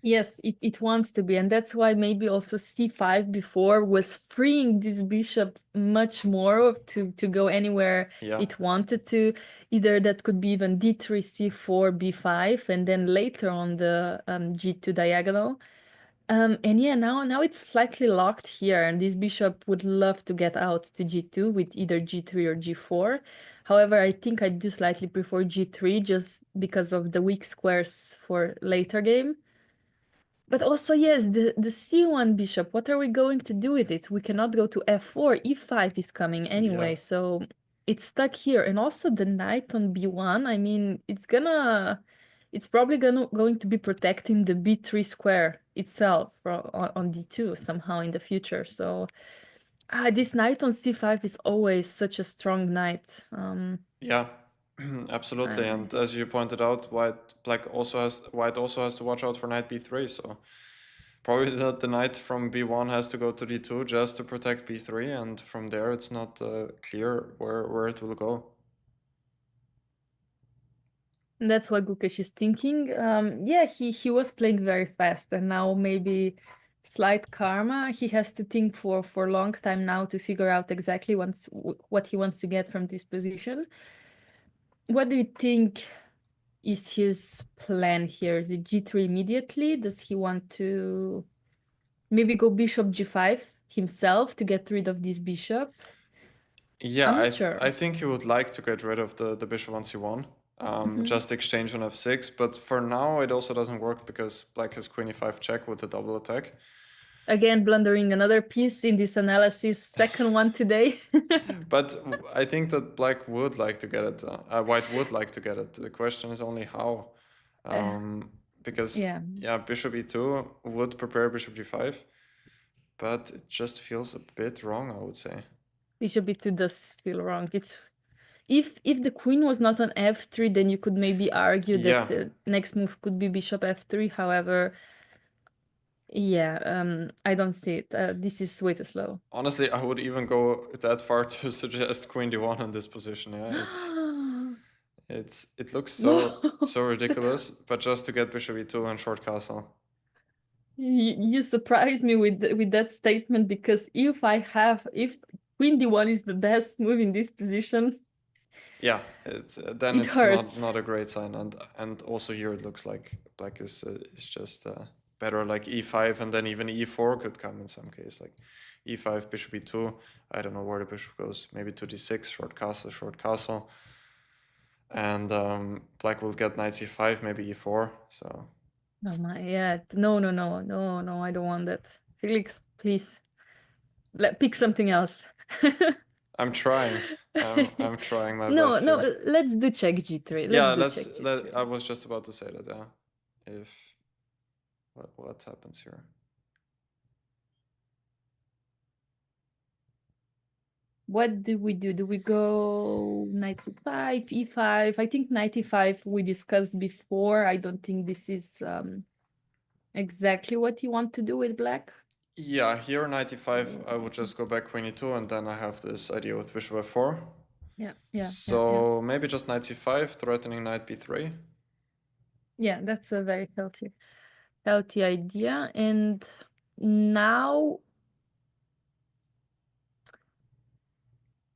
Yes, it wants to be, and that's why maybe also c5 before was freeing this bishop much more to go anywhere it wanted to. Either that could be even d3, c4, b5, and then later on the g2 diagonal. And yeah, now it's slightly locked here, and this bishop would love to get out to g2 with either g3 or g4. However, I think I do slightly prefer g3 just because of the weak squares for later game. But also, yes, the c1 bishop, what are we going to do with it? We cannot go to f4, e5 is coming anyway, so it's stuck here. And also the knight on b1, I mean, it's probably going to be protecting the b3 square itself on d2 somehow in the future. So this knight on c5 is always such a strong knight. Yeah, absolutely. And as you pointed out, white also has to watch out for knight b3. So probably the knight from b1 has to go to d2 just to protect b3, and from there it's not clear where it will go. And that's what Gukesh is thinking. Yeah, he was playing very fast, and now maybe slight karma. He has to think for a long time now to figure out exactly what he wants to get from this position. What do you think is his plan here? Is it g3 immediately? Does he want to Maybe go bishop g5 himself to get rid of this bishop. Yeah, I'm not I sure. think he would like to get rid of the bishop on c1. Just exchange on f6, but for now it also doesn't work because black has queen e5 check with the double attack. Again, blundering another piece in this analysis, second one today. But I think that black would like to get it. White would like to get it. The question is only how. Because Yeah, yeah, bishop e2 would prepare bishop g5, but it just feels a bit wrong, I would say. bishop e2 does feel wrong. It's if the queen was not on f3, then you could maybe argue Yeah. that the next move could be bishop f3. However, yeah, I don't see it. This is way too slow. Honestly, I would even go that far to suggest queen d1 in this position. Yeah, it looks so ridiculous, but just to get bishop e2 and short castle. You surprised me with that statement, because if queen d1 is the best move in this position, yeah, then it it's hurts. not a great sign, and also here it looks like black is just better, like e5, and then even e4 could come in some case, like e5 bishop e2. I don't know where the bishop goes, maybe to d6, short castle, and black will get knight c5, maybe e4. So Oh my, yeah, no, I don't want that. Felix, please, pick something else. I'm trying. I'm trying my No, best here. let's do check g3. Yeah, Let's do check g3. I was just about to say that. Yeah, if what happens here? What do we do? Do we go knight c5, e5? I think knight e5 we discussed before. I don't think this is exactly what you want to do with black. Yeah, here knight e5, I would just go back queen e2, and then I have this idea with bishop f4. Yeah. So maybe just knight c5, threatening knight b3. Yeah, that's a very healthy idea. And now,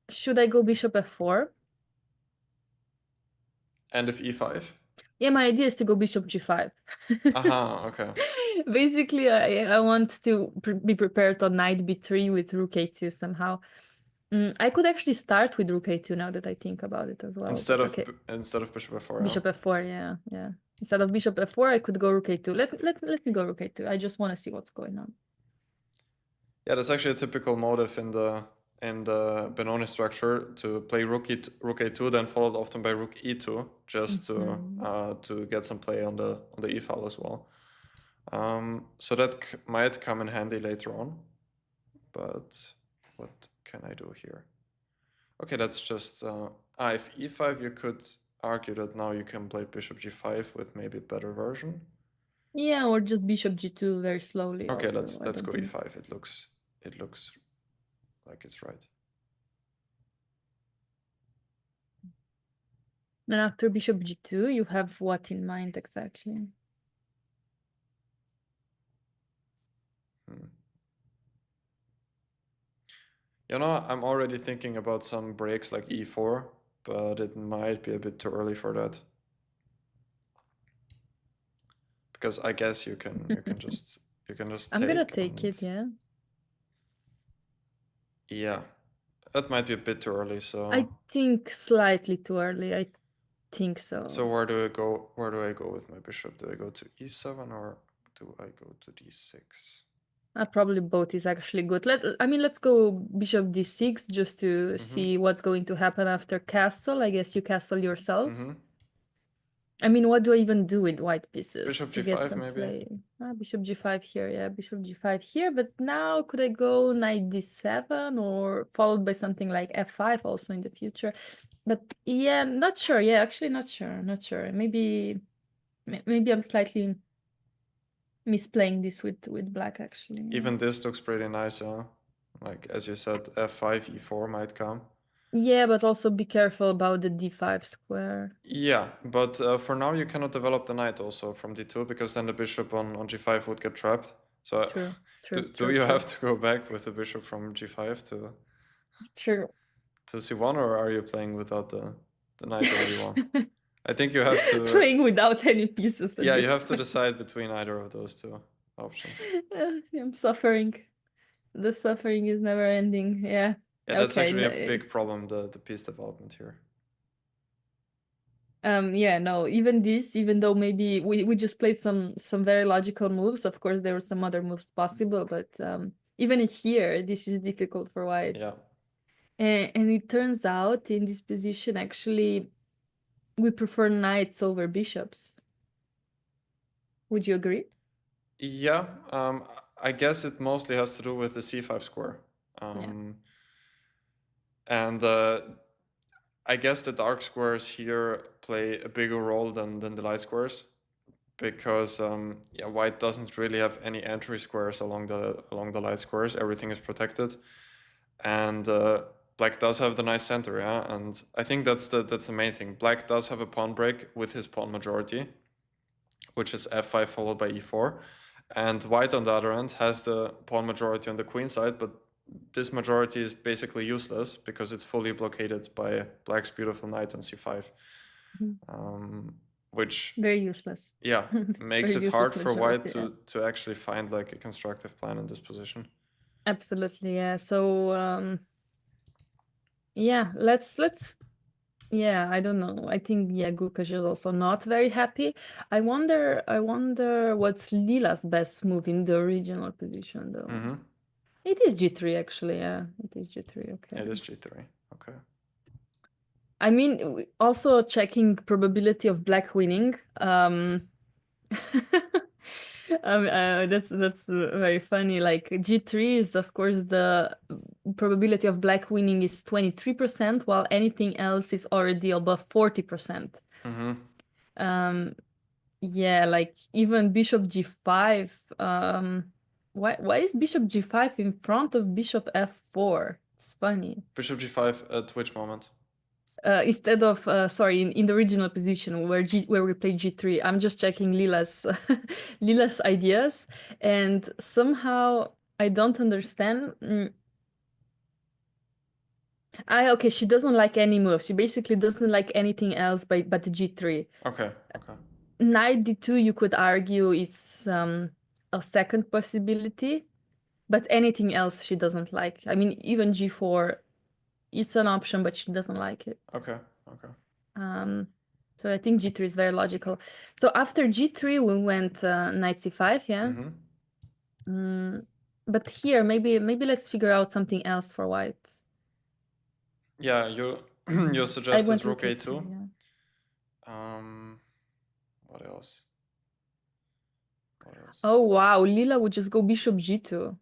should I go bishop f4? And if e5? Yeah, my idea is to go bishop g5. Aha, okay. Basically, I want to be prepared on knight b3 with rook a2 somehow. I could actually start with rook a2 now that I think about it as well. Instead But of okay, bishop f4. bishop f4, yeah. Instead of bishop f4, I could go rook a2. Let me go rook a2. I just want to see what's going on. Yeah, that's actually a typical motive in the Benoni structure, to play rook a2, then followed often by rook e2, just to get some play on the e file as well. So that might come in handy later on, but what can I do here? Okay, that's just if e5, you could argue that now you can play bishop g5 with maybe a better version. Yeah, or just bishop g2 very slowly. Okay, also. let's go e5. It looks like it's right. And after bishop g2, you have what in mind exactly? You know, I'm already thinking about some breaks like e4, but it might be a bit too early for that. Because I guess you can just I'm gonna take it, yeah. Yeah. That might be a bit too early, so I think slightly too early. I think so. So where do I go with my bishop? Do I go to e7 or do I go to d6? Probably both is actually good. Let's go bishop d6 just to see what's going to happen after castle. I guess you castle yourself. I mean, what do I even do with white pieces Bishop to get g5 some maybe? play? Bishop g5 here, yeah, bishop g5 here. But now could I go knight d7 or followed by something like f5 also in the future? But yeah, not sure. Yeah, actually not sure. Maybe I'm slightly misplaying this with black actually. Even this looks pretty nice, huh? Like, as you said, f5, e4 might come. Yeah, but also be careful about the d5 square. Yeah, but for now you cannot develop the knight also from d2, because then the bishop on g5 would get trapped. So True. do you have to go back with the bishop from g5 to c1, or are you playing without the knight on d1? I think you have to playing without any pieces. Yeah, you have to decide between either of those two. options. I'm suffering. The suffering is never ending. Yeah. Yeah, that's Okay. actually a big problem, the piece development here. Yeah, no, even this, even though maybe we just played some very logical moves, of course there were some other moves possible, but even here this is difficult for white. Yeah. And it turns out in this position actually we prefer knights over bishops. Would you agree? Yeah, I guess it mostly has to do with the c5 square. Yeah. And I guess the dark squares here play a bigger role than the light squares, because yeah, white doesn't really have any entry squares along the light squares. Everything is protected, and black does have the nice center, yeah. And I think that's the main thing. Black does have a pawn break with his pawn majority, which is f5 followed by e4, and white on the other end has the pawn majority on the queen side, but this majority is basically useless because it's fully blockaded by black's beautiful knight on c5, which Very useless. yeah makes Very it hard useless for white majority, yeah. to actually find like a constructive plan in this position. Absolutely, yeah. So yeah, let's yeah, I don't know. I think yeah, Gukash is also not very happy. I wonder what's Lila's best move in the original position though. It is G3 actually, yeah. It is G3, okay. It is g3, okay. I mean, also checking probability of black winning. That's very funny. Like G3 is of course the probability of black winning is 23%, while anything else is already above 40%. Yeah, like even bishop G5. Why is bishop G5 in front of bishop F4? It's funny. Bishop g5 at which moment? Instead of sorry, in the original position where we played G3, I'm just checking Lila's Lila's ideas, and somehow I don't understand. Okay, she doesn't like any moves. She basically doesn't like anything else but G3. Okay. Knight D2, you could argue it's a second possibility, but anything else she doesn't like. I mean, even G4, it's an option, but she doesn't like it. Okay. So I think G3 is very logical. So after G3, we went knight C5, yeah. But here, maybe let's figure out something else for white. Yeah, you you I suggested went rook rook a2. A2, yeah. What else? Oh wow, Lila would just go bishop G2.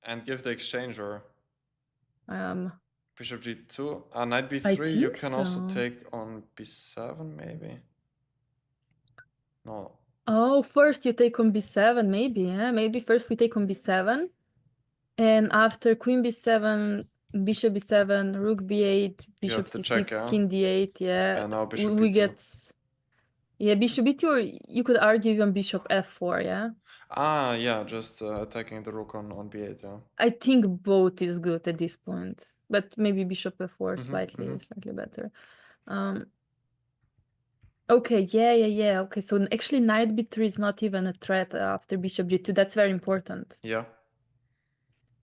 And give the exchange, or Um, bishop g2, knight I b3. You think can also so. take on b7, maybe. No. Oh, first you take on b7, maybe, yeah. Maybe first we take on b7, and after queen b7, bishop b7, rook b8, You have bishop to c6, check, yeah. king d8, yeah. And now bishop We b2. get yeah, bishop b2, or you could argue even bishop f4, yeah. Yeah, just attacking the rook on b8, yeah. I think both is good at this point, but maybe bishop f4 slightly better. Okay, yeah. Okay, so actually knight b3 is not even a threat after bishop g2. That's very important. Yeah.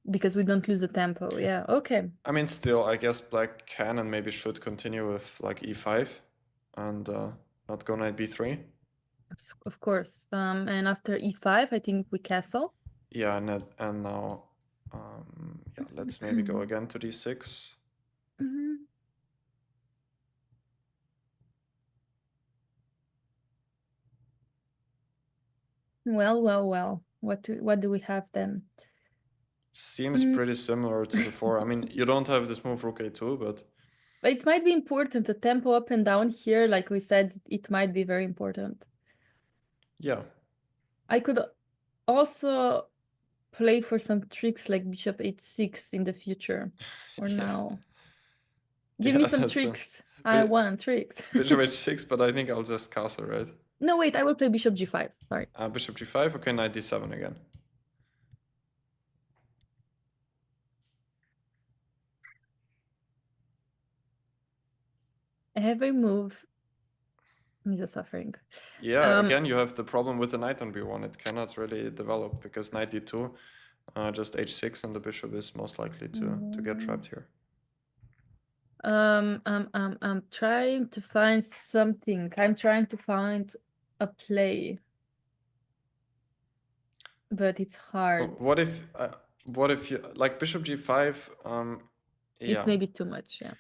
Because we don't lose the tempo. Yeah, okay. I mean, still, I guess black can and maybe should continue with like e5 and not go knight b3. Of course. And after e5, I think we castle. Yeah, and now, yeah, let's maybe go again to d6. Well. What do we have then? Seems pretty similar to before. I mean, you don't have this move rook a2, but It might be important. The tempo up and down here, like we said, it might be very important. yeah. I could also play for some tricks like bishop h6 in the future or now. Give me some tricks. I want tricks. Bishop h6, but I think I'll just castle, right? No, wait, I will play bishop g5. Sorry. Bishop g5, okay, knight d7 again. Every move He's a suffering. Yeah, again, you have the problem with the knight on b1. It cannot really develop because knight d2, just h6, and the bishop is most likely to get trapped here. I'm trying to find something. I'm trying to find a play, but it's hard. What if you like bishop g5? Yeah, It's maybe too much, yeah.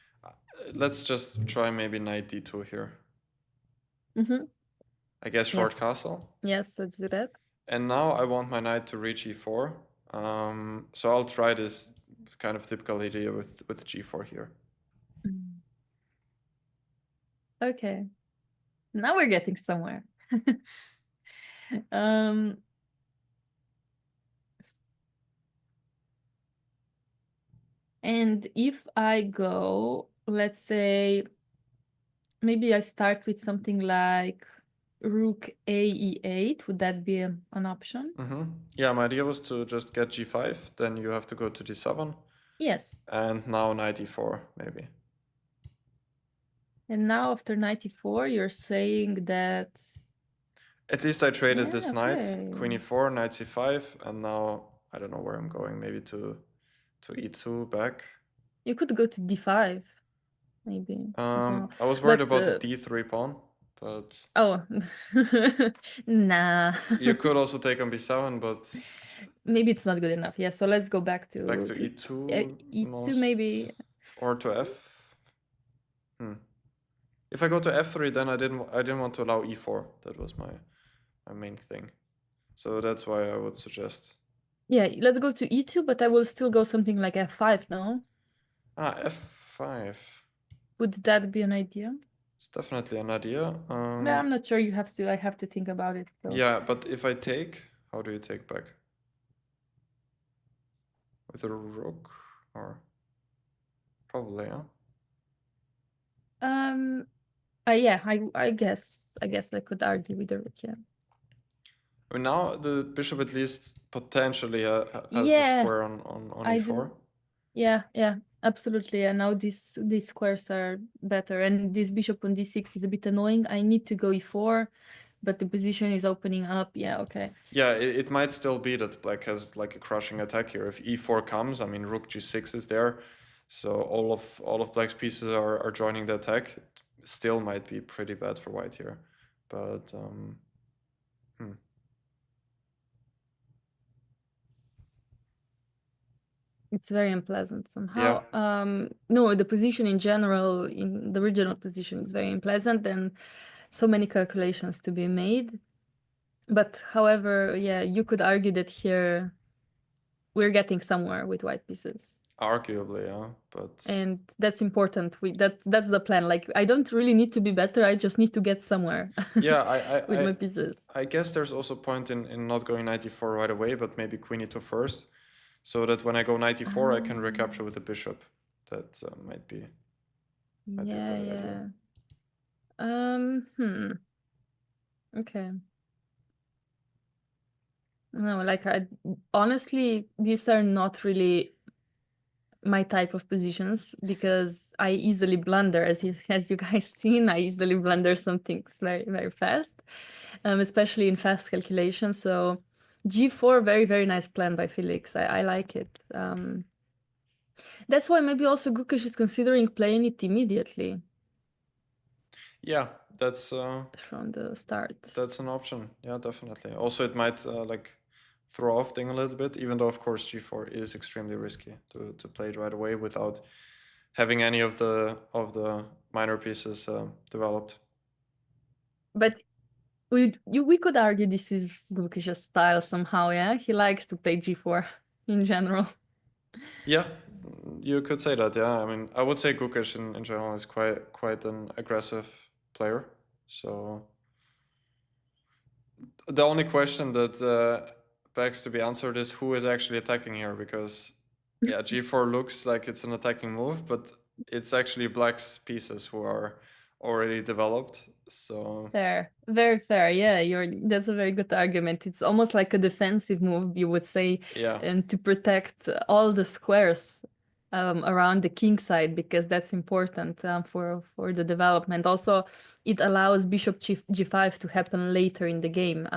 let's just try maybe knight d2 here. Mm-hmm. I guess short Yes. castle. Yes, let's do that. And now I want my knight to reach e4. So I'll try this kind of typical idea with g4 here. Okay. Now we're getting somewhere. And if I go, let's say, maybe I start with something like rook a e8, would that be an option? Yeah, my idea was to just get g5, then you have to go to d7. Yes. And now knight e4, maybe. And now after 94, you're saying that... At least I traded Yeah, this knight, okay. queen e4, knight c5, and now I don't know where I'm going, maybe to e2 back. You could go to d5, maybe, as well. I was worried But, about the d3 pawn, but oh, nah. you could also take on b7, but Maybe it's not good enough. Yeah, so let's go back to e2, e2 most, maybe. or to f. If I go to f3, then I didn't want to allow e4. That was my main thing. So that's why I would suggest. Yeah, let's go to e2, but I will still go something like f5, no? F5. Would that be an idea? It's definitely an idea. Yeah, I'm not sure. I have to think about it. So. Yeah, but if I take, how do you take back? With a rook, or probably, yeah. Yeah, I guess I could argue with the rook. Yeah. I mean, now the bishop at least potentially has the square on e4. Yeah, absolutely. And now these squares are better, and this bishop on d6 is a bit annoying. I need to go e4, but the position is opening up. Yeah, okay. Yeah, it might still be that black has like a crushing attack here. If e4 comes, I mean, rook g6 is there, so all of black's pieces are joining the attack. It still might be pretty bad for white here, but It's very unpleasant somehow. Yeah. No, the position in general, in the original position, is very unpleasant, and so many calculations to be made. But however, yeah, you could argue that here we're getting somewhere with white pieces. Arguably, yeah, but... And that's important. That's the plan. Like, I don't really need to be better. I just need to get somewhere. Yeah, with my pieces. I guess there's also a point in not going knight e4 right away, but maybe queen e2 first, so that when I go knight e4, I can recapture with the bishop. That might be a better idea. Okay. No, like honestly, these are not really my type of positions because I easily blunder, as you guys seen. I easily blunder some things very, very fast, especially in fast calculations. So g4, very, very nice plan by Felix. I like it. That's why maybe also Gukesh is considering playing it immediately. Yeah, that's from the start. That's an option. Yeah, definitely. Also, it might like throw off thing a little bit, even though of course g4 is extremely risky to play it right away without having any of the minor pieces developed. But we could argue this is Gukesh's style somehow. Yeah, he likes to play g4 in general. Yeah, you could say that. Yeah, I mean, I would say Gukesh in general is quite an aggressive player. So the only question that begs to be answered is who is actually attacking here, because yeah, g4 looks like it's an attacking move, but it's actually black's pieces who are already developed. So fair, very fair. Yeah, that's a very good argument. It's almost like a defensive move, you would say, yeah, and to protect all the squares. around the king side, because that's important for the development. Also, it allows bishop g5 to happen later in the game.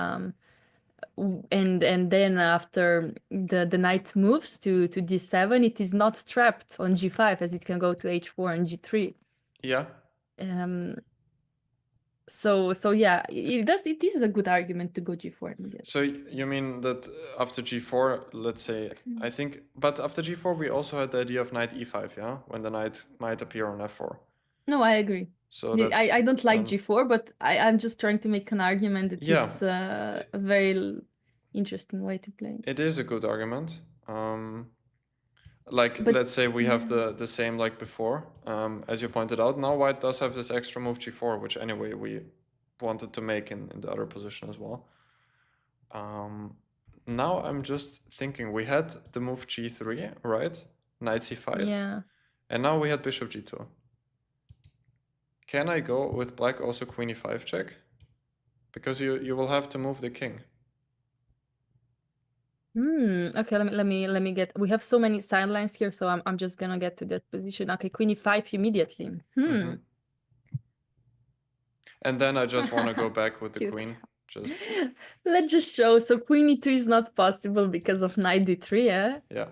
And then after the knight moves to d7, it is not trapped on g5, as it can go to h4 and g3. Yeah. So yeah, it is a good argument to go g4 immediately. So you mean that after g4, let's say, I think, but after g4 we also had the idea of knight e5, yeah, when the knight might appear on f4. No, I agree. So that's, I don't like g4, but I'm just trying to make an argument that yeah, it's a very interesting way to play. It is a good argument. Like, but let's say we have the same like before, as you pointed out. Now white does have this extra move g4, which anyway we wanted to make in the other position as well. Now I'm just thinking, we had the move g3, right? Knight c5. Yeah. And now we had bishop g2. Can I go with black also queen e5 check? Because you will have to move the king. Okay, let me get. We have so many sidelines here, so I'm just gonna get to that position. Okay, queen e5 immediately. And then I just want to go back with the queen. Just let's just show. So queen e2 is not possible because of knight d3, eh? Yeah.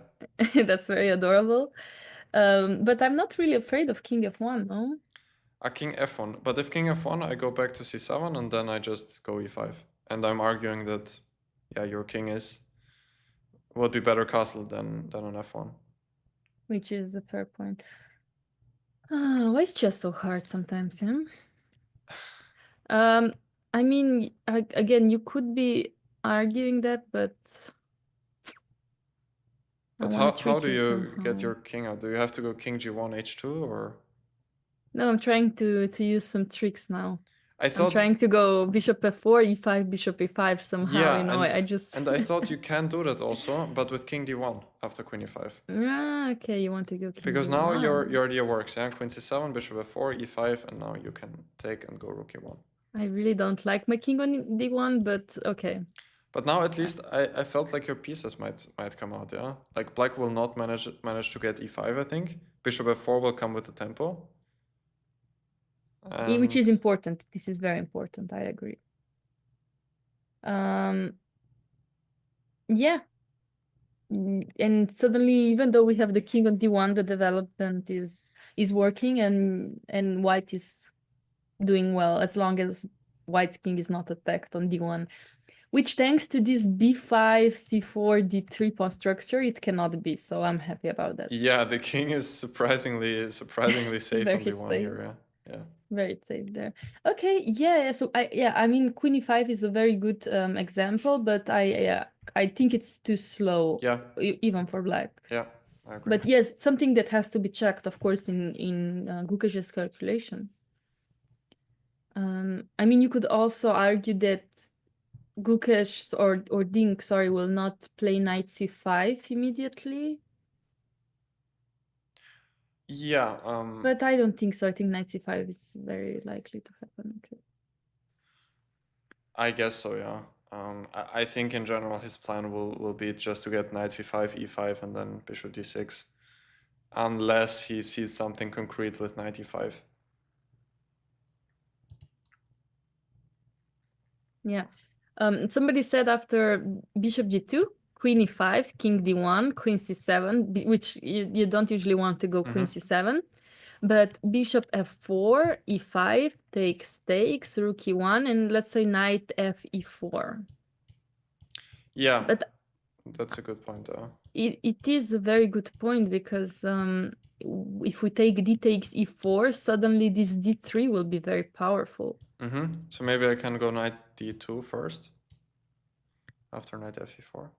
That's very adorable. But I'm not really afraid of king f1, no? A king f1. But if king f1, I go back to c7 and then I just go e5. And I'm arguing that, yeah, your king would be better castle than on f1. Which is a fair point. Why is chess so hard sometimes, yeah? I mean, again, you could be arguing that, but how do you get your king out? Do you have to go king g1 h2 or? No, I'm trying to use some tricks now. I'm trying to go bishop f4, e5, bishop e5 somehow, yeah, you know, I just... and I thought you can do that also, but with king d1 after queen e5. Okay, you want to go king because d1. now your idea works, yeah? Queen c7, bishop f4, e5, and now you can take and go rook e1. I really don't like my king on d1, but okay. But now at least I felt like your pieces might come out, yeah? Like black will not manage to get e5, I think. Bishop f4 will come with the tempo. Which is important. This is very important, I agree. Yeah. And suddenly, even though we have the king on d1, the development is working and white is doing well, as long as white's king is not attacked on d1. Which, thanks to this b5, c4, d3 pawn structure, it cannot be. So I'm happy about that. Yeah, the king is surprisingly safe on d1 here. Yeah. Very safe there. Okay, yeah. So I mean, queen e5 is a very good example, but I think it's too slow. Yeah. Even for black. Yeah, I agree. But yes, something that has to be checked, of course, in Gukash's calculation. I mean, you could also argue that Gukash or Dink, sorry, will not play knight c5 immediately. Yeah. But I don't think so. I think knight c5 is very likely to happen. Okay. I guess so, yeah. I think in general his plan will be just to get knight c5, e5, and then bishop d6, unless he sees something concrete with knight e5. Yeah. Somebody said after bishop g2, queen e5, king d1, queen c7, which you don't usually want to go queen c7. But bishop f4, e5, takes, rook e1, and let's say knight f e4. Yeah, but that's a good point. It is a very good point, because if we take d takes e4, suddenly this d3 will be very powerful. So maybe I can go knight d2 first, after knight f e4.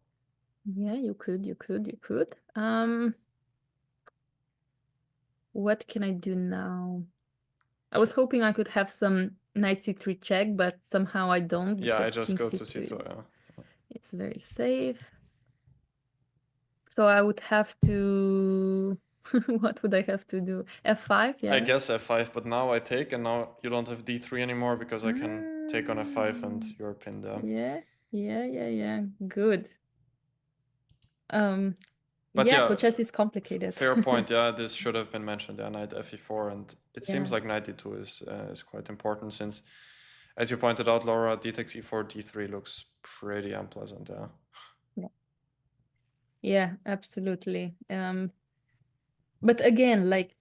Yeah, you could. What can I do now? I was hoping I could have some knight c3 check, but somehow I don't. Yeah, I just go to c2, yeah. It's very safe. So I would have to... What would I have to do? f5, yeah? I guess f5, but now I take, and now you don't have d3 anymore, because I can take on f5 and you're pinned down. Yeah. Good. But Yeah, yeah, so chess is complicated. fair point. Yeah, this should have been mentioned. Yeah, knight fe4, and it seems Yeah. like knight d2 is quite important since, as you pointed out, Laura, d takes e4, d3 looks pretty unpleasant. Yeah. Yeah. Yeah, absolutely. But again, like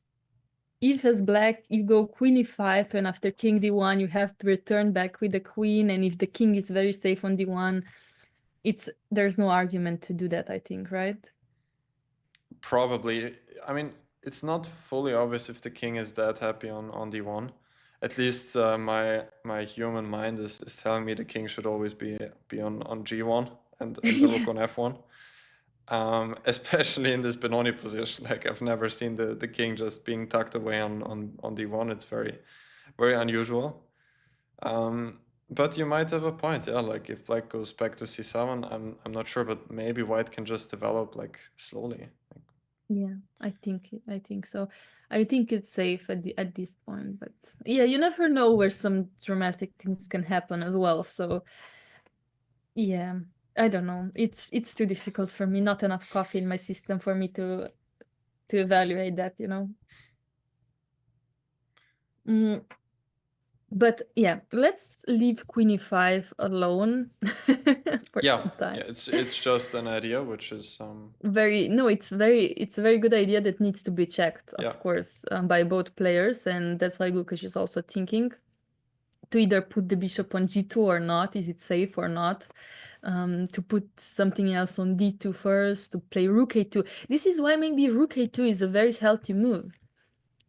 if as black you go queen e5 and after king d1 you have to return back with the queen, and if the king is very safe on d1, there's no argument to do that, I think, right? Probably. I mean, it's not fully obvious if the king is that happy on d1. At least my human mind is telling me the king should always be on g1 and the rook on f1. Especially in this Benoni position, like I've never seen the king just being tucked away on d1. It's very, very unusual. But you might have a point, yeah. Like if black goes back to c7, I'm not sure, but maybe white can just develop like slowly. Yeah, I think so. I think it's safe at this point, but yeah, you never know where some dramatic things can happen as well. So yeah, I don't know. It's too difficult for me. Not enough coffee in my system for me to evaluate that, you know. But yeah, let's leave queen e5 alone for some time. Yeah, it's just an idea, which is It's a very good idea that needs to be checked, of yeah. course, by both players, and that's why Lukasz is also thinking to either put the bishop on g2 or not. Is it safe or not? To put something else on d2 first, to play rook a2. This is why maybe rook a2 is a very healthy move.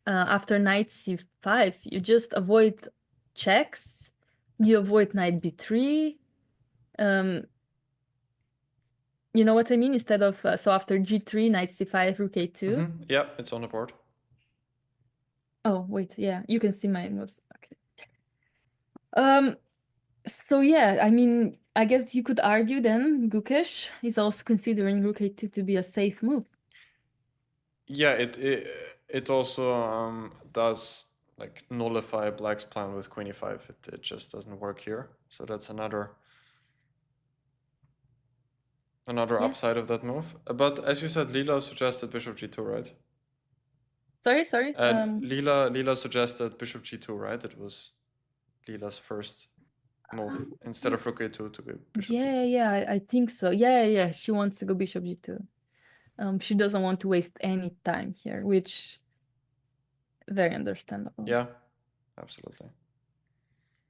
After knight c5, you just avoid checks, you avoid knight b3. You know what I mean? Instead of, so after g3, knight c5, rook a2. Yeah, it's on the board. Oh, wait, yeah, you can see my moves. Okay. So yeah, I mean, I guess you could argue then Gukesh is also considering rook a2 to be a safe move. Yeah, it also does like nullify black's plan with queen e5. It just doesn't work here. So that's another Yeah. upside of that move. But as you said, Lila suggested bishop g2, right? Sorry. Lila suggested bishop g2, right? It was Lila's first move instead of rook a2 to go bishop g2. Yeah, I think so. Yeah. She wants to go bishop g2. She doesn't want to waste any time here, which very understandable. Yeah, absolutely.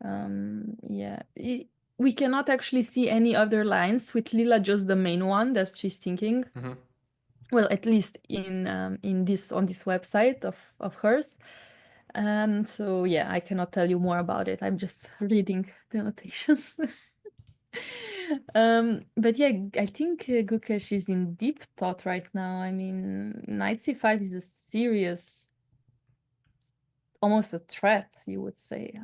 Yeah. We cannot actually see any other lines with Lila, just the main one that she's thinking. Well, at least in this on this website of hers. So yeah, I cannot tell you more about it. I'm just reading the notations. But yeah, I think Gukesh is in deep thought right now. I mean, knight c5 is a serious, almost a threat, you would say.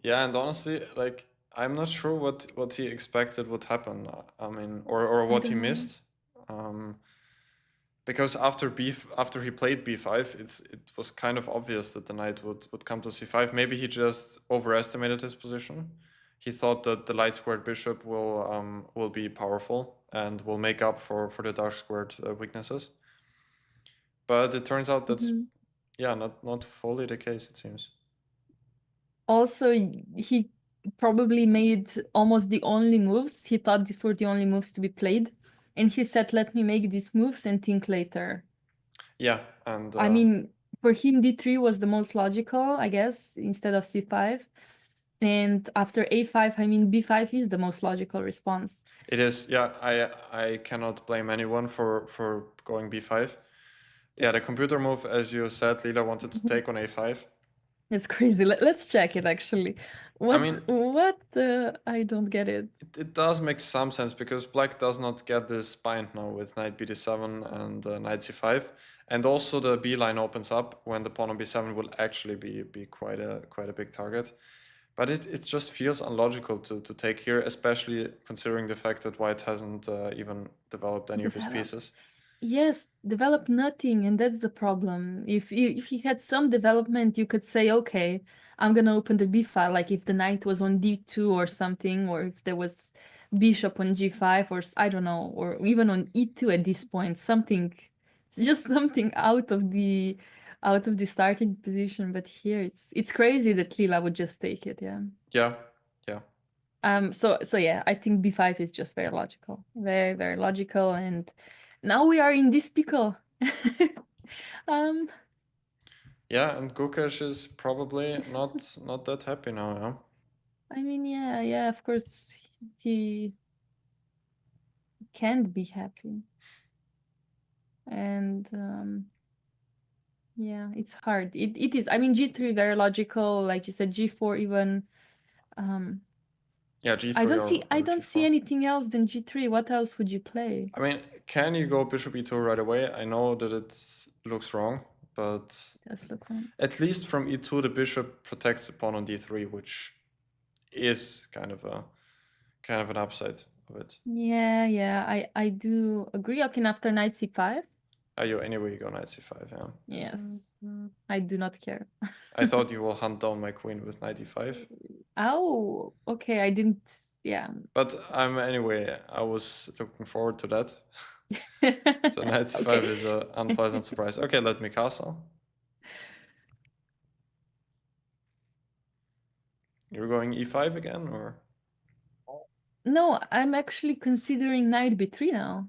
Yeah, and honestly, like I'm not sure what he expected would happen. I mean, or what he missed. Because after he played b5, it was kind of obvious that the knight would come to c5. Maybe he just overestimated his position. He thought that the light squared bishop will be powerful and will make up for the dark squared weaknesses. But it turns out that's yeah, not fully the case, it seems. Also, he probably made almost the only moves. He thought these were the only moves to be played. And he said, let me make these moves and think later. Yeah, and I mean, for him, d3 was the most logical, I guess, instead of c5. And after a5, I mean, b5 is the most logical response. It is, yeah. I cannot blame anyone for going b5. Yeah, the computer move, as you said, Lila wanted to take on a5. It's crazy. Let's check it, actually. What? I mean, what? I don't get it. It does make some sense because black does not get this bind now with knight bd7 and knight c5, and also the b line opens up when the pawn on b7 will actually be quite a big target. But it just feels unlogical to take here, especially considering the fact that white hasn't even developed any of his pieces. Yes, develop nothing, and that's the problem. If he had some development, you could say, okay, I'm gonna open the b file, like if the knight was on d2 or something, or if there was bishop on g5, or I don't know, or even on e2 at this point, something, just something out of the starting position. But here it's crazy that Lila would just take it. Yeah. Yeah, yeah. So yeah, I think b5 is just very logical, very, very logical, and now we are in this pickle. Yeah, and Gukesh is probably not that happy now, yeah. I mean, yeah, of course he can't be happy, and yeah, it's hard. It is. I mean, g3 very logical, like you said, g4 even. Yeah, g3 I don't or, see. I or don't see g4. anything else than g3. What else would you play? I mean, can you go bishop e2 right away? I know that it looks wrong, but Just look on. at least from e2 the bishop protects the pawn on d3, which is kind of an upside of it. Yeah. I do agree. Okay, and after knight c5. Anyway, you go knight c5, yeah. Yes, I do not care. I thought you will hunt down my queen with knight e5. Oh, okay. I didn't. Yeah. But anyway, I was looking forward to that. So knight c5 Okay. is an unpleasant surprise. Okay, let me castle. You're going e5 again, or? No, I'm actually considering knight b3 now.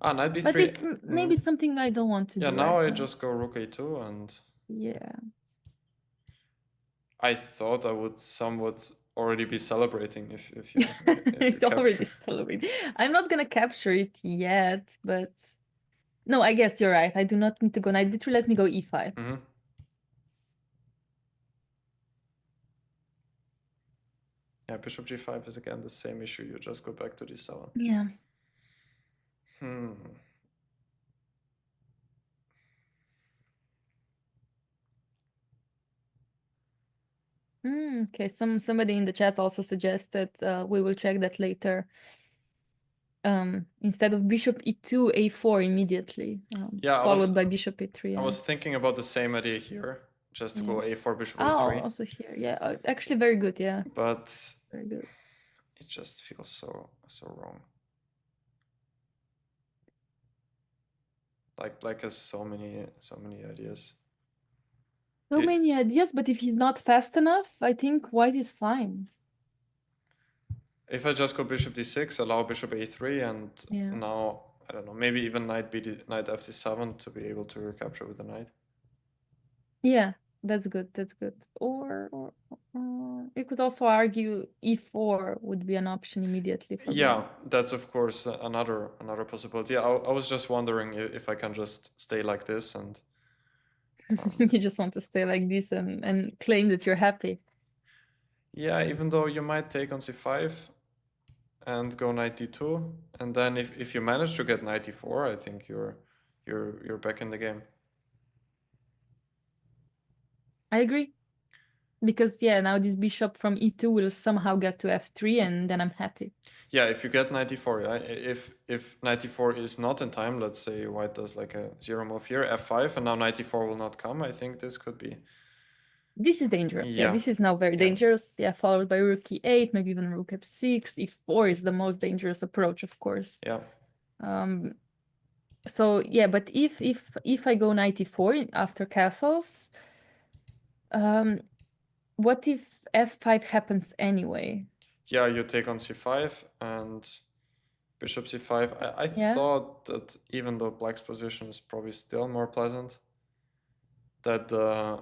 Ah, knight b3. But it's maybe something I don't want to Yeah, do now right I now. just go rook a2, and Yeah. I thought I would somewhat already be celebrating if you if you It's already capture. celebrating. I'm not gonna capture it yet, but no, I guess you're right. I do not need to go knight b3. Let me go e5. Mm-hmm. Yeah, bishop g5 is again the same issue. You just go back to d7. Yeah. Okay. Somebody in the chat also suggested we will check that later. Instead of bishop e2, a4 immediately, Yeah, followed by bishop e3. I was thinking about the same idea here, just to go a4, bishop Oh, a3. also here. Yeah, actually very good. Yeah, But very good. it just feels so wrong. Black has so many ideas. So many ideas, but if he's not fast enough, I think white is fine. If I just go bishop d6, allow bishop a3, and now I don't know, maybe even knight fd7 to be able to recapture with the knight. Yeah, that's good. That's good. Or you could also argue e4 would be an option immediately for black. That's of course another possibility. I was just wondering if I can just stay like this and. You just want to stay like this and claim that you're happy. Yeah, even though you might take on c5 and go knight d2, and then if you manage to get knight e4, I think you're back in the game. I agree. Because now this bishop from e2 will somehow get to f3, and then I'm happy. Yeah, if you get knight e4, yeah. If knight e4 is not in time, let's say white does like a zero move here, f5, and now knight e4 will not come, I think this could be. This is dangerous. Yeah, this is now very dangerous. Yeah, followed by rook e8, maybe even rook f6. e4 is the most dangerous approach, of course. Yeah. So yeah, but if I go knight e4 after castles, what if f5 happens anyway? Yeah, you take on c5 and bishop c5. I thought that even though black's position is probably still more pleasant, that the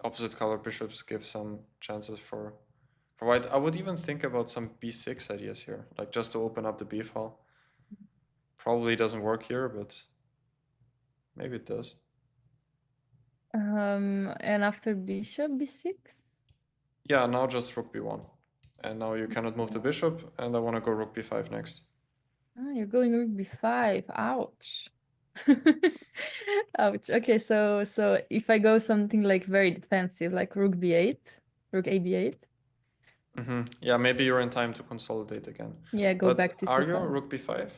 opposite color bishops give some chances for white. I would even think about some b6 ideas here, like just to open up the b file. Probably doesn't work here, but maybe it does. And after bishop b6? Yeah, now just rook b1. And now you cannot move the bishop, and I want to go rook b5 next. Oh, you're going rook b5. Ouch. Ouch. Okay, so if I go something like very defensive, like rook b8, rook a b8. Yeah, maybe you're in time to consolidate again. Yeah, go back to c5. Are you c5. rook b5?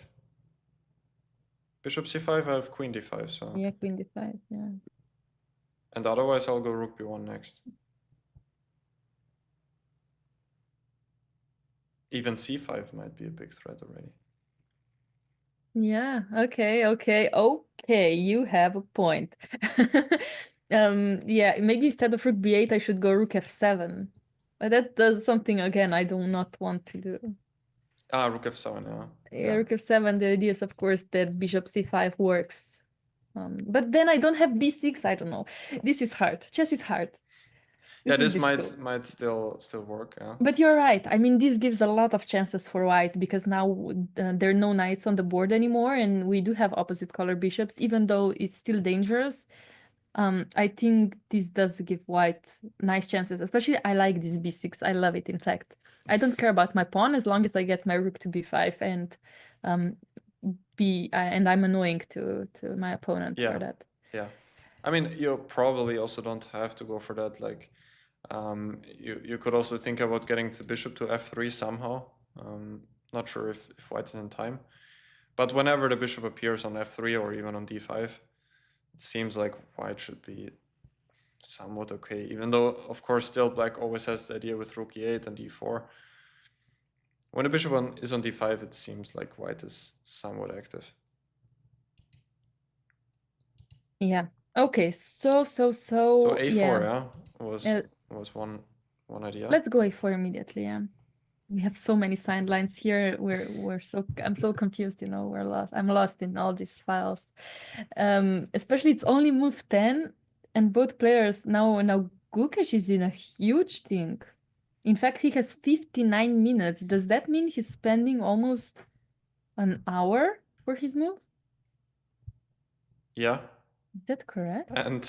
Bishop c5, I have queen d5, so. Yeah, queen d5, yeah. And otherwise I'll go rook b1 next. Even c5 might be a big threat already. Yeah, okay, you have a point. Yeah, maybe instead of rook b8, I should go rook f7. But that does something again I do not want to do. Rook f7, yeah. Yeah, rook f7, the idea is, of course, that bishop c5 works. But then I don't have b6, I don't know. This is hard. Chess is hard. Yeah, This is this difficult. might still work, yeah. But you're right. I mean, this gives a lot of chances for white because now there are no knights on the board anymore, and we do have opposite color bishops, even though it's still dangerous. I think this does give white nice chances. Especially, I like this b6. I love it, in fact. I don't care about my pawn as long as I get my rook to b5 and um, and I'm annoying to my opponent Yeah, for that. yeah. I mean, you probably also don't have to go for that. Like, you could also think about getting the bishop to f3 somehow. Not sure if white is in time. But whenever the bishop appears on f3 or even on d5, it seems like white should be somewhat okay. Even though, of course, still black always has the idea with rook e8 and d4. When the bishop is on d5, it seems like white is somewhat active. Yeah. Okay. So So a4, yeah. was one idea. Let's go a4 immediately. Yeah. We have so many signed lines here. I'm so confused, we're lost. I'm lost in all these files. Especially it's only move 10 and both players now Gukesh is in a huge thing. In fact, he has 59 minutes. Does that mean he's spending almost an hour for his move? Yeah. Is that correct? And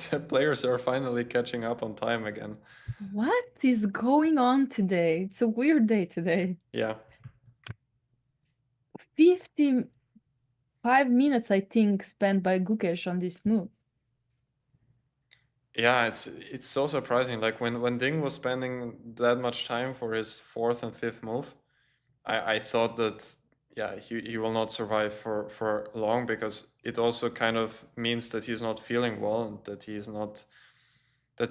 the players are finally catching up on time again. What is going on today? It's a weird day today. Yeah. 55 minutes, I think, spent by Gukesh on this move. Yeah, it's so surprising. Like when Ding was spending that much time for his fourth and fifth move, I thought that he will not survive for long, because it also kind of means that he's not feeling well and that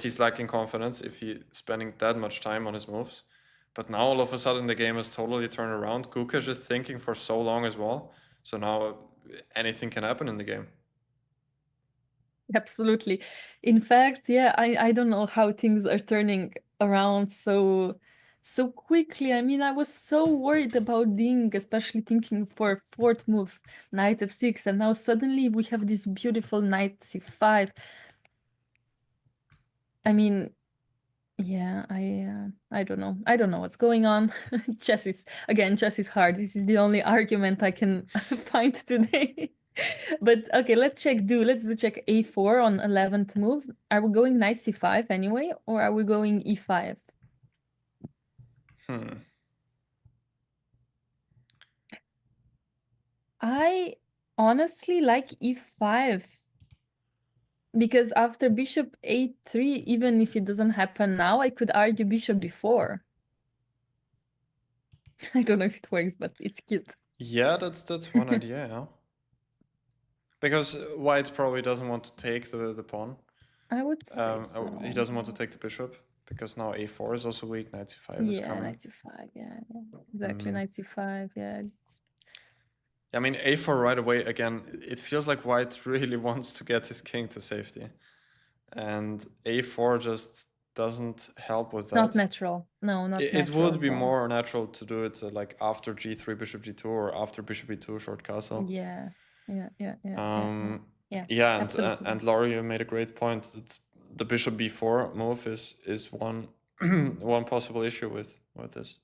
he's lacking confidence if he's spending that much time on his moves. But now all of a sudden the game has totally turned around. Gukesh is thinking for so long as well. So now anything can happen in the game. Absolutely. In fact, yeah, I don't know how things are turning around so quickly. I mean, I was so worried about Ding, especially thinking for fourth move, knight f6, and now suddenly we have this beautiful knight c5. I mean, yeah, I don't know. I don't know what's going on. Chess is hard. This is the only argument I can find today. But okay, let's do check a4 on 11th move. Are we going knight c5 anyway, or are we going e5? I honestly like e5 because after bishop a3, even if it doesn't happen now, I could argue bishop b4. I don't know if it works, but it's cute. Yeah, that's one idea, yeah. Because white probably doesn't want to take the pawn. I would say so. He doesn't want to take the bishop, because now a4 is also weak, knight c5 is coming. Knight c5, yeah. Exactly, knight c5, yeah. I mean, a4 right away, again, it feels like white really wants to get his king to safety. And a4 just doesn't help with that. Not natural. No, not natural. It would be more natural to do it like after g3, bishop g2, or after bishop e2, short castle. Yeah. Yeah, and Laurie, you made a great point. The bishop b4 move is one one possible issue with this.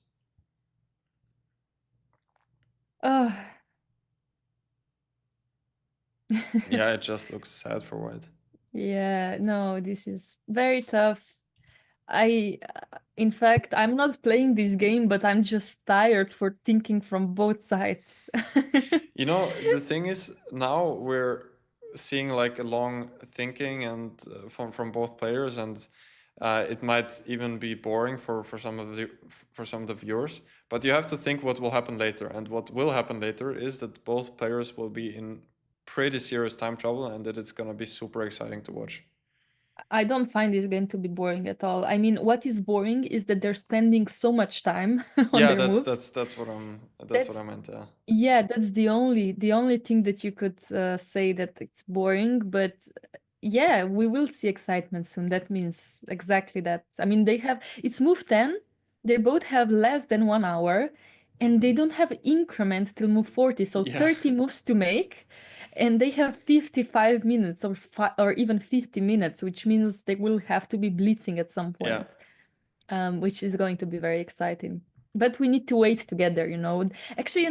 Yeah, it just looks sad for white. Yeah, no, this is very tough. In fact, I'm not playing this game, but I'm just tired for thinking from both sides. The thing is, now we're seeing like a long thinking and from both players, and it might even be boring for some of the viewers. But you have to think what will happen later, and what will happen later is that both players will be in pretty serious time trouble, and that it's gonna be super exciting to watch. I don't find this game to be boring at all. I mean, what is boring is that they're spending so much time on Yeah, their moves. that's what That's I meant. Yeah. Yeah, that's the only thing that you could say that it's boring, but yeah, we will see excitement soon. That means exactly that. I mean, it's move 10. They both have less than 1 hour, and they don't have increment till move 40, so Yeah. 30 moves to make, and they have 55 minutes or even 50 minutes, which means they will have to be blitzing at some Yeah. point, which is going to be very exciting. But we need to wait together, you know. Actually,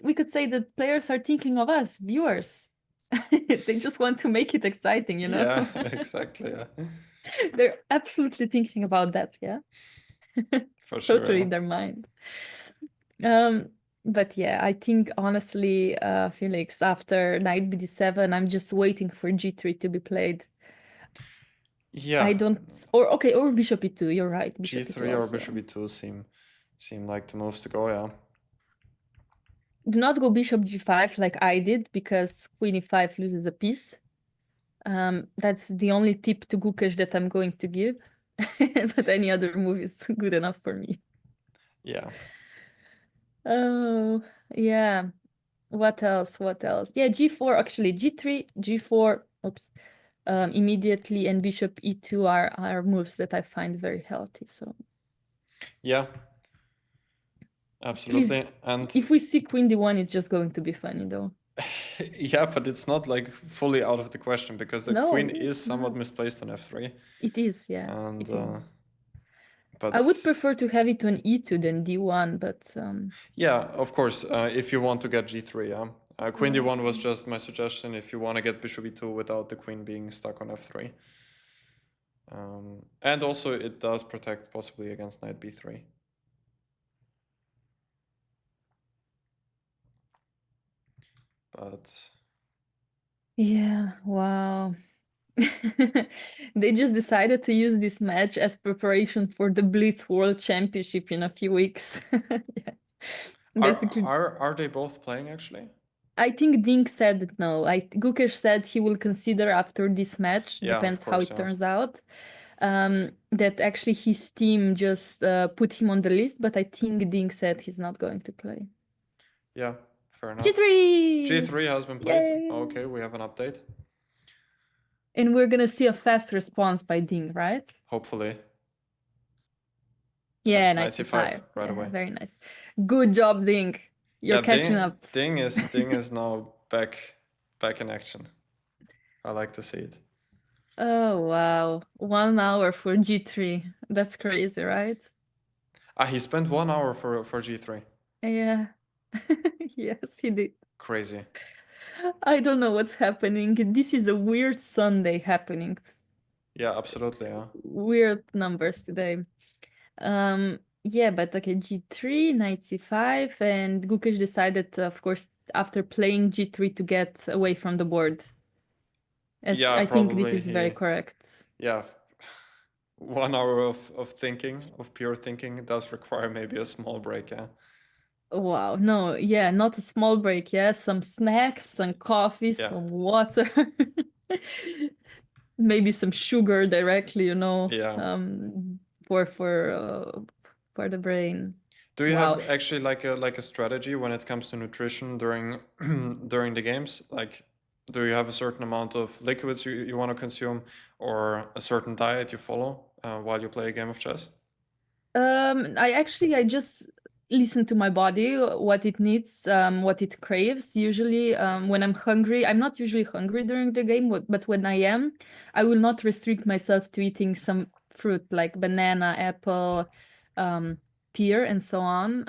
we could say that players are thinking of us, viewers. They just want to make it exciting, you know. Yeah, exactly. Yeah. They're absolutely thinking about that, yeah. For sure. Totally Yeah. in their mind. Um, but yeah, I think honestly, Felix, after knight bd7, I'm just waiting for g3 to be played. Yeah. I don't, or okay, or bishop e2. You're right, bishop e2 G3 or also. bishop e2 seem like the moves to go. Yeah. Do not go bishop g5 like I did, because queen e5 loses a piece. That's the only tip to Gukesh that I'm going to give. But any other move is good enough for me. Yeah. Oh, yeah. What else? What else? Yeah, g4, actually, g3, g4, oops, immediately, and bishop e2 are moves that I find very healthy. So Yeah. please, Absolutely. And if we see queen d1, it's just going to be funny, though. yeah, but it's not like fully out of the question because the queen No, is somewhat no, misplaced on f3. it is, yeah, And it is. but I would prefer to have it on e2 than d1, but yeah, of course, if you want to get g3, yeah. Queen yeah. d1 was just my suggestion if you want to get bishop e2 without the queen being stuck on f3. And also it does protect possibly against knight b3. But Yeah, wow. They just decided to use this match as preparation for the Blitz World Championship in a few weeks. Yeah. Basically, are they both playing actually? I think Dink said no. Gukesh said he will consider after this match, Yeah, of depends how course, it yeah. turns out. That actually his team just put him on the list, but I think Dink said he's not going to play. Yeah, fair enough. G3! G3 has been played. Yay! Okay, we have an update. And we're gonna see a fast response by Dink, right? Hopefully. Yeah, Knight knight c5 c5. right Yeah, away. very nice. Good job, Dink. You're Yeah, catching up. Ding is now back in action. I like to see it. Oh, wow. 1 hour for G3. That's crazy, right? He spent 1 hour for G3. Yeah. Yes, he did. Crazy. I don't know what's happening. This is a weird Sunday happening. Yeah, absolutely. Yeah. Weird numbers today. Yeah, but okay, G3, knight C5, and Gukesh decided, of course, after playing G3 to get away from the board. As Yeah, I think this probably is very he. correct. Yeah, 1 hour of thinking, of pure thinking, does require maybe a small break. Yeah. Wow, no, yeah, not a small break, yeah. Some snacks, some coffee, Yeah. some water. Maybe some sugar directly, Yeah. For the brain. Do you Wow. have actually like a strategy when it comes to nutrition during during the games? Like, do you have a certain amount of liquids you want to consume, or a certain diet you follow while you play a game of chess? I just listen to my body, what it needs, what it craves. Usually, when I'm hungry, I'm not usually hungry during the game, but when I am, I will not restrict myself to eating some fruit like banana, apple, um, pear, and so on.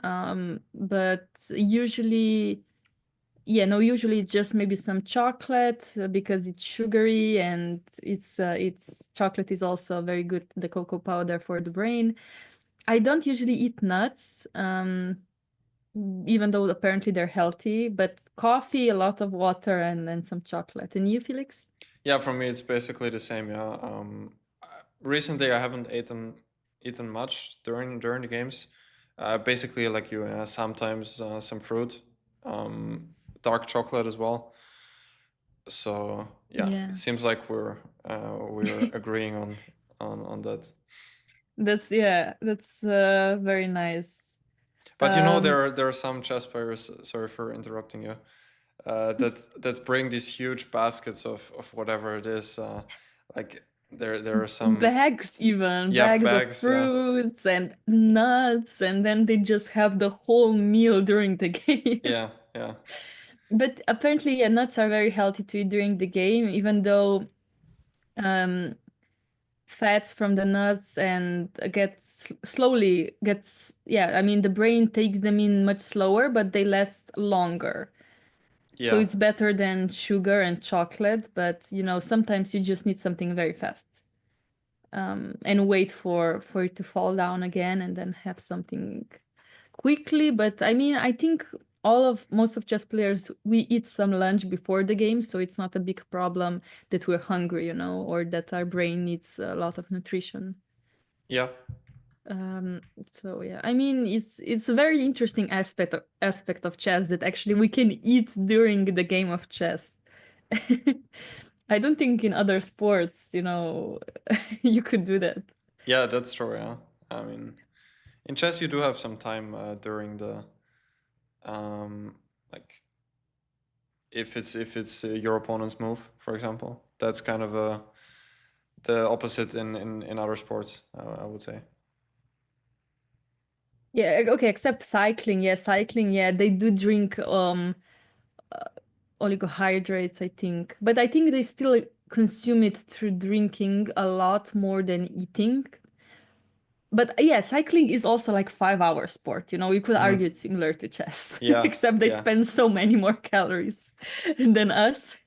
But usually, yeah, no, usually it's just maybe some chocolate because it's sugary, and it's chocolate is also very good, the cocoa powder for the brain. I don't usually eat nuts, even though apparently they're healthy, but coffee, a lot of water, and then some chocolate. And you, Felix? Yeah, for me it's basically the same. Yeah. Recently I haven't eaten much during the games. Basically like you, sometimes some fruit, dark chocolate as well. So yeah, Yeah. it seems like we're agreeing on that. That's very nice. But you know, Um, there are some chess players. Sorry for interrupting you. That bring these huge baskets of whatever it is. Like there are some, bags even, yeah, bags of bags. Yeah, fruits and nuts, and then they just have the whole meal during the game. yeah, yeah, But apparently, yeah, nuts are very healthy to eat during the game, even though um, fats from the nuts and slowly gets, yeah, I mean, the brain takes them in much slower, but they last longer. So yeah, it's better than sugar and chocolate, but sometimes you just need something very fast. And wait for it to fall down again and then have something quickly. But I mean, I think most of chess players, we eat some lunch before the game, so it's not a big problem that we're hungry, or that our brain needs a lot of nutrition. yeah. Um, so yeah, I mean, it's a very interesting aspect of chess that actually we can eat during the game of chess. I don't think in other sports, you could do that. Yeah, that's true. Yeah, I mean, in chess you do have some time during the um like if it's your opponent's move, for example. That's kind of the opposite in other sports. I would say. Yeah, okay, except cycling. Yeah, cycling, yeah, they do drink oligohydrates, I think. But I think they still consume it through drinking a lot more than eating. But yeah, cycling is also like 5 hour sport. You could Hmm. argue it's similar to chess, Yeah, except they yeah, spend so many more calories than us.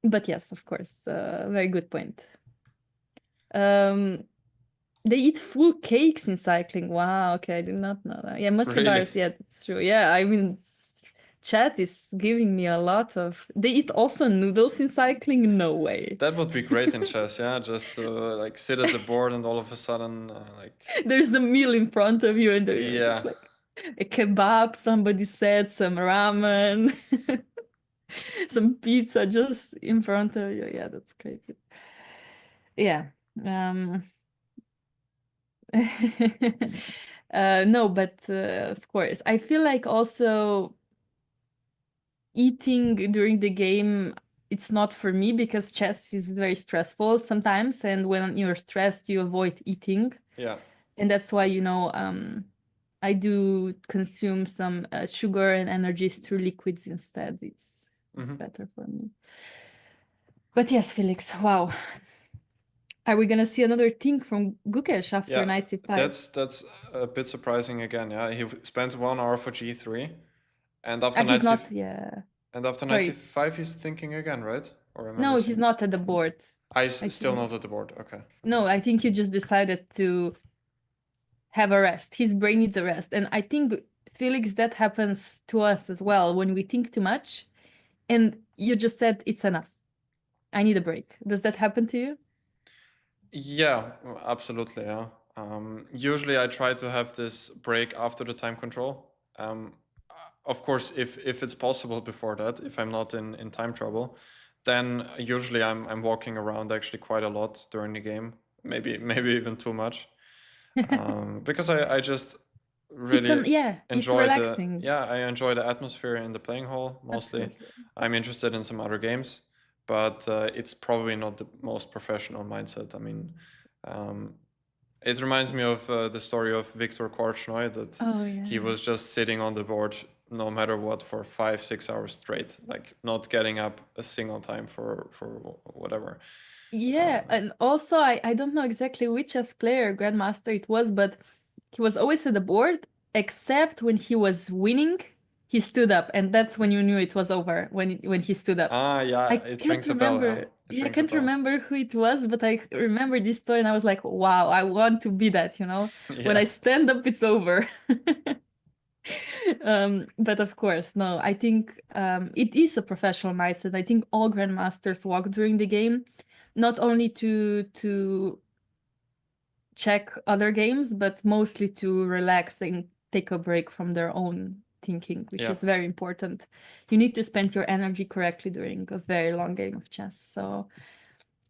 But yes, of course, very good point. Um, they eat full cakes in cycling. Wow, okay, I did not know that. Yeah, muscle really. bars, yeah, that's true. Yeah, I mean, chat is giving me a lot of. They eat also noodles in cycling? No way. That would be great in chess. Yeah, just to like sit at the board and all of a sudden like There's a meal in front of you, and they're just yeah, like a kebab, somebody said, some ramen, some pizza just in front of you. Yeah, that's crazy. Yeah. Um, no, but of course, I feel like also eating during the game, it's not for me because chess is very stressful sometimes, and when you're stressed, you avoid eating, yeah. and that's why I do consume some sugar and energies through liquids instead. It's Hmm. better for me. But yes, Felix, wow. Are we gonna see another thing from Gukesh after Yeah, knight c5? that's a bit surprising again. Yeah, he spent 1 hour for g3, and Ah, after he's knight c not, yeah. and after knight Sorry. c5 he's thinking again, right? Or am I No, he's missing? not at the board. I Still think. not at the board. Okay, okay. No, I think he just decided to have a rest. His brain needs a rest. And I think, Felix, that happens to us as well when we think too much and you just said it's enough. I need a break. Does that happen to you? Yeah, absolutely. Yeah. Usually I try to have this break after the time control. Of course, if it's possible before that, if I'm not in time trouble, then usually I'm walking around actually quite a lot during the game. Maybe even too much. Because I just really It's enjoy the relaxing. yeah, I enjoy the atmosphere in the playing hall mostly. Absolutely. I'm interested in some other games, but it's probably not the most professional mindset. I mean, um, it reminds me of the story of Viktor Korchnoi, that Oh he yeah. was just sitting on the board no matter what for 5 6 hours straight, like not getting up a single time for whatever. Yeah, and also I don't know exactly which chess player, grandmaster it was, but he was always at the board, except when he was winning, he stood up, and that's when you knew it was over, when he stood up. Yeah, I it can't rings a bell. Yeah, remember. it Yeah, I rings a can't bell. remember who it was, but I remember this story, and I was like, wow, I want to be that, When Yeah. I stand up, it's over. But of course, no, I think it is a professional mindset. I think all grandmasters walk during the game, not only to check other games, but mostly to relax and take a break from their own thinking, which Yeah. is very important. You need to spend your energy correctly during a very long game of chess. So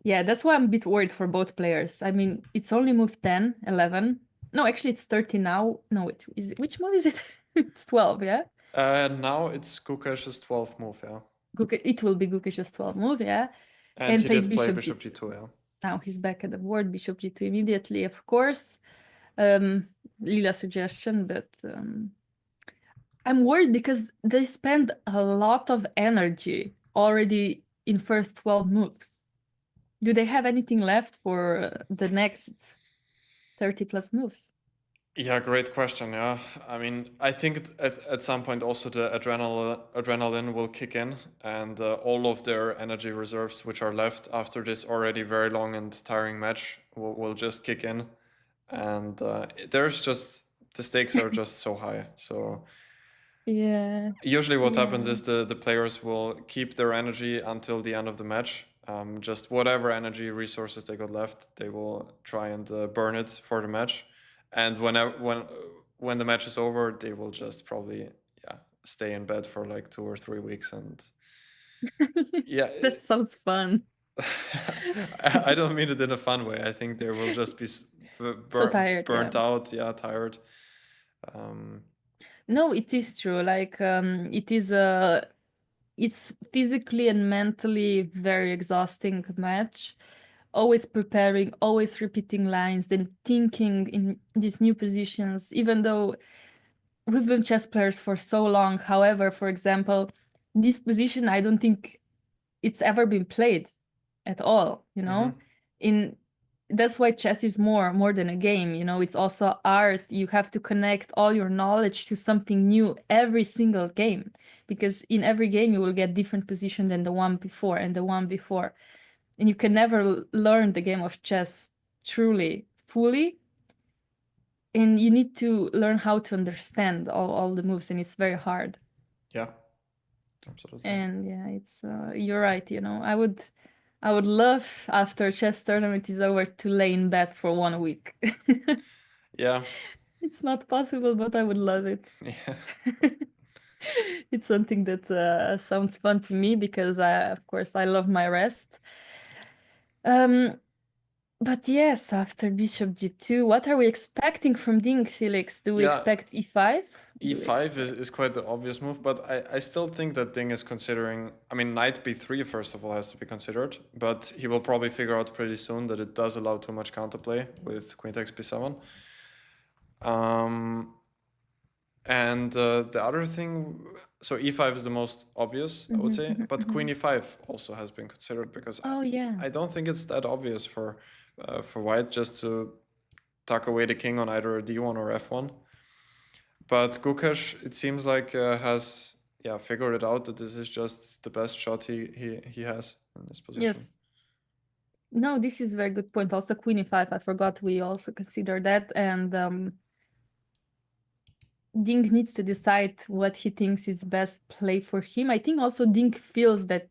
yeah, that's why I'm a bit worried for both players. I mean, it's only move 10, 11. No, actually it's 30 now. No, which move is it? It's 12, yeah? Now it's Gukesh's 12th move, yeah. It will be Gukesh's 12 move, yeah? And he played did play bishop bishop g2, yeah. Now he's back at the board, bishop g2 immediately, of course. Lila suggestion, but I'm worried because they spend a lot of energy already in first 12 moves. Do they have anything left for the next 30 plus moves? Yeah, great question. Yeah, I mean, I think at some point also the adrenaline will kick in, and all of their energy reserves, which are left after this already very long and tiring match, will just kick in, and there's just the stakes are just so high. So Yeah. usually what happens Yeah. is the players will keep their energy until the end of the match. Just whatever energy resources they got left, they will try and burn it for the match. And when the match is over, they will just probably stay in bed for like 2 or 3 weeks. And yeah, That sounds fun. I don't mean it in a fun way. I think they will just be So tired, yeah. burnt out, tired. No, it is true. Like it's physically and mentally very exhausting match. Always preparing, always repeating lines, then thinking in these new positions, even though we've been chess players for so long. However, for example, this position, I don't think it's ever been played at all, you know? In That's why chess is more than a game, you know, it's also art. You have to connect all your knowledge to something new every single game, because in every game you will get different position than the one before and the one before. And you can never learn the game of chess truly, fully. And you need to learn how to understand all the moves, and it's very hard. Yeah, absolutely. And yeah, it's you're right, you know. I would love after chess tournament is over to lay in bed for 1 week. Yeah. It's not possible, but I would love it. Yeah. It's something that sounds fun to me because of course I love my rest. But yes, after bishop g2, what are we expecting from Ding, Felix? Do we Yeah. expect e5? E5 is quite the obvious move, but I still think that Ding is considering. I mean, knight b3 first of all has to be considered, but he will probably figure out pretty soon that it does allow too much counterplay with queen takes b7. And the other thing, so e5 is the most obvious, I would say, but queen e5 also has been considered because I don't think it's that obvious for white just to tuck away the king on either d1 or f1. But Gukesh, it seems like has figured it out that this is just the best shot he has in this position. Yes. No, this is a very good point. Also, queen e5, I forgot we also consider that. And Ding needs to decide what he thinks is best play for him. I think also Ding feels that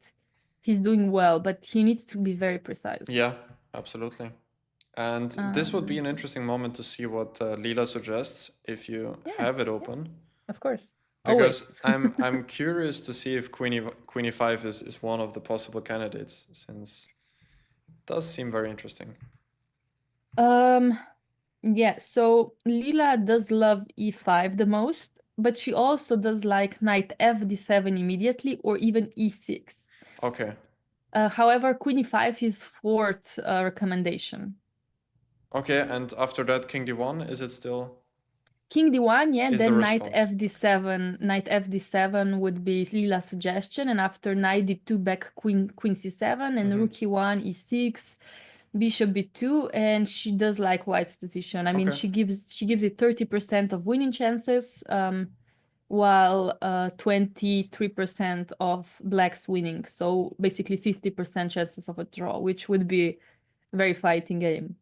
he's doing well, but he needs to be very precise. Yeah, absolutely. And this would be an interesting moment to see what Lila suggests if you have it open. Of course. Because Always. I'm curious to see if queen e5 is one of the possible candidates, since it does seem very interesting. Yeah, so Lila does love e5 the most, but she also does like knight f d7 immediately, or even e6. Okay. However, queen e5 is fourth recommendation. Okay, and after that, king d1, is it still? King d1, yeah, Is then the knight response. fd7 would be Lila's suggestion, and after knight d2 back queen c7, and rook e1 e6, bishop b2, and she does like white's position. I mean, she gives it 30% of winning chances, while 23% of black's winning. So basically 50% chances of a draw, which would be a very fighting game.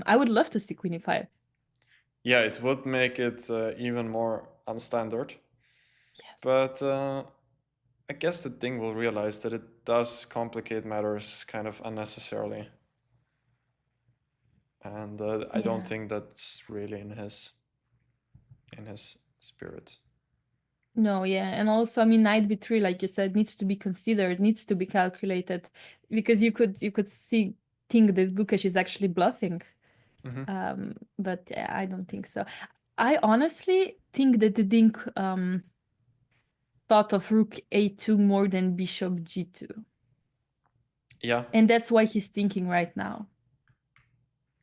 I would love to see queen e5. Yeah, it would make it even more unstandard. Yes. But I guess the Ding will realize that it does complicate matters kind of unnecessarily. And I don't think that's really in his spirit. No, yeah, and also I mean knight b3, like you said, needs to be considered, needs to be calculated, because you could think that Gukesh is actually bluffing. But yeah, I don't think so. I honestly think that the Dink thought of rook a2 more than bishop g2. Yeah, And that's why he's thinking right now.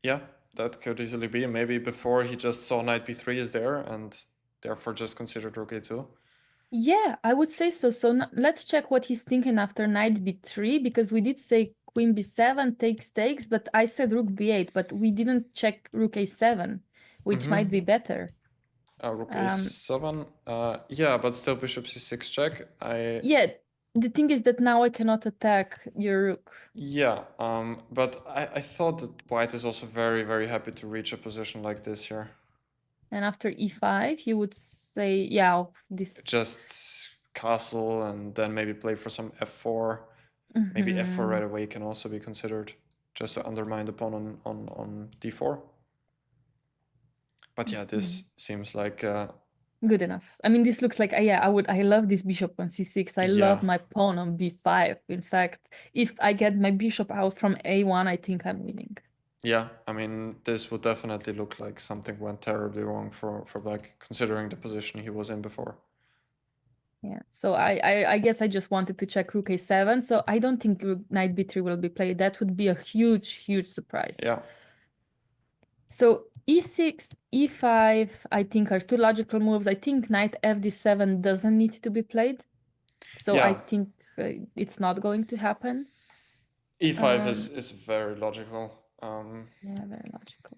yeah, that could easily be. Maybe before he just saw knight b3 is there and therefore just considered rook a2. Yeah, I would say so. So let's check what he's thinking after knight b3, because we did say queen b7 takes, but I said rook b8, but we didn't check rook a7, which might be better. Rook a7. Yeah, but still bishop c6 check. Yeah, the thing is that now I cannot attack your rook. Yeah, but I thought that white is also very, very happy to reach a position like this here. And after e5, you would say, yeah, this. Just castle and then maybe play for some f4. Maybe f4 right away can also be considered, just to undermine the pawn on d4. But yeah, this seems like good enough. I mean, this looks like, yeah, I love this bishop on c6. I love my pawn on b5. In fact, if I get my bishop out from a1, I think I'm winning. Yeah, I mean, this would definitely look like something went terribly wrong for black, considering the position he was in before. Yeah, so I guess I just wanted to check rook a7. So I don't think knight b3 will be played. That would be a huge, huge surprise. Yeah. So e6, e5, I think are two logical moves. I think knight fd7 doesn't need to be played. So I think it's not going to happen. e5 is very logical. Yeah, very logical.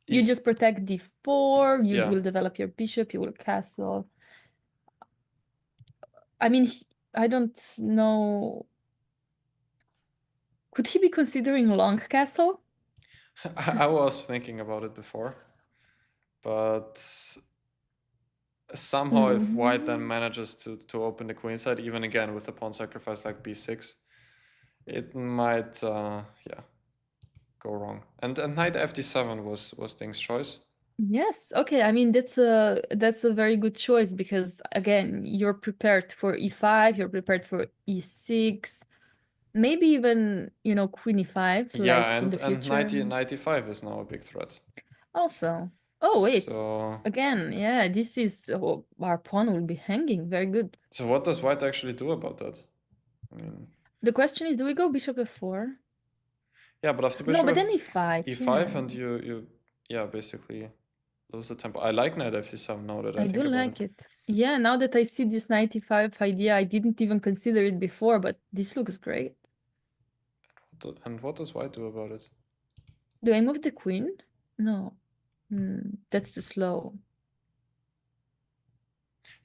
You just protect d4, you Yeah. will develop your bishop, you will castle. I mean, I don't know. Could he be considering long castle? I was thinking about it before, but somehow if white then manages to open the queen side, even again with the pawn sacrifice like b6, it might yeah, go wrong. And knight fd7 was Ding's choice. Yes. Okay. I mean, that's a very good choice, because again, you're prepared for e5, you're prepared for e6, maybe even, queen e5, Yeah, like in the and future. 95 is now a big threat. Also. Oh, wait. So Again, yeah, this is our pawn will be hanging. Very good. so what does white actually do about that? I mean, The question is, do we go bishop f4? yeah, but after No, bishop but then e5, e5 yeah. and you yeah, basically lose the tempo. I like knight fd7 now that I I think do about like it. it. Yeah, now that I see this 95 idea, I didn't even consider it before, but this looks great. And what does white do about it? Do I move the queen? No. That's too slow.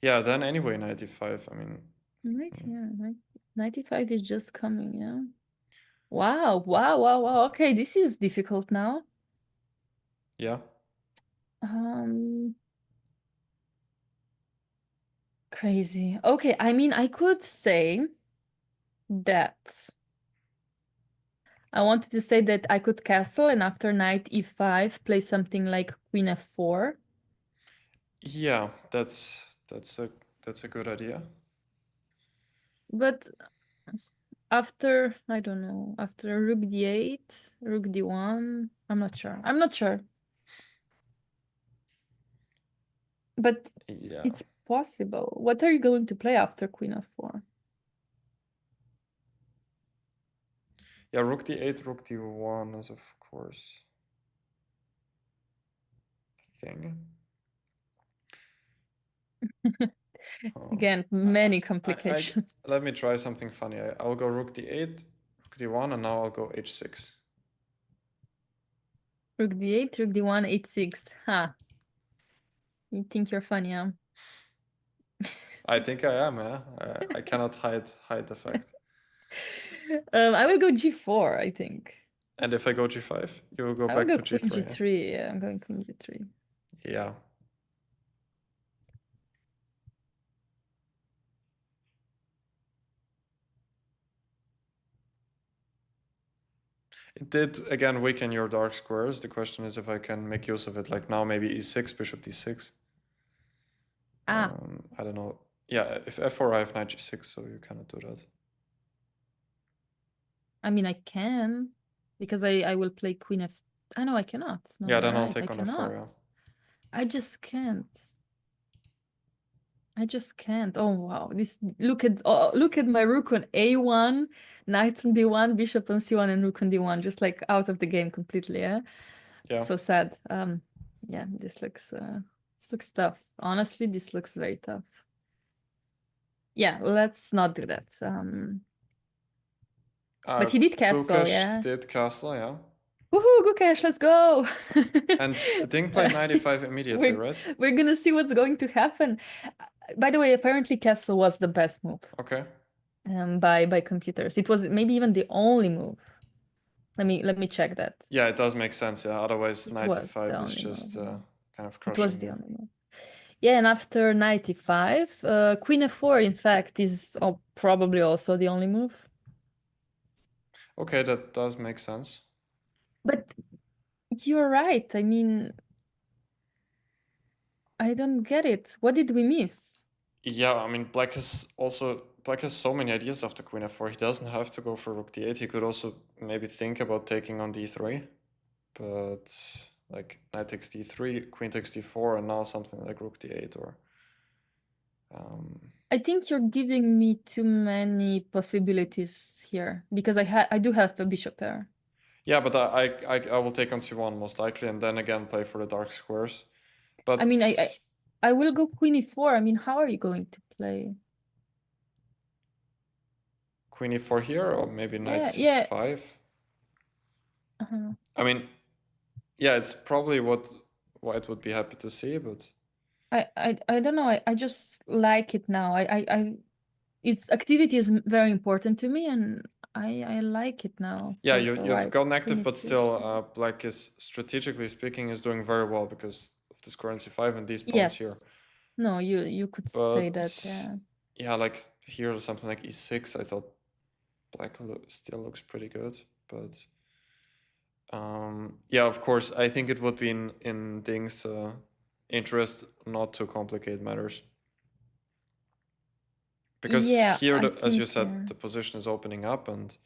Yeah, then anyway, 95. I mean, Right, yeah. 95 is just coming, yeah. Wow, wow, wow, wow. Okay, this is difficult now. yeah. Crazy. Okay, I mean, I could say that I wanted to say that I could castle and after knight e5 play something like queen f4. Yeah, that's a good idea. But after, I don't know, after rook d8, rook d1, I'm not sure. I'm not sure. But Yeah. it's possible. What are you going to play after queen f4? Yeah, rook d8, rook d1 is of course a thing. Again, many complications. Let me try something funny. I'll go rook d8, rook d1, and now I'll go h6. Rook d8, rook d1, h6. Huh. You think you're funny, huh? I think I am, yeah. I cannot hide the fact. I will go g4, I think. And if I go g5, you will go I will back go to queen g3. g3. Yeah, I'm going queen g3. Yeah. It did, again, weaken your dark squares. The question is if I can make use of it. Like now, maybe e6, bishop d6. I don't know. Yeah, if f4, I have knight g6, so you cannot do that. I mean, I can, because I will play queen f. I know I cannot. No, Yeah, you're then I'll right. take I on cannot. f4, yeah. I just can't. I just can't. Oh wow! Look at my rook on a1, knight on b1, bishop on c1, and rook on d1, just like out of the game completely. Yeah. Yeah. So sad. Yeah, this looks tough. Honestly, this looks very tough. Yeah, let's not do that. But he did castle, Gukesh yeah. did castle, yeah. Woohoo, Gukesh, let's go! And Ding played 95 immediately, right? We're gonna see what's going to happen. By the way, apparently castle was the best move. Okay. By computers. It was maybe even the only move. Let me check that. Yeah, it does make sense, yeah. Otherwise, It knight was the f5 is only just move. kind of It crushing. was the only move. Yeah, and after 95, queen f4, in fact, is probably also the only move. Okay, that does make sense. But you're right. I mean, I don't get it. What did we miss? Yeah, I mean, Black has so many ideas after queen f4. He doesn't have to go for rook d8. He could also maybe think about taking on d3. But like knight takes d3, queen takes d4, and now something like rook d8 or... I think you're giving me too many possibilities here, because I do have a bishop pair. Yeah, but I will take on c1 most likely, and then again play for the dark squares. But I mean, I will go queen e4. I mean, how are you going to play? Queen e4 here, or maybe knight Yeah. c5. I mean, yeah, it's probably what White would be happy to see, but I don't know. I just like it now. Its activity is very important to me, and I like it now. yeah, For you've White. gotten active, Queen but e3. still, Black is, strategically speaking, is doing very well because of this square on c5 and these pawns here. Yes. No, you could say that. Yeah. Yeah, like here something like e6, I thought Black still looks pretty good, but yeah, of course, I think it would be in Ding's interest not to complicate matters. Because Yeah, here, I as you think, said, the position is opening up, and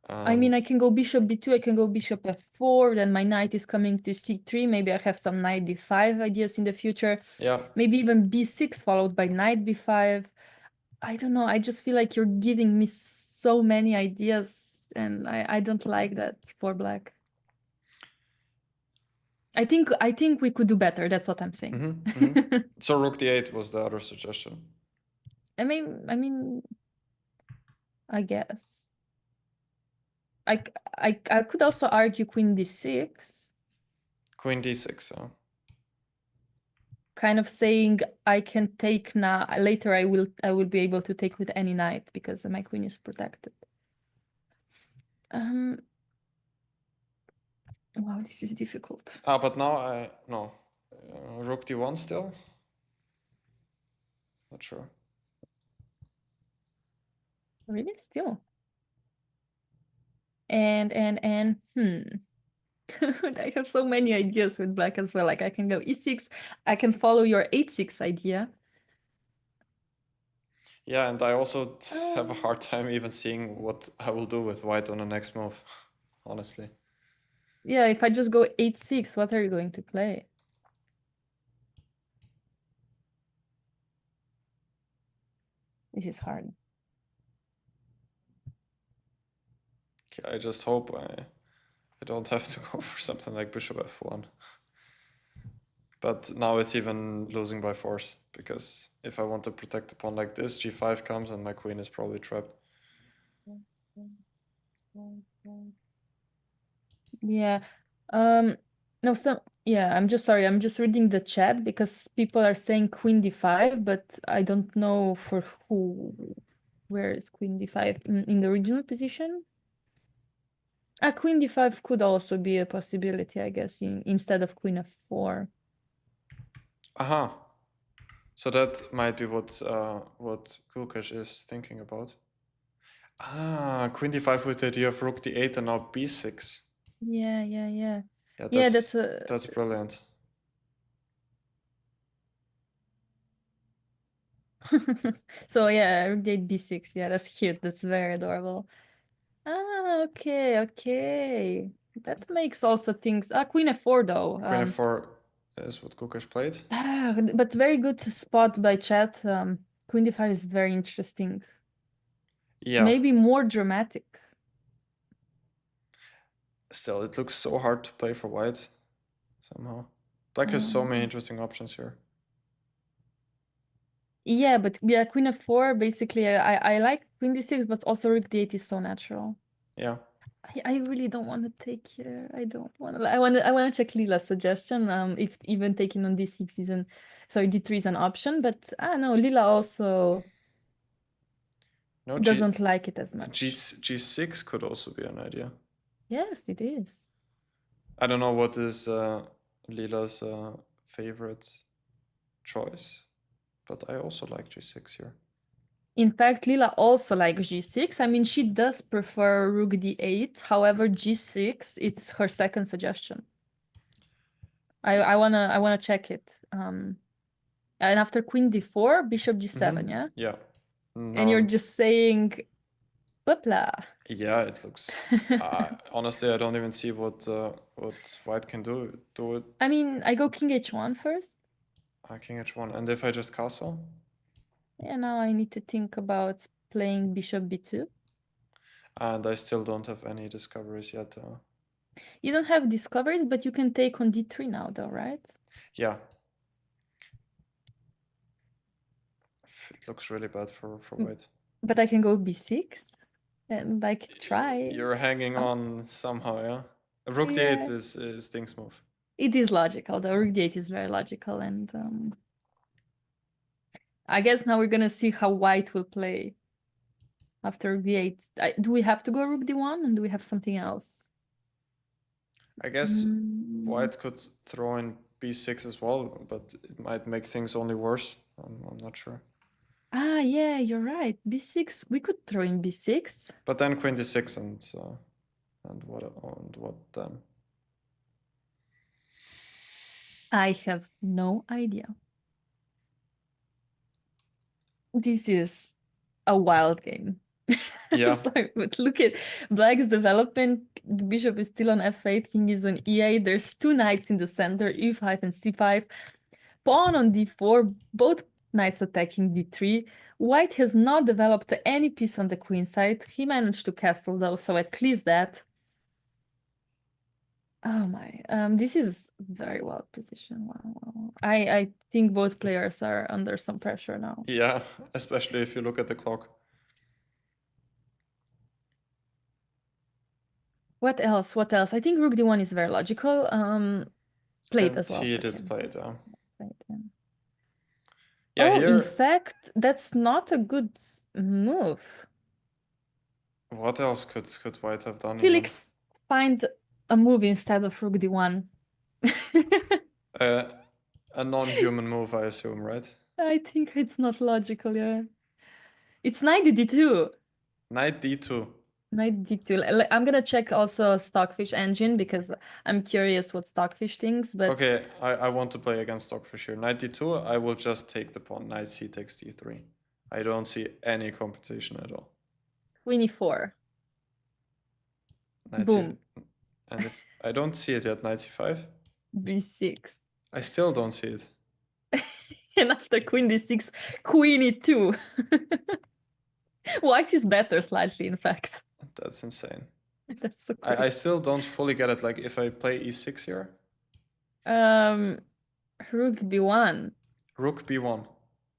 I mean, I can go bishop b2, I can go bishop f4, then my knight is coming to c3. Maybe I have some knight d5 ideas in the future. yeah, Maybe even b6 followed by knight b5. I don't know. I just feel like you're giving me so many ideas, and I don't like that for Black. I think we could do better. That's what I'm saying. So rook d8 was the other suggestion. I mean, I guess. I could also argue queen d6. Queen d6, huh? Kind of saying I can take now. Later, I will be able to take with any knight because my queen is protected. Wow, this is difficult. But now no, rook d1 still. Not sure. Really, still. And I have so many ideas with Black as well. Like I can go e6. I can follow your h6 idea. Yeah, and I also have a hard time even seeing what I will do with White on the next move, honestly. Yeah, if I just go h6, what are you going to play? This is hard. Okay, I just hope I don't have to go for something like bishop f1. But now it's even losing by force, because if I want to protect the pawn like this, g5 comes and my queen is probably trapped. Yeah. No, yeah, I'm just sorry. I'm just reading the chat because people are saying queen d5, but I don't know for who. Where is queen d5 in the original position? Queen d5 could also be a possibility, I guess, instead of queen f4. Aha. So that might be what Gukesh is thinking about. Queen d5 with the idea of rook d8 and now b6. Yeah. Yeah, that's brilliant. So yeah, rook d8 b6. Yeah, that's cute. That's very adorable. Ah, okay, okay. That makes also things. Queen f4 though. Queen f4 is what Kukash played. But very good spot by chat. Queen d5 is very interesting. Yeah. Maybe more dramatic. Still, it looks so hard to play for white somehow. Black has so many interesting options here. Yeah, but yeah, Queen f4, basically, I like Queen d6, but also Rook d8 is so natural. Yeah. I really don't want to take here. I don't want to. I want to check Lila's suggestion. If even taking on d6 is an, sorry, d3 is an option, but I don't know. Lila also No, doesn't like it as much. G6 could also be an idea. Yes, it is. I don't know what is Lila's favorite choice, but I also like G6 here. In fact, Lila also likes g6. I mean, she does prefer Rook d8. However, g6, it's her second suggestion. I wanna check it. And after Queen d4, Bishop g7, yeah? Yeah. And you're just saying, whoopla. Yeah, it looks. Honestly, I don't even see what white can do it. I mean, I go King h1 first. King h1, and if I just castle? Yeah, now I need to think about playing Bishop b2. And I still don't have any discoveries yet. You don't have discoveries, but you can take on d3 now, though, right? Yeah. It looks really bad for white. But I can go b6 and like try. You're hanging on somehow, yeah? Rook d8 is things move. It is logical. The Rook d8 is very logical, and I guess now we're gonna see how white will play after Rook d8. Do we have to go Rook d1, and do we have something else? I guess white could throw in b6 as well, but it might make things only worse. I'm not sure. Yeah, you're right. b6. We could throw in b6. But then Queen d6 and what then? I have no idea. This is a wild game. Yeah. I'm sorry, but look at Black's development. The bishop is still on f8, king is on e8. There's two knights in the center, e5 and c5. Pawn on d4, both knights attacking d3. White has not developed any piece on the queen side. He managed to castle though, so at least that. Oh my, this is very well positioned. Wow. I think both players are under some pressure now. Yeah, especially if you look at the clock. What else? What else? I think Rook d1 is very logical. Played as well. He did play it, yeah. Yeah, oh, here... in fact, that's not a good move. What else could white have done? Felix, find a move instead of Rook d1. A non-human move, I assume, right? I think it's not logical, yeah. It's knight d2. Knight d2. Knight d2. I'm gonna check also Stockfish engine because I'm curious what Stockfish thinks, but... Okay, I want to play against Stockfish here. Knight d2, I will just take the pawn. Knight c takes d3. I don't see any competition at all. Queen e4. Knight boom. And if I don't see it yet, knight c5. b6. I still don't see it. And after queen d6, queen e2. White is better slightly, in fact. That's insane. That's so crazy. I still don't fully get it. Like if I play e6 here. Rook b1. Rook b1.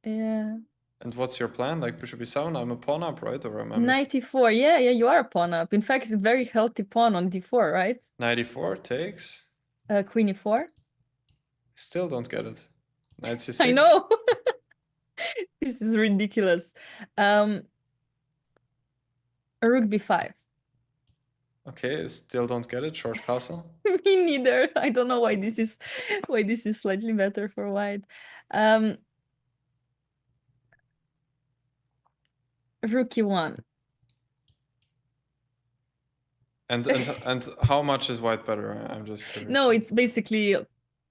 Yeah. And what's your plan? Like bishop e7? I'm a pawn up, right? Or am I knight e4. Yeah, you are a pawn up. In fact, it's a very healthy pawn on d4, right? Knight e4 takes. Queen e4. Still don't get it. Knight c6. I know. This is ridiculous. Rook b5. Okay, still don't get it. Short castle. Me neither. I don't know why this is slightly better for white. Rook e1. And how much is white better? I'm just curious. No, it's basically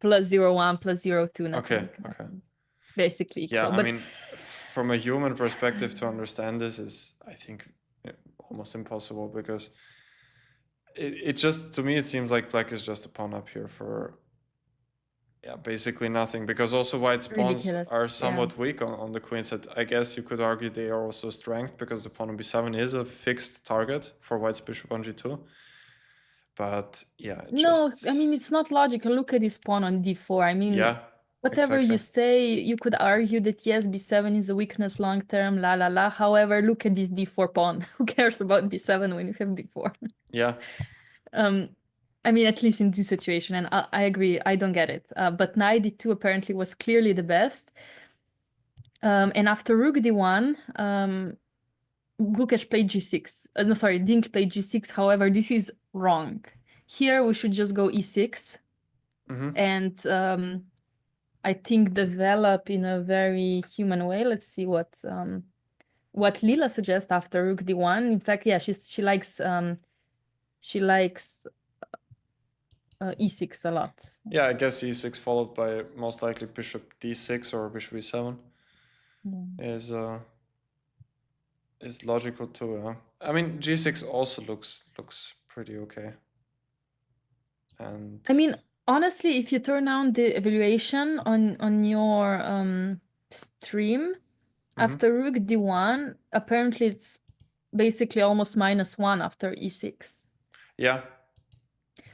+0, 1, +0, 2. Okay. It's basically equal. Yeah, but I mean, from a human perspective to understand this is, I think, almost impossible, because it just, to me, it seems like black is just a pawn up here for, yeah, basically nothing, because also white's pawns Ridiculous. are Yeah. somewhat weak on the queen side. I guess you could argue they are also strength, because the pawn on b7 is a fixed target for white's bishop on g2. But yeah, it No, just, I mean, it's not logical. Look at this pawn on d4. I mean, yeah, whatever you exactly. say, you could argue that yes, b7 is a weakness long term, la la la. However, look at this d4 pawn. Who cares about b7 when you have d4? Yeah. I mean, at least in this situation, and I agree, I don't get it. But knight d2 apparently was clearly the best. And after rook d1, Gukesh played g6. No, sorry, Dink played g6. However, this is wrong. Here we should just go e6 and I think develop in a very human way. Let's see what Lila suggests after rook d1. In fact, yeah, she likes e6 a lot. Yeah, I guess e6 followed by most likely bishop d6 or bishop e7 is logical too. Yeah? I mean, g6 also looks pretty okay. And I mean, honestly, if you turn on the evaluation on your stream after rook d1, apparently it's basically almost -1 after e6. yeah.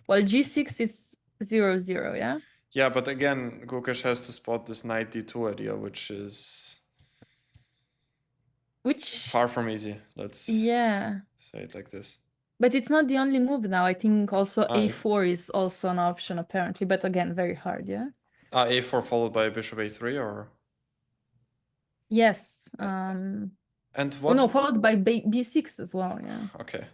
Well, g6 is 0-0, yeah? Yeah, but again, Gukesh has to spot this knight d2 idea, which is far from easy. Let's say it like this. But it's not the only move now. I think also Ah, a4 is also an option apparently, but again, very hard, yeah? a4 followed by bishop a3, or? Yes. And Oh what? no, followed by b6 as well, yeah. Okay.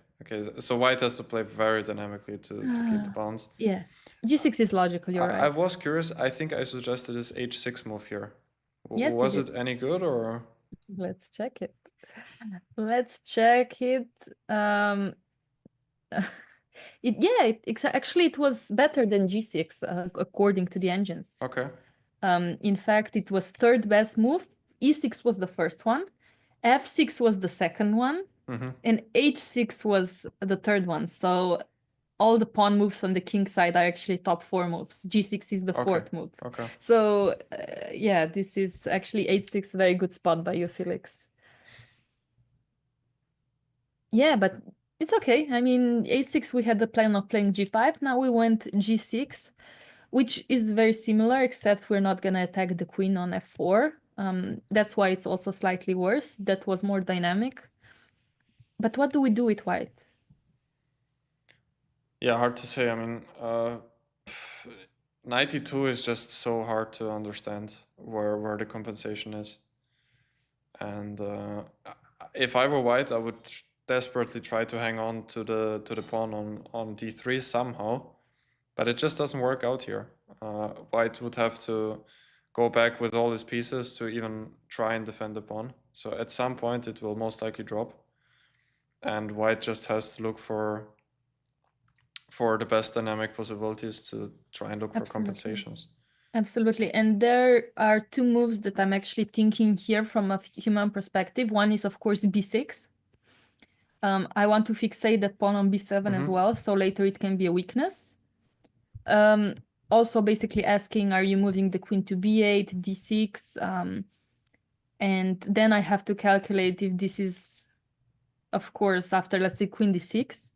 So white has to play very dynamically to keep the balance. Yeah. G6 is logical, you're right. I was curious. I think I suggested this h6 move here. Yes, you Was did. it any good, or? Let's check it. Let's check it. Actually it was better than g6 according to the engines. Okay. In fact, it was third best move. e6 was the first one, f6 was the second one, and h6 was the third one. So all the pawn moves on the king side are actually top 4 moves. g6 is the fourth move. Okay. So yeah, this is actually h6, very good spot by you, Felix. Yeah, but it's okay. I mean, a6, we had the plan of playing g5. Now we went g6, which is very similar, except we're not going to attack the queen on f4. That's why it's also slightly worse. That was more dynamic. But what do we do with white? Yeah, hard to say. I mean, 92 is just so hard to understand where the compensation is. And if I were white, I would desperately try to hang on to the pawn on d3 somehow, but it just doesn't work out here. White would have to go back with all his pieces to even try and defend the pawn. So at some point it will most likely drop, and white just has to look for the best dynamic possibilities to try and look for compensations. Absolutely. And there are two moves that I'm actually thinking here from a human perspective. One is, of course, b6. I want to fixate that pawn on b7 as well, so later it can be a weakness. Also basically asking, are you moving the queen to b8, d6? And then I have to calculate if this is, of course, after, let's say, queen d6.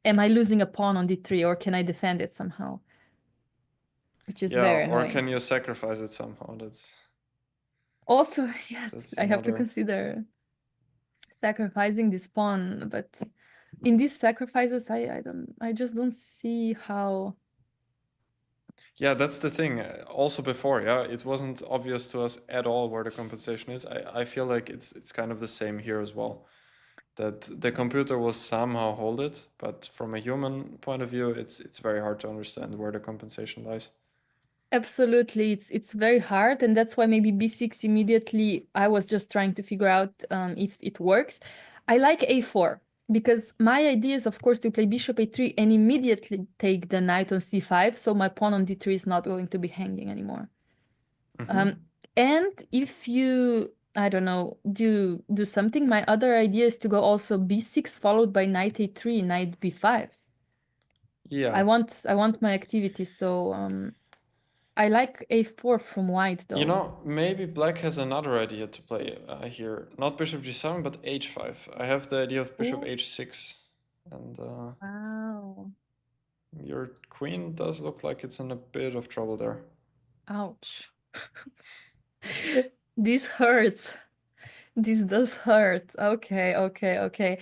Am I losing a pawn on d3, or can I defend it somehow? Which is very annoying. Or can you sacrifice it somehow? That's also, yes, I have to consider sacrificing this pawn, but in these sacrifices, I just don't see how. Yeah, that's the thing. Also before, yeah, it wasn't obvious to us at all where the compensation is. I feel like it's kind of the same here as well. That the computer will somehow hold it, but from a human point of view, it's very hard to understand where the compensation lies. Absolutely, it's very hard, and that's why maybe b6 immediately. I was just trying to figure out if it works. I like a4 because my idea is, of course, to play bishop a3 and immediately take the knight on c5, so my pawn on d3 is not going to be hanging anymore. And if you I don't know, do something. My other idea is to go also b6 followed by knight a3, knight b5. Yeah. I want my activity, so I like a4 from white though. You know, maybe black has another idea to play here. Not bishop g7, but h5. I have the idea of bishop Ooh. h6. And Wow. your queen does look like it's in a bit of trouble there. Ouch. This hurts. This does hurt. Okay, okay, okay.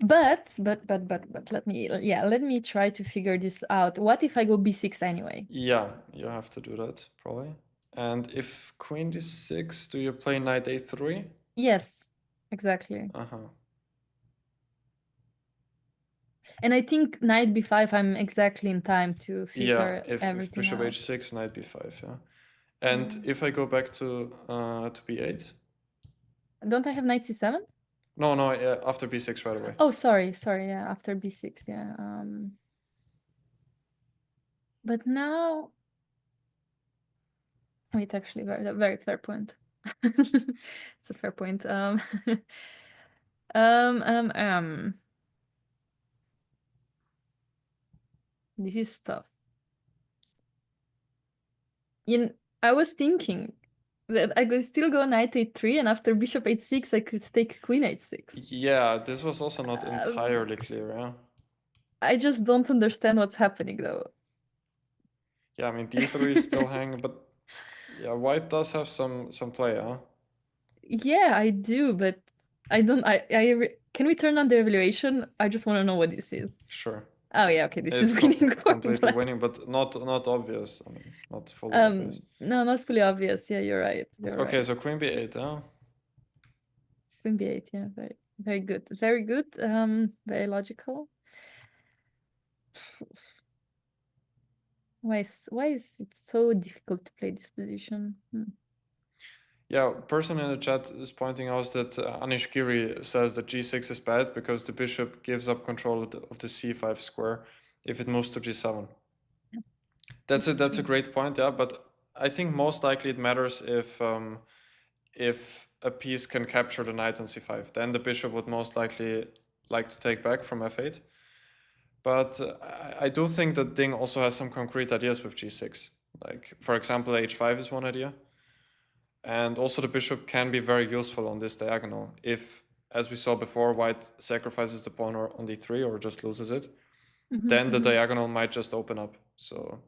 But let me try to figure this out. What if I go b6 anyway? Yeah, you have to do that, probably. And if queen d6, do you play knight a3? Yes, exactly. Uh-huh. And I think knight b5, I'm exactly in time to Yeah, figure if everything bishop out. h6, knight b5, yeah. And Yeah. if I go back to b8? Don't I have knight c7? No, no, after b6 right away. Oh, sorry, yeah, after b6, yeah. But now, wait, actually, very fair point. It's a fair point. This is tough. I was thinking that I could still go knight a3, and after bishop h6, I could take queen h6. Yeah, this was also not entirely clear, yeah. I just don't understand what's happening though. Yeah, I mean d3 is still hanging, but yeah, white does have some play, huh? Yeah, I do, but I don't. Can we turn on the evaluation? I just want to know what this is. Sure. Oh yeah, okay, this It's is winning for completely black. winning, but not obvious. I mean, not fully obvious. No, not fully obvious. Yeah, you're right. Okay, so queen b8, huh? Queen b8. Yeah, very good. Very good. Very logical. Why is it so difficult to play this position? Yeah, person in the chat is pointing out that Anish Giri says that g6 is bad because the bishop gives up control of the c5 square if it moves to g7. That's a great point, yeah, but I think most likely it matters if a piece can capture the knight on c5. Then the bishop would most likely like to take back from f8. But I do think that Ding also has some concrete ideas with g6. Like, for example, h5 is one idea. And also the bishop can be very useful on this diagonal. If, as we saw before, white sacrifices the pawn on d3 or just loses it, then the diagonal might just open up. So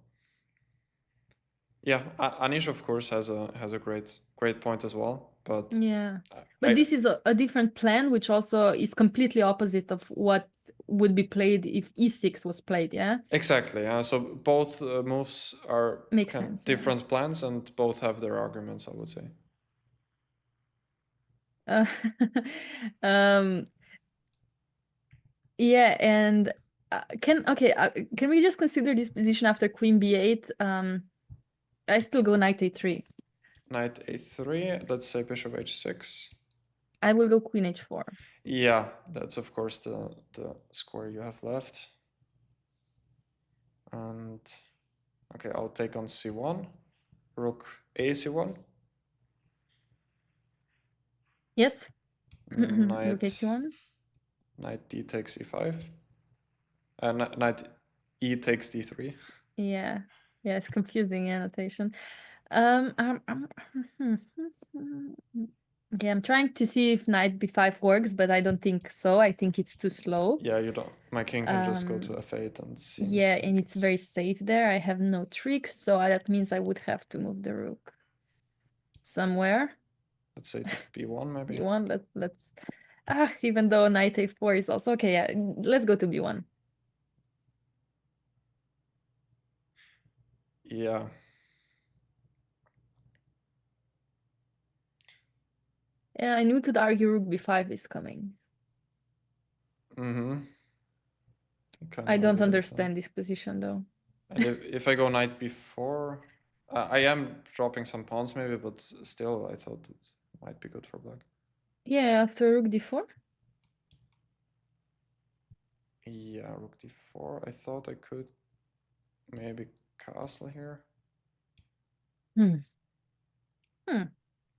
yeah, Anish of course has a great point as well. But yeah, but this is a different plan, which also is completely opposite of what would be played if e6 was played. Yeah, exactly. Yeah. So both moves are makes kind of sense. Yeah. different plans, and both have their arguments, I would say. Um, yeah, and can we just consider this position after queen b8? I still go knight a3. Knight a3. Let's say bishop h6. I will go queen h4. Yeah, that's of course the square you have left. And okay, I'll take on c1. Rook a c1. Yes. Knight Rook h1. Knight d takes e5. Knight e takes d3. Yeah, it's confusing annotation. Yeah, I'm trying to see if knight b5 works, but I don't think so. I think it's too slow. Yeah, you don't. My king can just go to f8 and seems yeah, like and it's very safe there. I have no trick, so that means I would have to move the rook somewhere. Let's say to b1 maybe. b1. Let's. Even though knight a4 is also okay. Yeah, let's go to b1. Yeah. Yeah, and we could argue rook b5 is coming. Mm-hmm. I don't understand this position though. And if I go knight b4, I am dropping some pawns maybe, but still I thought it might be good for black. Yeah, after rook d4. Yeah, rook d4. I thought I could maybe castle here.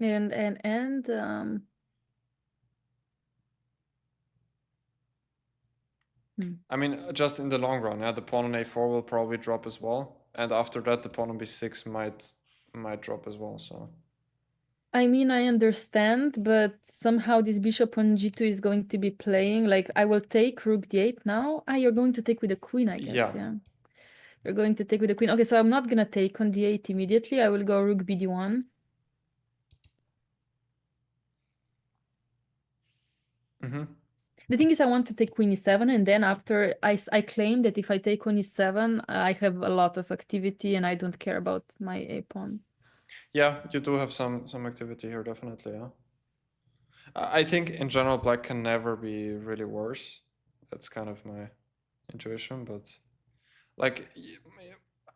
And I mean, just in the long run, yeah, the pawn on a4 will probably drop as well, and after that, the pawn on b6 might drop as well. So I mean, I understand, but somehow this bishop on g2 is going to be playing. Like, I will take rook d8 now. Ah, you're going to take with the queen, I guess. Yeah. You're going to take with the queen. Okay, so I'm not gonna take on d8 immediately. I will go rook bd1. The thing is, I want to take queen e7, and then after I claim that if I take on e7, I have a lot of activity, and I don't care about my a pawn. yeah, you do have some activity here, definitely. Yeah, I think in general, black can never be really worse. That's kind of my intuition, but like,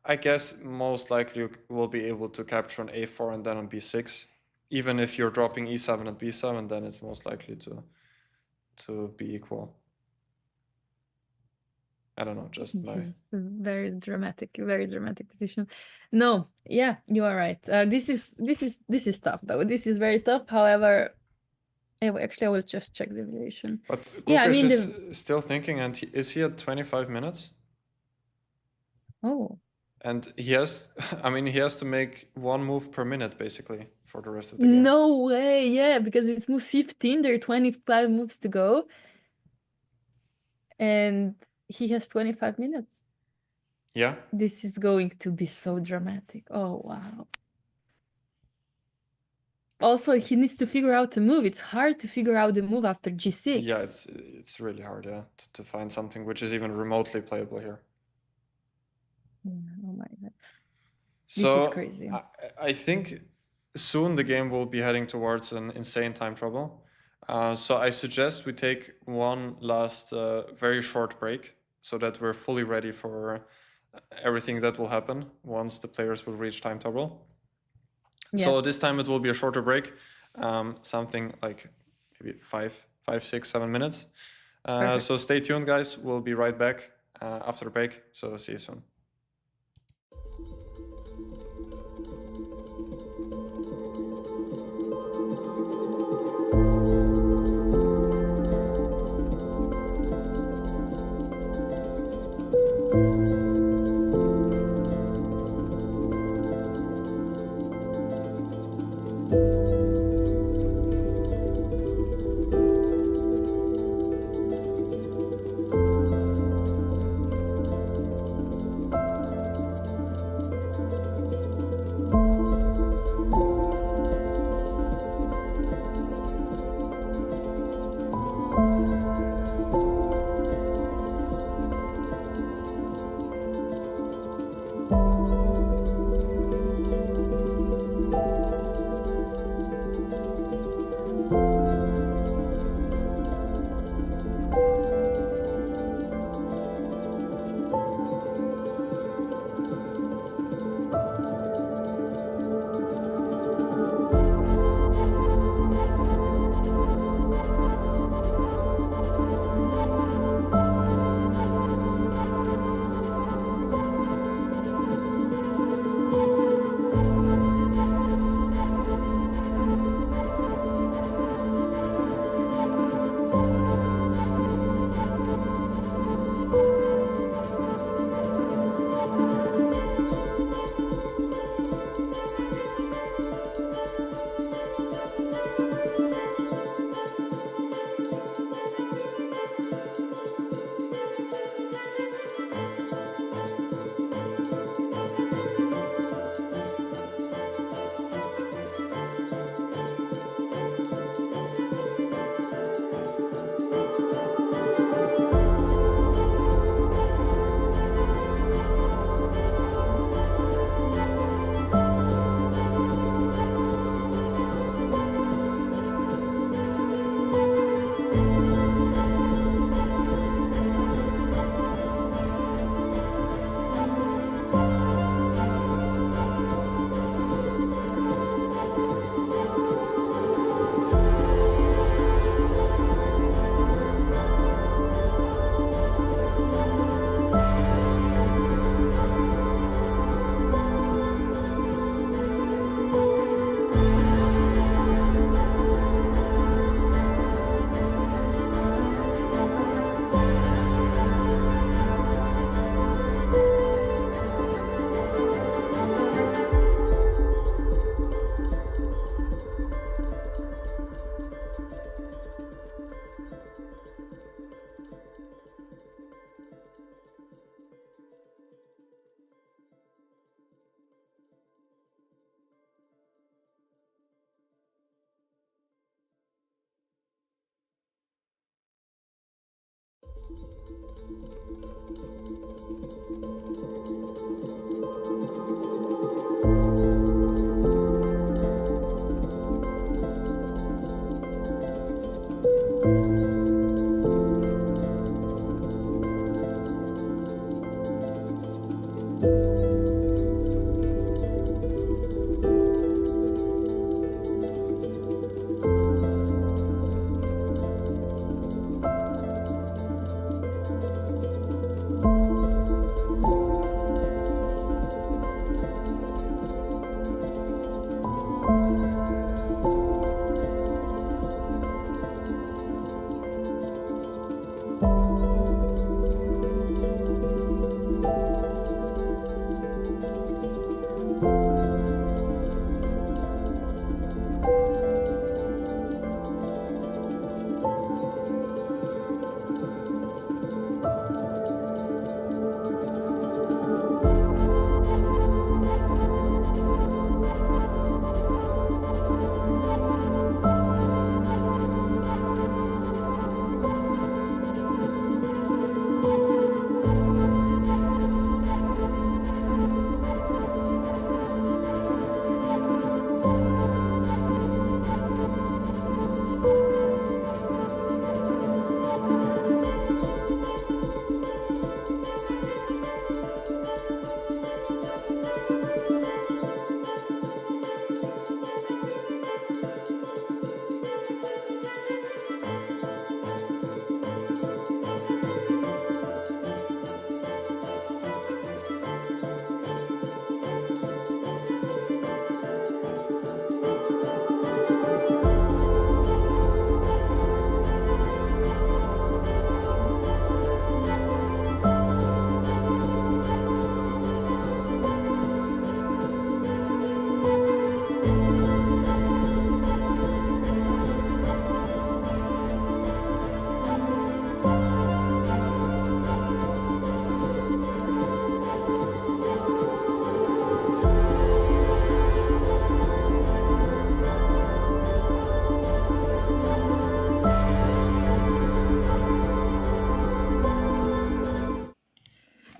I guess most likely you will be able to capture on a4 and then on b6. Even if you're dropping e7 and b7, then it's most likely to be equal. I don't know, just This my... is a very dramatic position. No, yeah, you are right. This is tough though. This is very tough. However, actually, I will just check the variation. But Yeah, I Kukish mean is still thinking, and is he at 25 minutes? Oh. And he has, I mean, he has to make one move per minute, basically, for the rest of the game. No way, yeah, because it's move 15, there are 25 moves to go. And he has 25 minutes. Yeah. This is going to be so dramatic. Oh, wow. Also, he needs to figure out a move. It's hard to figure out the move after g6. Yeah, it's really hard, yeah, to find something which is even remotely playable here. Oh my god. So, this is crazy. I think soon the game will be heading towards an insane time trouble. So I suggest we take one last very short break so that we're fully ready for everything that will happen once the players will reach time trouble. Yes. So this time it will be a shorter break, something like maybe 5, 6, 7 minutes. So stay tuned, guys. We'll be right back after the break. So see you soon.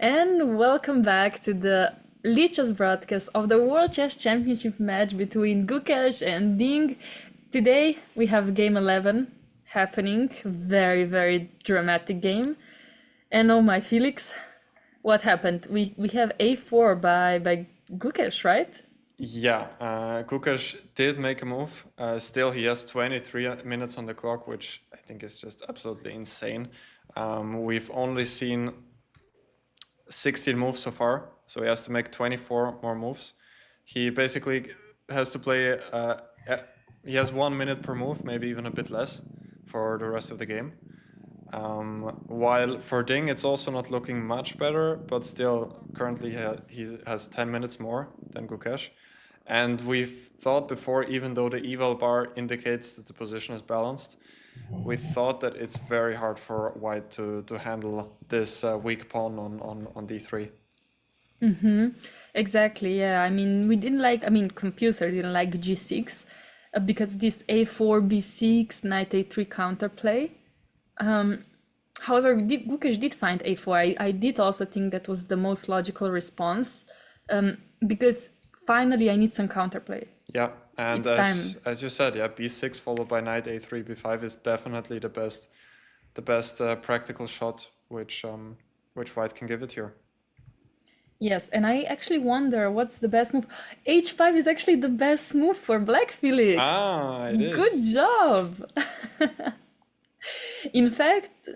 And welcome back to the Lichess broadcast of the World Chess Championship match between Gukesh and Ding. Today we have game 11 happening, very, very dramatic game. And oh my, Felix, what happened? We have a4 by Gukesh, right? Yeah, Kukash did make a move. Still, he has 23 minutes on the clock, which I think is just absolutely insane. We've only seen 16 moves so far, so he has to make 24 more moves. He basically has to play, he has 1 minute per move, maybe even a bit less for the rest of the game. While for Ding, it's also not looking much better, but still, currently he has 10 minutes more than Gukesh. And we've thought before, even though the eval bar indicates that the position is balanced, we thought that it's very hard for White to handle this weak pawn on d3. Exactly, yeah. I mean, computer didn't like g6 because this a4, b6, knight a3 counterplay. However, Gukesh did find a4. I did also think that was the most logical response because finally I need some counterplay. Yeah, and It's as you said, yeah, b6 followed by knight a3, b5 is definitely the best practical shot which White can give it here. Yes, and I actually wonder what's the best move. H5 is actually the best move for Black, Felix. Ah, it is. Good job. In fact,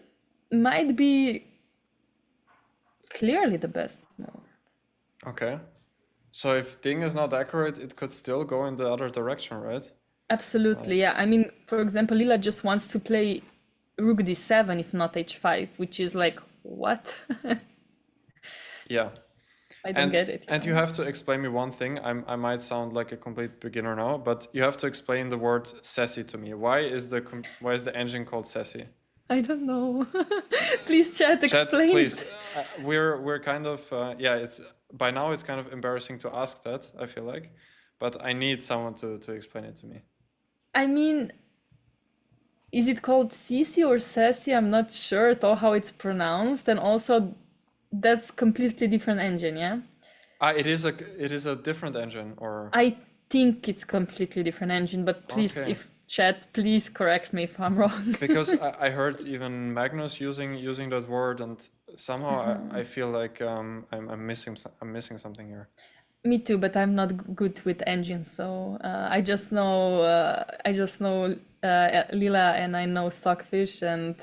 might be clearly the best move. Okay. So if Ding is not accurate, it could still go in the other direction, right? Absolutely, yeah. I mean, for example, Lila just wants to play rook d7 if not h5, which is like, what? Yeah. I don't get it. And you have to explain me one thing. I might sound like a complete beginner now, but you have to explain the word sassy to me. Why is the engine called sassy? I don't know. Please, chat, explain. Please. We're kind of it's by now it's kind of embarrassing to ask that, I feel like, but I need someone to explain it to me. I mean, is it called Sisi or Sassy? I'm not sure at all how it's pronounced, and also that's completely different engine, yeah? It is a different engine, or I think it's completely different engine, but please, Okay. if chat, please correct me if I'm wrong. Because I heard even Magnus using that word, and somehow I feel like I'm missing something here. Me too, but I'm not good with engines, so I just know Lila and I know Stockfish, and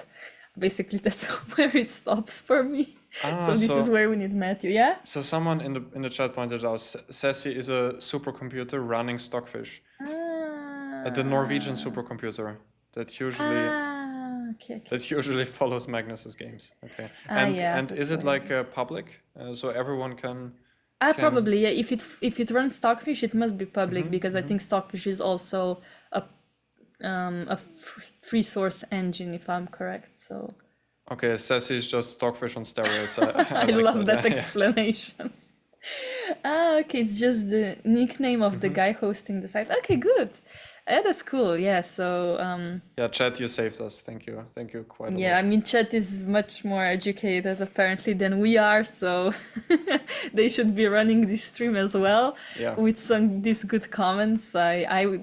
basically that's where it stops for me. So this is where we need Matthew, yeah? So someone in the chat pointed out Sassy is a supercomputer running Stockfish, the Norwegian supercomputer that usually Okay. that usually follows Magnus's games. Okay, Yeah, and is it like public, so everyone can? Probably, yeah. If it runs Stockfish, it must be public because I think Stockfish is also a free source engine, if I'm correct. So Okay, Sassy is just Stockfish on steroids. I like love that Yeah. explanation. Okay, it's just the nickname of the guy hosting the site. Okay, good. That's cool. Yeah. So Yeah, chat, you saved us. Thank you quite a lot. yeah, I mean, chat is much more educated apparently than we are, so they should be running this stream as well Yeah. with these good comments.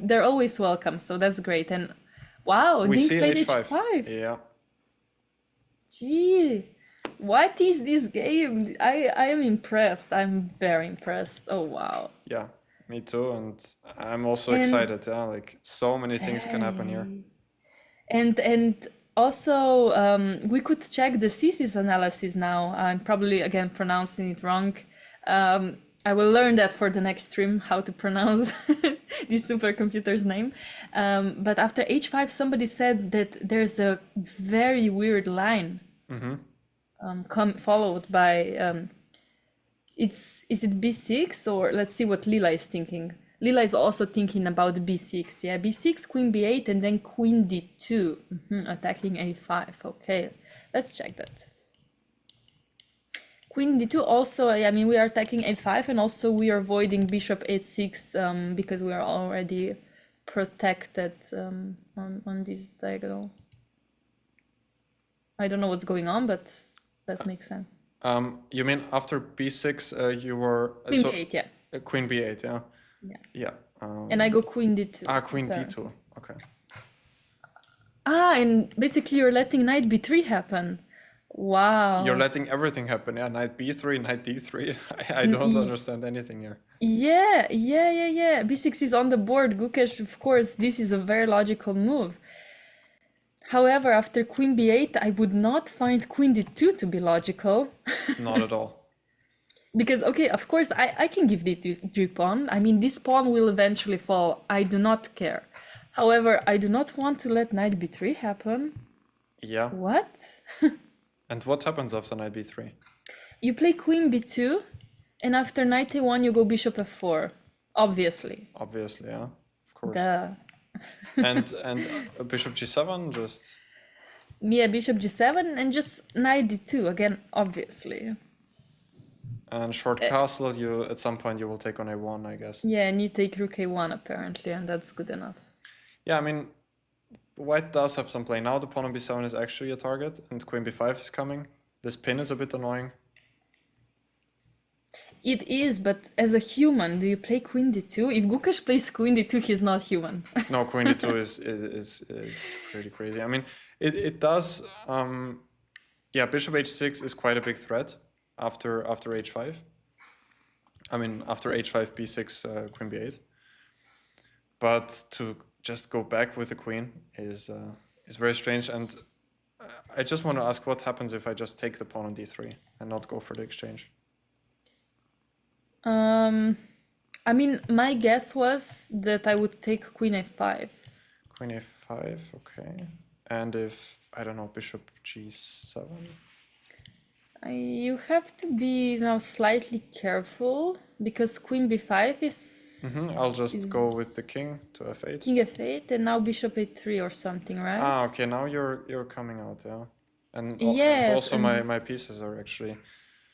They're always welcome, so that's great. And wow, We Ding see played h5. h5. Yeah. Gee, what is this game? I am impressed. I'm very impressed. Oh wow. Yeah, me too, and I'm also excited. Yeah, like so many things can happen here. And also we could check the CC's analysis now. I'm probably again pronouncing it wrong. I will learn that for the next stream, how to pronounce this supercomputer's name. But after h5, somebody said that there's a very weird line followed by is it b6, or let's see what Lila is thinking. Lila is also thinking about b6, yeah, b6, queen b8, and then queen d2, attacking a5. Okay, let's check that. Queen d2 also, I mean, we are attacking a5, and also we are avoiding bishop h6 because we are already protected on this diagonal. I don't know what's going on, but that makes sense. You mean after b6 you were Queen so b8, yeah. queen b8, yeah? Yeah. Yeah. And I go queen d2. Queen apparently. d2. Okay. And basically you're letting knight b3 happen. Wow. You're letting everything happen, yeah? Knight b3, knight d3. I don't understand anything here. Yeah. B6 is on the board. Gukesh, of course, this is a very logical move. However, after queen b8, I would not find queen d2 to be logical. Not at all. Because, okay, of course, I can give d3 pawn. I mean, this pawn will eventually fall. I do not care. However, I do not want to let knight b3 happen. Yeah. What? And what happens after knight b3? You play queen b2, and after knight a1, you go bishop f4. Obviously. Obviously, yeah. Of course. Duh. And bishop g7 just... Yeah, bishop g7 and just knight d2 again, obviously. And short castle, you at some point you will take on a1, I guess. Yeah, and you take rook a1 apparently, and that's good enough. Yeah, I mean, white does have some play. Now the pawn on b7 is actually a target, and queen b5 is coming. This pin is a bit annoying. It is, but as a human, do you play queen d2? If Gukesh plays queen d2, he's not human. No, queen d2 is pretty crazy. I mean, it does... yeah, bishop h6 is quite a big threat after h5. I mean, after h5, b6, queen b8. But to just go back with the queen is very strange. And I just want to ask what happens if I just take the pawn on d3 and not go for the exchange. I mean, my guess was that I would take queen a5. Queen a5, okay. And if, I don't know, bishop g7? You have to be now slightly careful because queen b5 is... I'll just go with the king to f8. King f8 and now bishop a3 or something, right? Ah, okay, now you're coming out, yeah. And, Yeah, and also my pieces are actually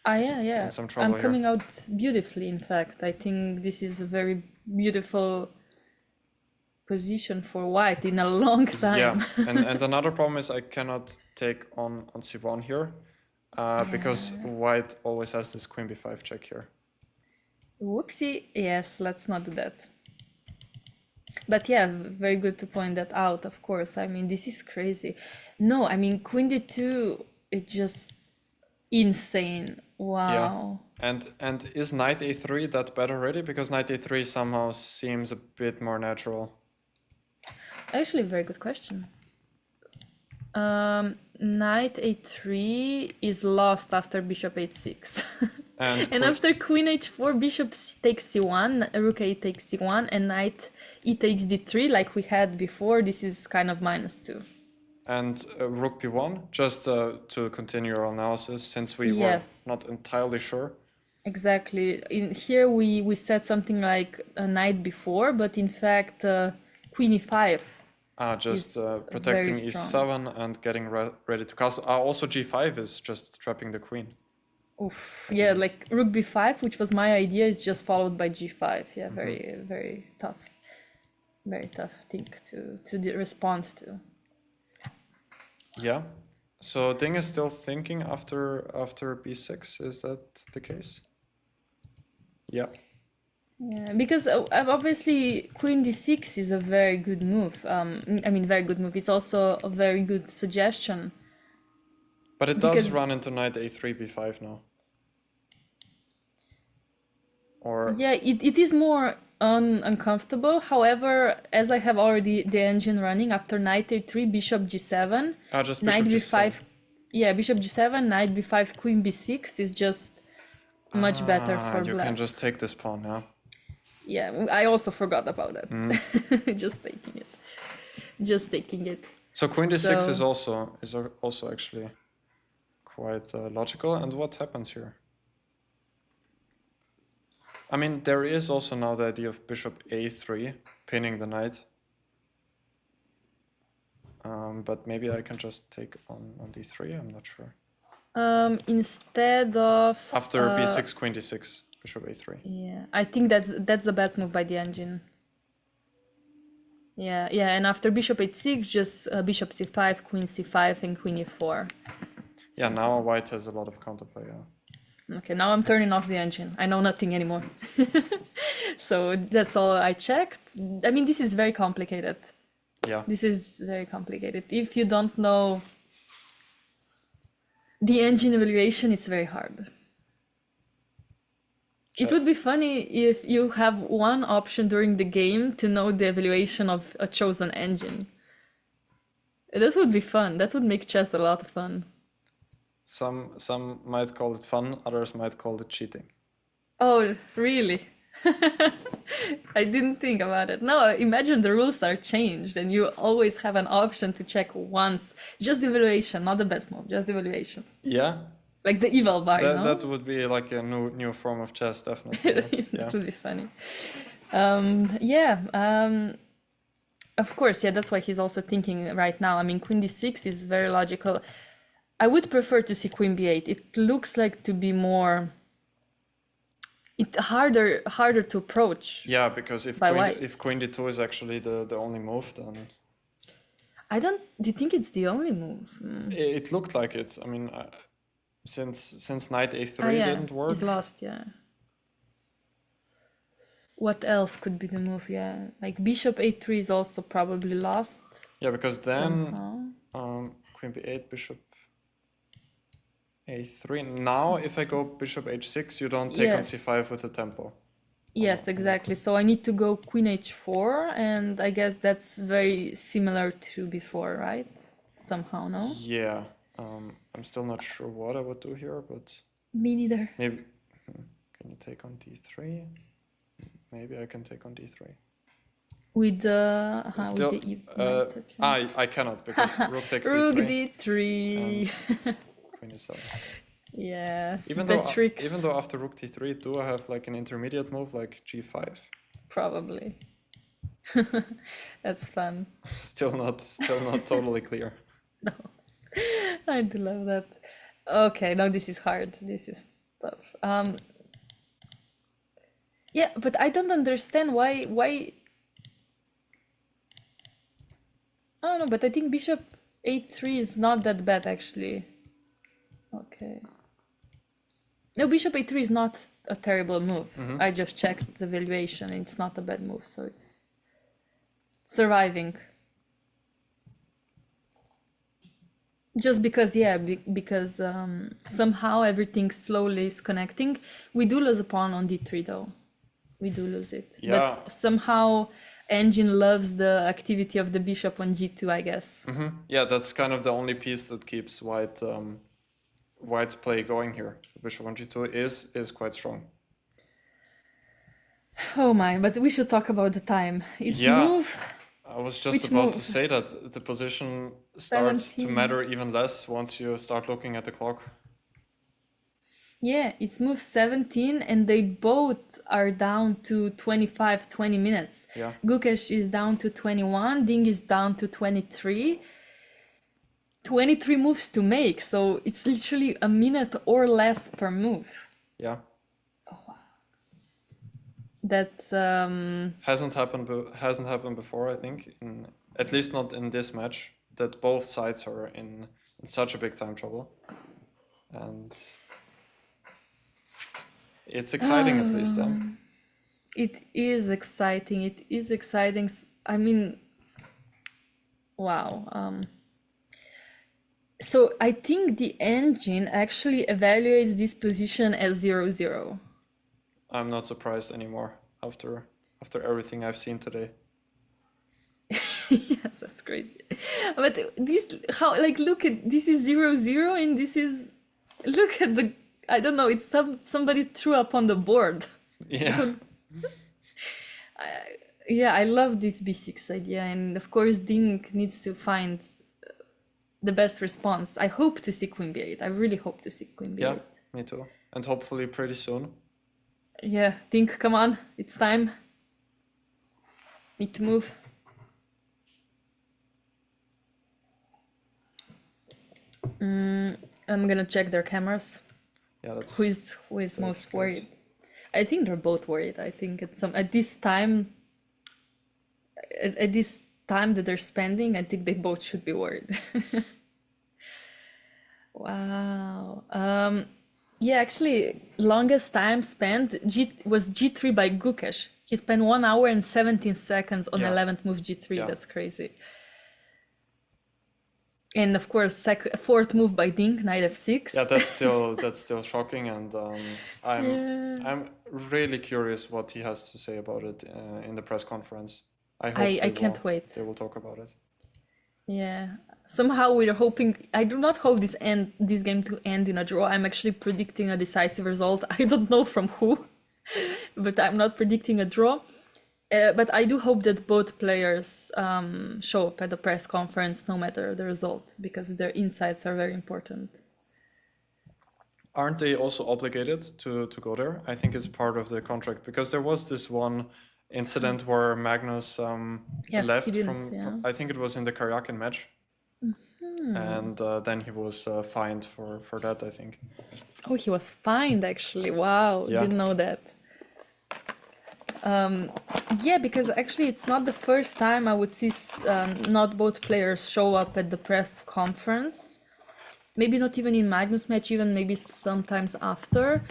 yeah. in some trouble I'm coming out beautifully, in fact. I think this is a very beautiful position for white in a long time. Yeah, and another problem is I cannot take on c1 here because white always has this queen b5 check here. Whoopsie. Yes, let's not do that. But yeah, very good to point that out, of course. I mean, this is crazy. No, I mean, queen d2, it's just insane. Wow. Yeah. And is knight a3 that bad already? Because knight a3 somehow seems a bit more natural. Actually, very good question. Knight a3 is lost after bishop h6. And after queen h4, bishop takes c1, rook a takes c1, and knight e takes d3 like we had before. This is kind of -2. And rook b1, just to continue our analysis, since we were not entirely sure. Exactly. In here we said something like a knight b4, but in fact queen e5. Just protecting e7 and getting ready to castle. Also g5 is just trapping the queen. Oof. Yeah, like rook b5, which was my idea, is just followed by g5. Yeah, very tough. Very tough thing to respond to. Yeah. So Ding is still thinking after b6. Is that the case? Yeah. Yeah, because obviously queen d6 is a very good move. I mean, very good move. It's also a very good suggestion. But it does run into knight a3, b5 now. Or yeah, it is more uncomfortable. However, as I have already the engine running, after knight a3, bishop g7, just knight bishop b5. g7. Yeah, bishop g7, knight b5, queen b6 is just much better for you black. can just take this pawn now. Yeah, I also forgot about that. Just taking it. So queen d6 is also actually quite logical. And what happens here? I mean, there is also now the idea of bishop a3 pinning the knight. But maybe I can just take on d3. I'm not sure. Instead of after b6, queen d6. Bishop a3. Yeah, I think that's the best move by the engine. Yeah, and after bishop h6, just bishop c5, queen c5, and queen e4. Yeah, now white has a lot of counterplay. Yeah. Okay, now I'm turning off the engine. I know nothing anymore. So that's all I checked. I mean, this is very complicated. Yeah. This is very complicated. If you don't know the engine evaluation, it's very hard. It would be funny if you have one option during the game to know the evaluation of a chosen engine. That would be fun. That would make chess a lot of fun. Some might call it fun, others might call it cheating. Oh, really? I didn't think about it. No, imagine the rules are changed and you always have an option to check once. Just the evaluation, not the best move, just the evaluation. Yeah. Like the eval bar, That, no? that would be like a new form of chess, definitely. Yeah. That would be funny. Of course, yeah, that's why he's also thinking right now. I mean, queen d6 is very logical. I would prefer to see queen b8. It looks like to be more... It's harder to approach. Yeah, because if By queen, white. if queen d2 is actually the only move, then Do you think it's the only move? it looked like it. I mean, since knight a3 Ah, yeah, didn't work. he's lost, yeah. What else could be the move? Yeah, like bishop a3 is also probably lost. Yeah, because then somehow. queen b8, bishop a3. Now, if I go bishop h6, you don't take on Yes. c5 with the tempo. Yes, exactly. So I need to go queen h4, and I guess that's very similar to before, right? Somehow, no? Yeah, I'm still not sure what I would do here, but Me neither. maybe can you take on d3? Maybe I can take on d3. With the Still, with the knight, okay. I cannot because rook takes Rook d3. d3. Queen is 7. Yeah, Even the though tricks. even though after rook d3, do I have like an intermediate move like g5? Probably. That's fun. Still not totally clear. No, I do love that. Okay, now this is hard. This is tough. Yeah, but I don't understand why. I don't know, but I think bishop a3 is not that bad actually. Okay. No, bishop a3 is not a terrible move. I just checked the valuation. It's not a bad move, so it's surviving. Just because, yeah, because somehow everything slowly is connecting. We do lose a pawn on d3 though. We do lose it. Yeah. But somehow engine loves the activity of the bishop on g2, I guess. Yeah, that's kind of the only piece that keeps white's play going here. Bishop on g2 is quite strong. Oh my, but we should talk about the time. It's Yeah. move. I was just Which about to move? say that the position starts to 17. matter even less once you start looking at the clock. Yeah, it's move 17 and they both are down to 25, 20 minutes. Yeah. Gukesh is down to 21, Ding is down to 23. 23 moves to make, so it's literally a minute or less per move. Yeah. That Hasn't happened before, I think, at least not in this match, that both sides are in such a big time trouble. And it's exciting at least then. it is exciting. It is exciting. I mean, wow. So I think the engine actually evaluates this position as 0-0. I'm not surprised anymore after everything I've seen today. Yes, that's crazy. But this, how, like, look at, this is 0-0 and this is, look at the, I don't know, it's somebody threw up on the board. Yeah. Yeah, I love this b6 idea, and of course Ding needs to find the best response. I hope to see queen b8. I really hope to see queen b8. Yeah, me too. And hopefully pretty soon. Yeah, Ding, come on, it's time. Need to move. I'm gonna check their cameras. Yeah, that's Who is most worried? I think they're both worried. I think at this time that they're spending, I think they both should be worried. Wow. Yeah, actually, longest time spent was G3 by Gukesh. He spent 1 hour and 17 seconds on Yeah. 11th move G3. Yeah. That's crazy. And of course, fourth move by Ding, knight f6. Yeah, that's still shocking, and I'm really curious what he has to say about it in the press conference. I hope I can't wait. They will talk about it. Yeah. Somehow we're hoping. I do not hope this game to end in a draw. I'm actually predicting a decisive result. I don't know from who, but I'm not predicting a draw. But I do hope that both players show up at the press conference, no matter the result, because their insights are very important. Aren't they also obligated to go there? I think it's part of the contract, because there was this one incident where Magnus Yes, left he didn't, from, yeah. I think it was in the Karyakin match. And then he was fined for that, I think. Oh, he was fined actually. Wow, Yeah. didn't know that. Yeah, because actually it's not the first time I would see not both players show up at the press conference. Maybe not even in Magnus match, even maybe sometimes after.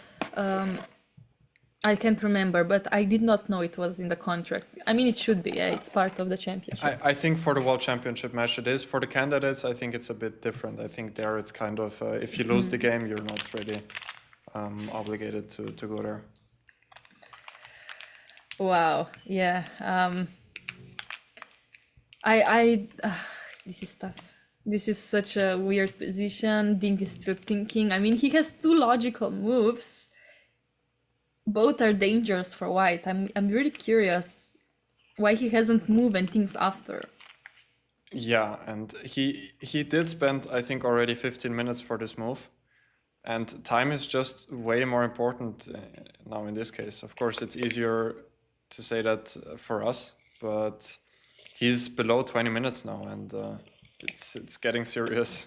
I can't remember, but I did not know it was in the contract. I mean, it should be, yeah, it's part of the championship. I think for the World Championship match it is. For the candidates, I think it's a bit different. I think there it's kind of, if you lose the game, you're not really obligated to go there. Wow, yeah. This is tough. This is such a weird position. Ding is still thinking. I mean, he has two logical moves. Both are dangerous for white. I'm really curious why he hasn't moved and thinks after. Yeah, and he did spend, I think, already 15 minutes for this move. And time is just way more important now in this case. Of course, it's easier to say that for us, but he's below 20 minutes now, and it's getting serious.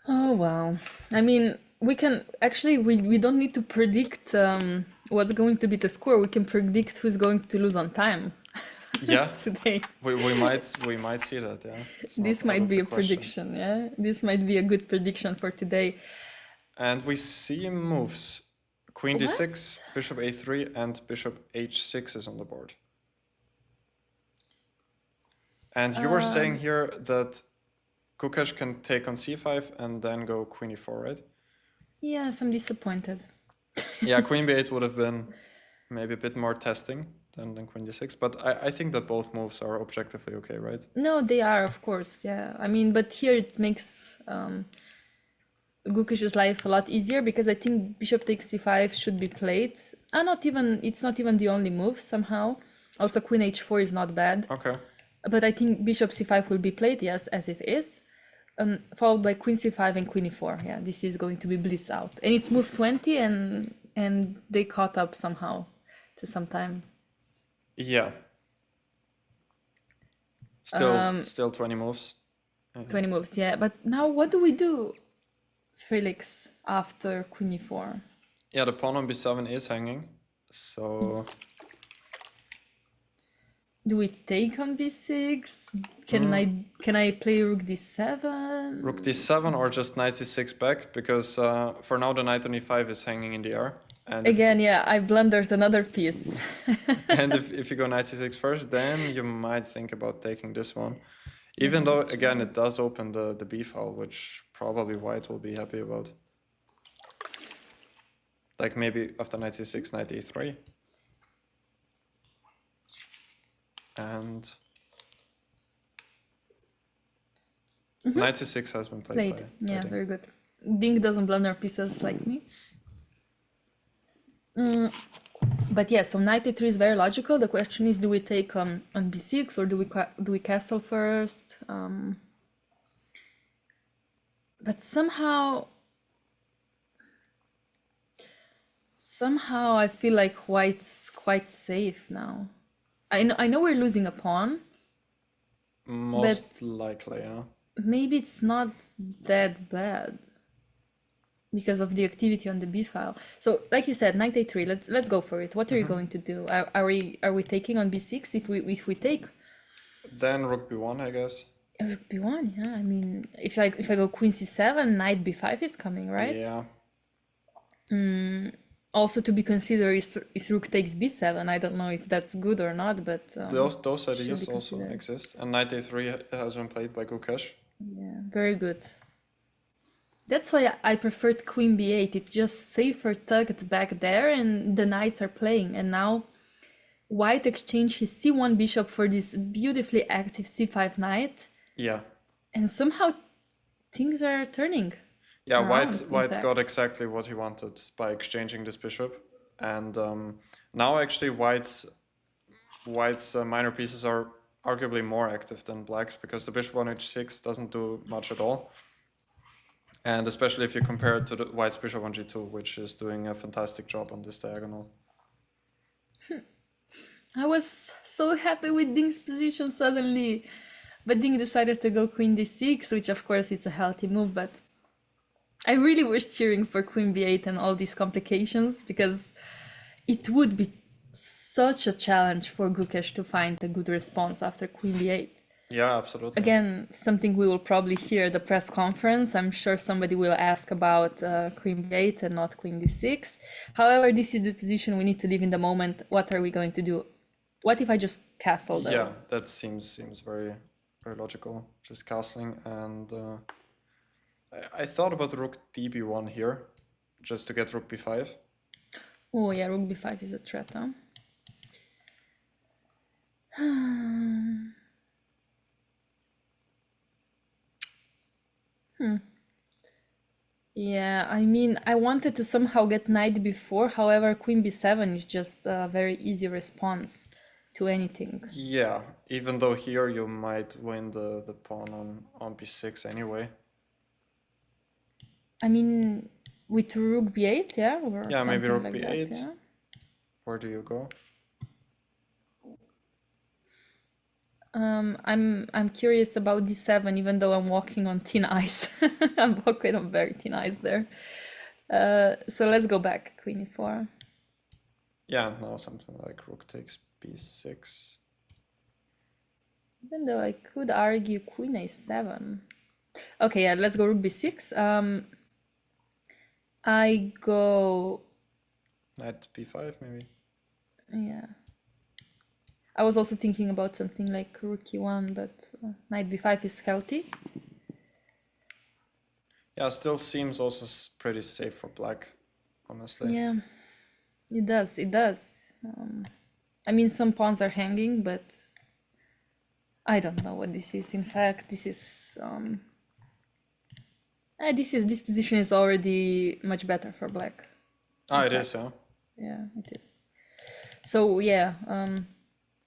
Oh, wow. I mean, we can actually, we don't need to predict what's going to be the score. We can predict who's going to lose on time. Yeah, today. we might see that. Yeah, This might be a prediction. Yeah, this might be a good prediction for today. And we see moves: Queen d6, Bishop a3, and Bishop h6 is on the board. And you were saying here that Gukesh can take on c5 and then go Queen e4, right? Yes, I'm disappointed. Yeah, Queen b8 would have been maybe a bit more testing than Queen d6, but I think that both moves are objectively okay, right? No, they are, of course, yeah. I mean, but here it makes Gukesh's life a lot easier, because I think Bishop takes c5 should be played. It's not even the only move somehow. Also, Queen h4 is not bad. Okay. But I think Bishop c5 will be played, yes, as it is. Followed by Queen c5 and Queen e4. Yeah, this is going to be bliss out. And it's move 20, and they caught up somehow to some time. Yeah. Still 20 moves. 20 moves, yeah. But now what do we do, Felix, after Queen e4? Yeah, the pawn on b7 is hanging, so... Do we take on b6? Can I play rook d7? Rook d7 or just knight c6 back, because for now the knight on e5 is hanging in the air. And again, yeah, I blundered another piece. And if you go knight c6 first, then you might think about taking this one. Even though, again, it does open the b file, which probably white will be happy about. Like maybe after knight c6, knight e3. And knight c6 has been played. Yeah, very good. Ding doesn't blunder pieces like me. But yeah, so knight a3 is very logical. The question is, do we take on b6 or do we castle first? But somehow I feel like white's quite safe now. I know we're losing a pawn. Most likely, yeah. Maybe it's not that bad because of the activity on the b file. So, like you said, knight a3. Let's go for it. What are you going to do? Are we taking on b6? If we take, then rook b1, I guess. Rook b1, yeah. I mean, if I go queen c7, knight b5 is coming, right? Yeah. Also to be considered is rook takes b7. I don't know if that's good or not, but Those should ideas be also considered. exist, and knight a3 has been played by Gukesh. Yeah, very good. That's why I preferred queen b8. It's just safer tucked back there, and the knights are playing. And now white exchanged his c1 bishop for this beautifully active c5 knight, Yeah. and somehow things are turning Yeah, around, in white fact. got exactly what he wanted by exchanging this bishop, and now actually white's minor pieces are arguably more active than black's because the bishop on h6 doesn't do much at all, and especially if you compare it to the white's bishop on g2, which is doing a fantastic job on this diagonal. I was so happy with Ding's position suddenly, but Ding decided to go queen d6, which of course it's a healthy move, but I really was cheering for queen b8 and all these complications because it would be such a challenge for Gukesh to find a good response after queen b8. Yeah, absolutely. Again, something we will probably hear at the press conference. I'm sure somebody will ask about queen b8 and not queen d6. However, this is the position we need to live in the moment. What are we going to do? What if I just castle though? Yeah, that seems very logical. Just castling, and I thought about rook db1 here, just to get rook b5. Oh yeah, rook b5 is a threat, huh? Yeah, I mean, I wanted to somehow get knight b4. However, queen b7 is just a very easy response to anything. Yeah, even though here you might win the pawn on b6 anyway. I mean, with rook b8, yeah, or Yeah, maybe something rook like b8. that, yeah. Where do you go? I'm curious about d7, even though I'm walking on thin ice. I'm walking on very thin ice there. So let's go back, queen e4. Yeah, now something like rook takes b6. Even though I could argue queen a7. Okay, yeah, let's go rook b6. I go... Knight b5 maybe. Yeah. I was also thinking about something like rook e1, but knight b5 is healthy. Yeah, still seems also pretty safe for black, honestly. Yeah, it does, it does. I mean, some pawns are hanging, but I don't know what this is. In fact, this is this position is already much better for black. It is, yeah. Yeah, it is. So yeah,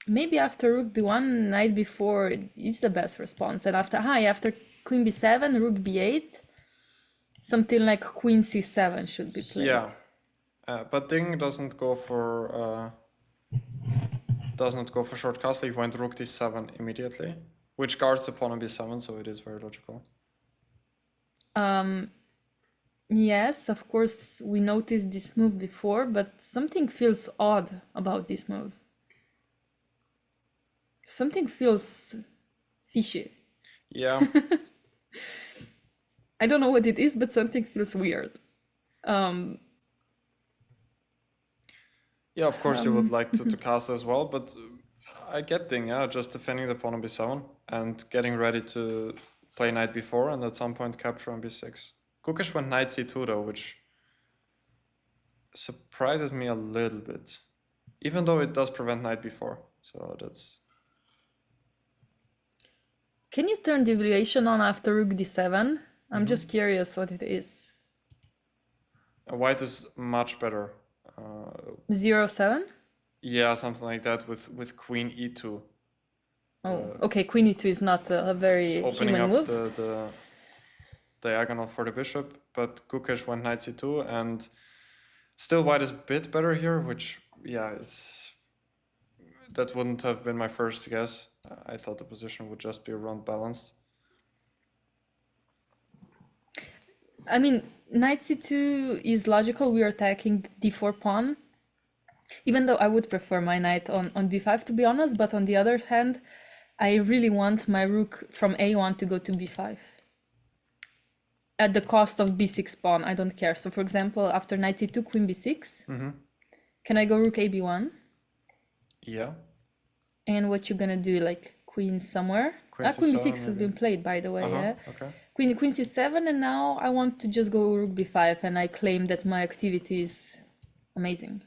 maybe after rook b1, knight b4 is the best response, and after queen b7, rook b8, something like queen c7 should be played. Yeah, but Ding doesn't go for short castle. He went rook d7 immediately, which guards the pawn on b7, so it is very logical. Yes, of course, we noticed this move before, but something feels odd about this move. Something feels fishy. Yeah. I don't know what it is, but something feels weird. Yeah, of course you would like to castle as well, but I get Ding, yeah, just defending the pawn on b7 and getting ready to play knight b4 and at some point capture on b6. Gukesh went knight c2 though, which surprises me a little bit, even though it does prevent knight b4. So that's... Can you turn deviation on after rook d7? I'm just curious what it is. White is much better. 0-7? Yeah, something like that with queen e2. Oh, okay, queen e2 is not a very Opening human up move. the diagonal for the bishop, but Gukesh went knight c2, and still white is a bit better here, which, yeah, that wouldn't have been my first guess. I thought the position would just be around balanced. I mean, knight c2 is logical. We're attacking the d4 pawn. Even though I would prefer my knight on b5, to be honest, but on the other hand, I really want my rook from a1 to go to b5. At the cost of b6 pawn, I don't care. So for example, after knight e2, queen b6, can I go rook a b1? Yeah. And what you gonna do, like queen somewhere? Queen Queen c7 b6 has maybe. been played, by the way, yeah? Okay. Queen c7, and now I want to just go rook b5, and I claim that my activity is amazing.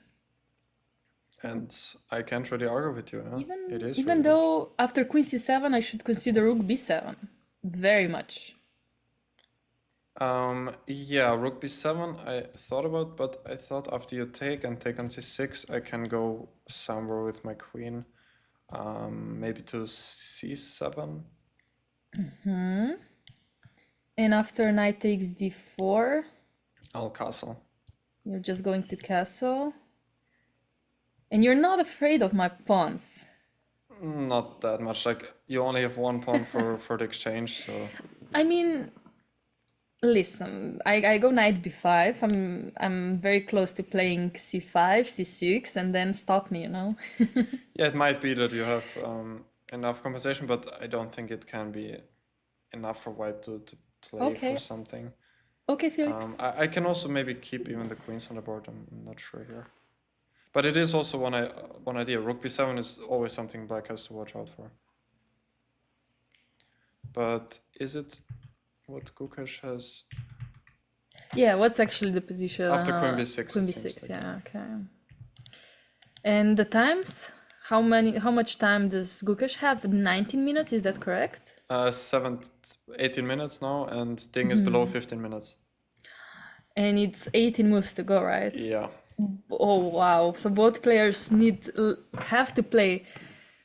And I can't really argue with you, huh? It is Even really though after queen c7, I should consider rook b7. Very much. Yeah, rook b7 I thought about, but I thought after you take and take on c6, I can go somewhere with my queen. Maybe to c7. And after knight takes d4, I'll castle. you're just going to castle. And you're not afraid of my pawns. Not that much. Like, you only have one pawn for the exchange, so... I mean, listen, I go knight b5. I'm very close to playing c5, c6, and then stop me, you know? Yeah, it might be that you have enough compensation, but I don't think it can be enough for white to play Okay. for something. Okay, Felix. I can also maybe keep even the queens on the board. I'm not sure here. But it is also one idea. Rook b7 is always something black has to watch out for. But is it what Gukesh has? Yeah, what's actually the position? After queen b6. Queen b6, yeah, okay. And the times? How much time does Gukesh have? 19 minutes, is that correct? 18 minutes now, and Ding is below 15 minutes. And it's 18 moves to go, right? Yeah. Oh wow! So both players have to play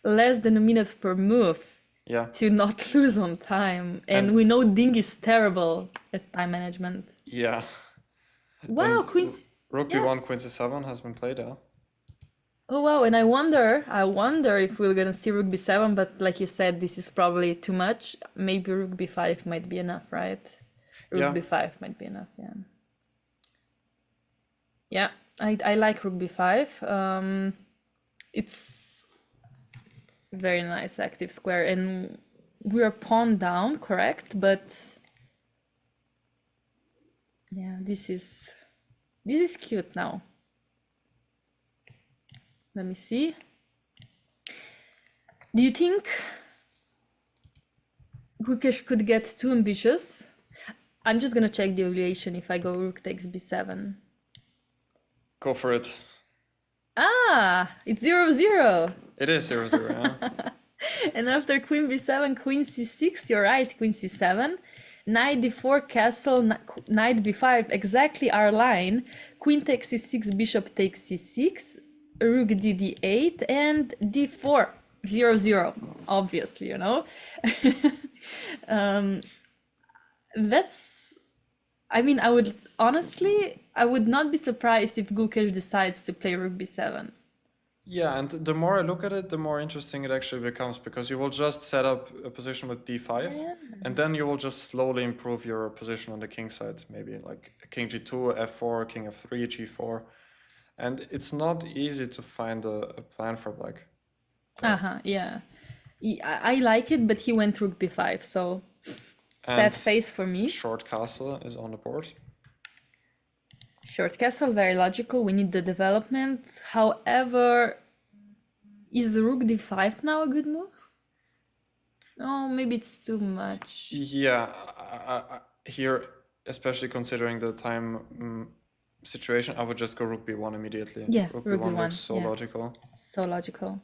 less than a minute per move. Yeah. To not lose on time, and we know Ding is terrible at time management. Yeah. Wow, and queen. Rook b1, queen c7 has been played, yeah. Oh wow, and I wonder if we're gonna see rook b7, but like you said, this is probably too much. Maybe rook b5 might be enough, right? Rook b5 might be enough, yeah. Yeah, I like rook b5. It's a very nice active square, and we're pawn down, correct? But yeah, this is cute now. Let me see. Do you think Gukesh could get too ambitious? I'm just gonna check the evaluation if I go rook takes b7. Go for it. Ah, it's 0-0. It is 0-0, yeah. And after queen b7, queen c6, you're right, queen c7. Knight d4, castle, knight b5, exactly our line. Queen takes c6, bishop takes c6, rook d8, and d4. 0-0, obviously, you know. I mean, I would not be surprised if Gukesh decides to play rook b7. Yeah, and the more I look at it, the more interesting it actually becomes, because you will just set up a position with d5, and then you will just slowly improve your position on the king side, maybe like king g2, f4, king f3, g4. And it's not easy to find a plan for black. Yeah. I like it, but he went rook b5, so sad face for me. Short castle is on the board. Short castle, very logical. We need the development. However, is rook d5 now a good move? Oh, maybe it's too much. Yeah, here, especially considering the time situation, I would just go rook b1 immediately. Yeah, rook b1 looks so logical. So logical.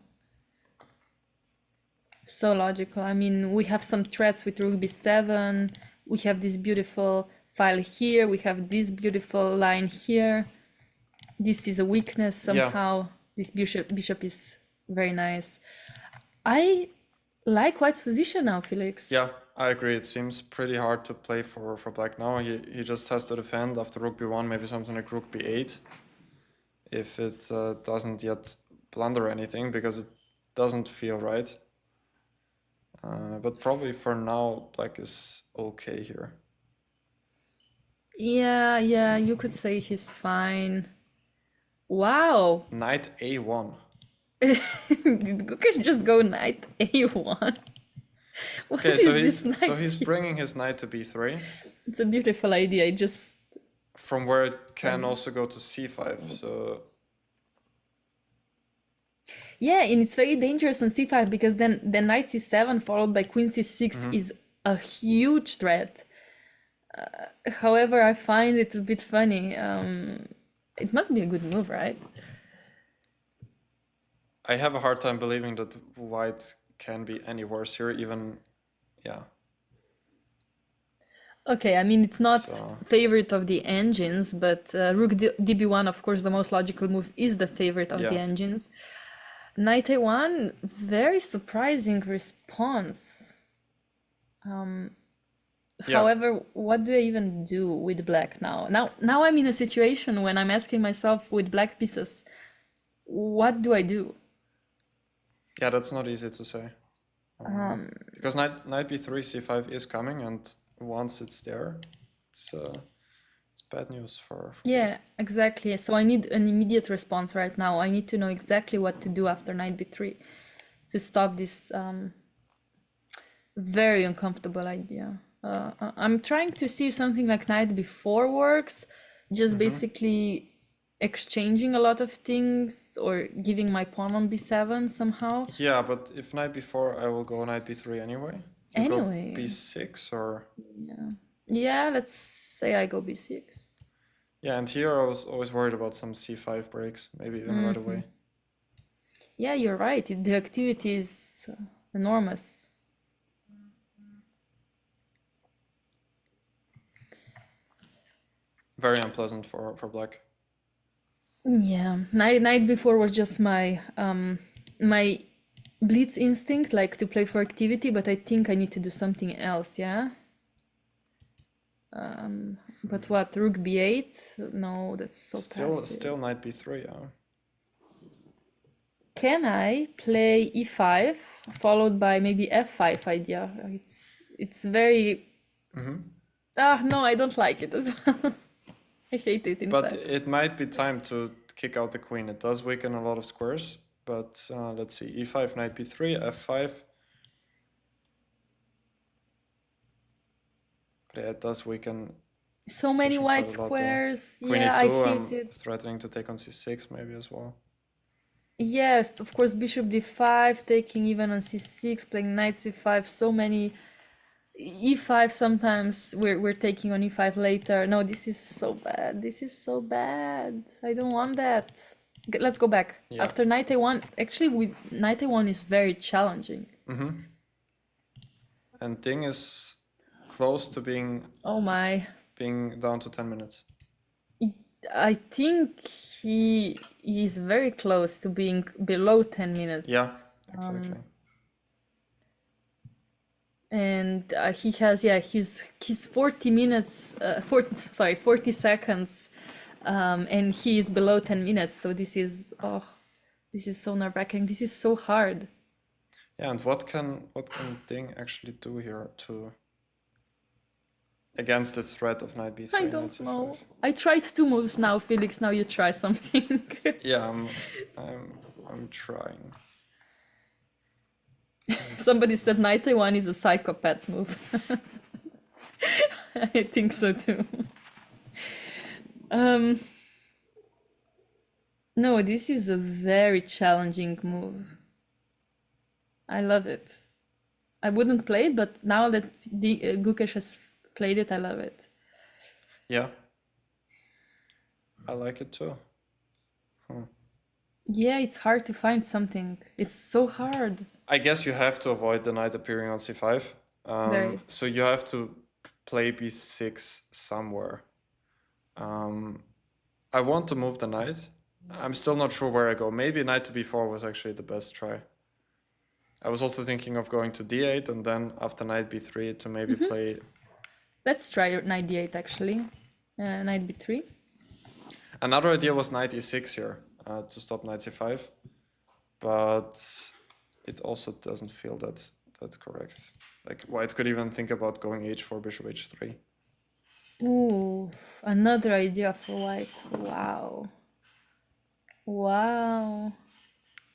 So logical. I mean, we have some threats with rook b7. We have this beautiful file here. We have this beautiful line here. This is a weakness somehow. Yeah. This bishop is very nice. I like white's position now, Felix. Yeah, I agree. It seems pretty hard to play for black now. He just has to defend after rook b1, maybe something like rook b8. If it doesn't yet blunder anything, because it doesn't feel right. But probably for now, black is okay here. Yeah, you could say he's fine. Wow. Knight a1. Did Gukesh just go knight a1? What Okay, is so this he's knight? bringing his knight to b3, It's a beautiful idea. I just from where it can funny. also go to c5. So Yeah, and it's very dangerous on c5 because then knight c7 followed by queen c6 is a huge threat. However, I find it a bit funny. It must be a good move, right? I have a hard time believing that white can be any worse here, even, yeah. Okay, I mean, it's not So favorite of the engines, but rook db1, of course, the most logical move is the favorite of the yeah, engines. Knight a1, very surprising response. yeah, However, what do I even do with black now? Now I'm in a situation when I'm asking myself with black pieces, what do I do? yeah. That's not easy to say, because knight b3 c5 is coming, and once it's there, it's bad news for black. Yeah, exactly. So I need an immediate response right now. I need to know exactly what to do after knight b3 to stop this very uncomfortable idea. I'm trying to see if something like knight b4 works, just basically exchanging a lot of things or giving my pawn on b7 somehow. Yeah, but if knight b4, I will go knight b3 anyway. You go Anyway, b6 or... yeah, let's say I go b6. Yeah, and here I was always worried about some c5 breaks, maybe even right away. Yeah, you're right. The activity is enormous. Very unpleasant for black. Yeah, night before was just my my blitz instinct, like to play for activity, but I think I need to do something else. Yeah. But what, rook b8? No, that's so passive. Still knight b3, yeah. Can I play e5 followed by maybe f5 idea? It's very no, I don't like it as well. I hate it, in But fact. it might be time to kick out the queen. It does weaken a lot of squares, but let's see. e5, knight b3, f5. But yeah, it does weaken So many position white quite a lot. squares. Queen Yeah, e2, I hate I'm it. threatening to take on c6 maybe as well. Yes, of course, bishop d5, taking even on c6, playing knight c5, so many e5 sometimes we're taking on e5 later. No, this is so bad. This is so bad. I don't want that. Let's go back. Yeah. After knight a1, actually with knight a1 is very challenging. And Ding is close to being Oh my. down to 10 minutes. I think he is very close to being below 10 minutes. Yeah, exactly. And he has, yeah, he's 40 minutes 40 seconds, and he is below 10 minutes, so this is so nerve-wracking. This is so hard. Yeah, and what can Ding actually do here to against the threat of knight b3? I don't know. I tried 2 moves now, Felix. Now you try something. Yeah, I'm trying. Somebody said knight a1 is a psychopath move. I think so too. No, this is a very challenging move. I love it. I wouldn't play it, but now that Gukesh has played it, I love it. Yeah, I like it too. Yeah, it's hard to find something. It's so hard. I guess you have to avoid the knight appearing on c5. So you have to play b6 somewhere. I want to move the knight. I'm still not sure where I go. Maybe knight to b4 was actually the best try. I was also thinking of going to d8 and then after knight b3 to maybe play... Let's try knight d8 actually. Knight b3. Another idea was knight e6 here to stop knight c5. But it also doesn't feel that's correct. Like white could even think about going h4, bishop h3. Ooh, another idea for white. Wow. Wow.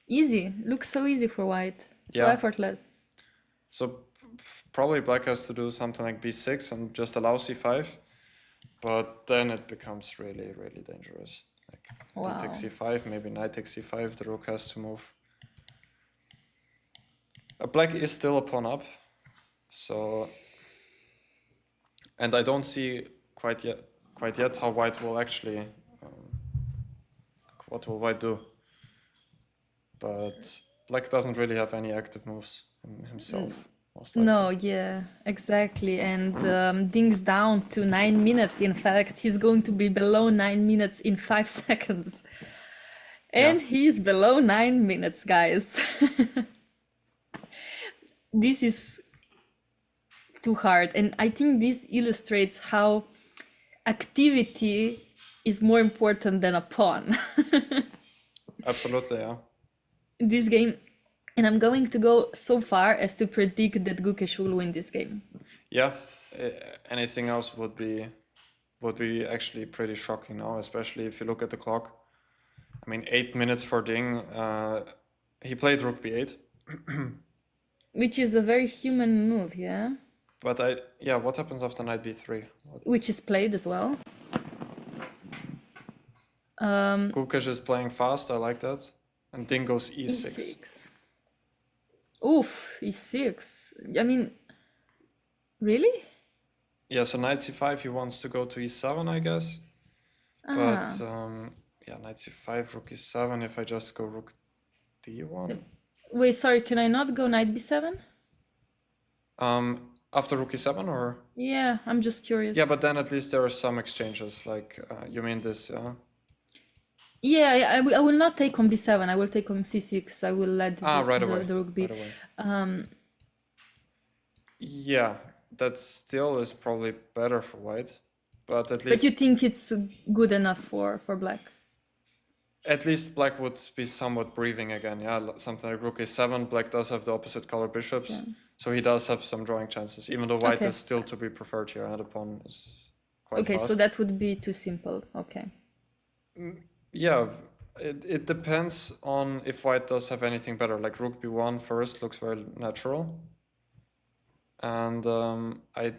Easy. Looks so easy for white. So Yeah. effortless. So probably black has to do something like b6 and just allow c5, but then it becomes really, really dangerous. Like d takes c5, maybe knight takes c5, the rook has to move. Black is still a pawn up, so, and I don't see quite yet how white will actually, what will white do. But black doesn't really have any active moves himself. No, yeah, exactly. And Ding's down to 9 minutes. In fact, he's going to be below 9 minutes in 5 seconds. And he's below 9 minutes, guys. This is too hard. And I think this illustrates how activity is more important than a pawn. Absolutely, yeah. This game. And I'm going to go so far as to predict that Gukesh will win this game. Yeah, anything else would be actually pretty shocking now, especially if you look at the clock. I mean, 8 minutes for Ding. He played rook b8. Which is a very human move, yeah? But what happens after knight b3? Which is played as well. Gukesh is playing fast, I like that. And Ding goes e6. Oof, e6. I mean, really? Yeah, so knight c5, he wants to go to e7, I guess. But knight c5, rook e7, if I just go rook d1. Wait, sorry, can I not go knight b7? After rook e7 or? Yeah, I'm just curious. Yeah, but then at least there are some exchanges, like, you mean this, yeah? Yeah, I will not take on b7, I will take on c6, I will let the rook be. Right away. Yeah, that still is probably better for white, but at least... But you think it's good enough for black? At least black would be somewhat breathing again, yeah, something like rook a7, black does have the opposite color bishops, so he does have some drawing chances, even though white is still to be preferred here, and the pawn is quite fast. Okay, so that would be too simple, okay. Yeah, it depends on if white does have anything better, like rook b1 first looks very natural. And I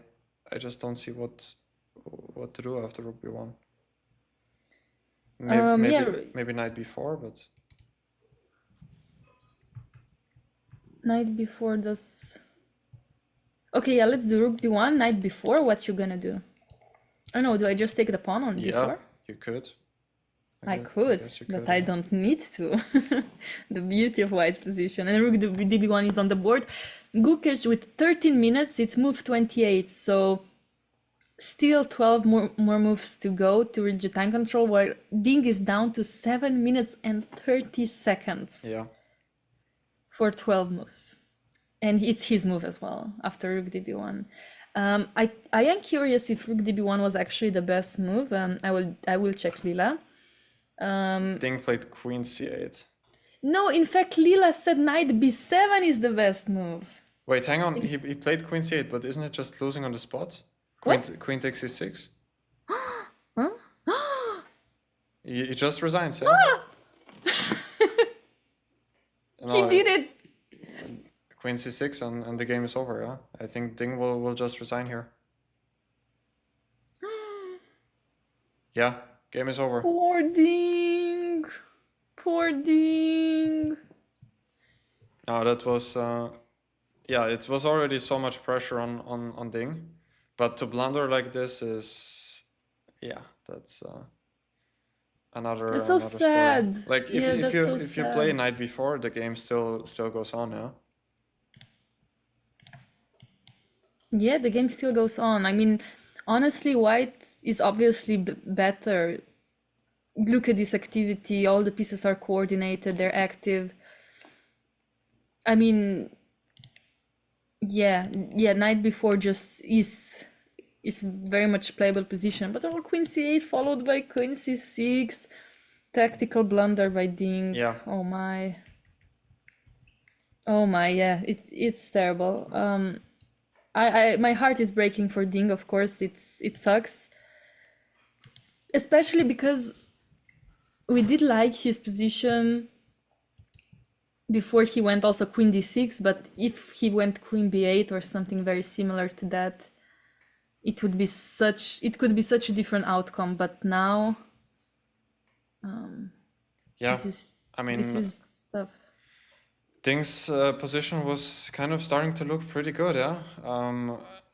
just don't see what to do after rook b1. Maybe knight b4, but... Knight b4 does... Okay, yeah, let's do rook b1, knight b4, what you gonna do? I don't know, do I just take the pawn on b4? Yeah, you could. I could, but I don't need to. The beauty of white's position. And rook db1 is on the board. Gukesh with 13 minutes, it's move 28, so still 12 more moves to go to reach the time control, while Ding is down to 7 minutes and 30 seconds. Yeah. For 12 moves. And it's his move as well, after rook db1. I am curious if rook db1 was actually the best move. I will check Lila. Ding played queen c8. No, in fact, Lila said knight b7 is the best move. Wait, hang on. He played queen c8, but isn't it just losing on the spot? Queen takes e6. Huh? He just resigns, yeah? He did it! Queen c6 and the game is over, yeah? I think Ding will just resign here. Yeah, game is over. Poor Ding! Poor Ding! No, that was... it was already so much pressure on Ding. But to blunder like this is... Yeah, that's... another so sad. Story. Like if you play knight b4, the game still goes on, yeah. Yeah, the game still goes on. I mean, honestly, white is obviously better. Look at this activity. All the pieces are coordinated. They're active. I mean, yeah. Knight b4 just is very much playable position. But our queen c8 followed by queen c6. Tactical blunder by Ding. Yeah. Oh my. Oh my, yeah. It's terrible. My heart is breaking for Ding, of course. It sucks. Especially because we did like his position. before he went also queen d6, but if he went queen b8 or something very similar to that, it could be such a different outcome. But now, Yeah, this I is mean, tough. Ding's position was kind of starting to look pretty good, yeah,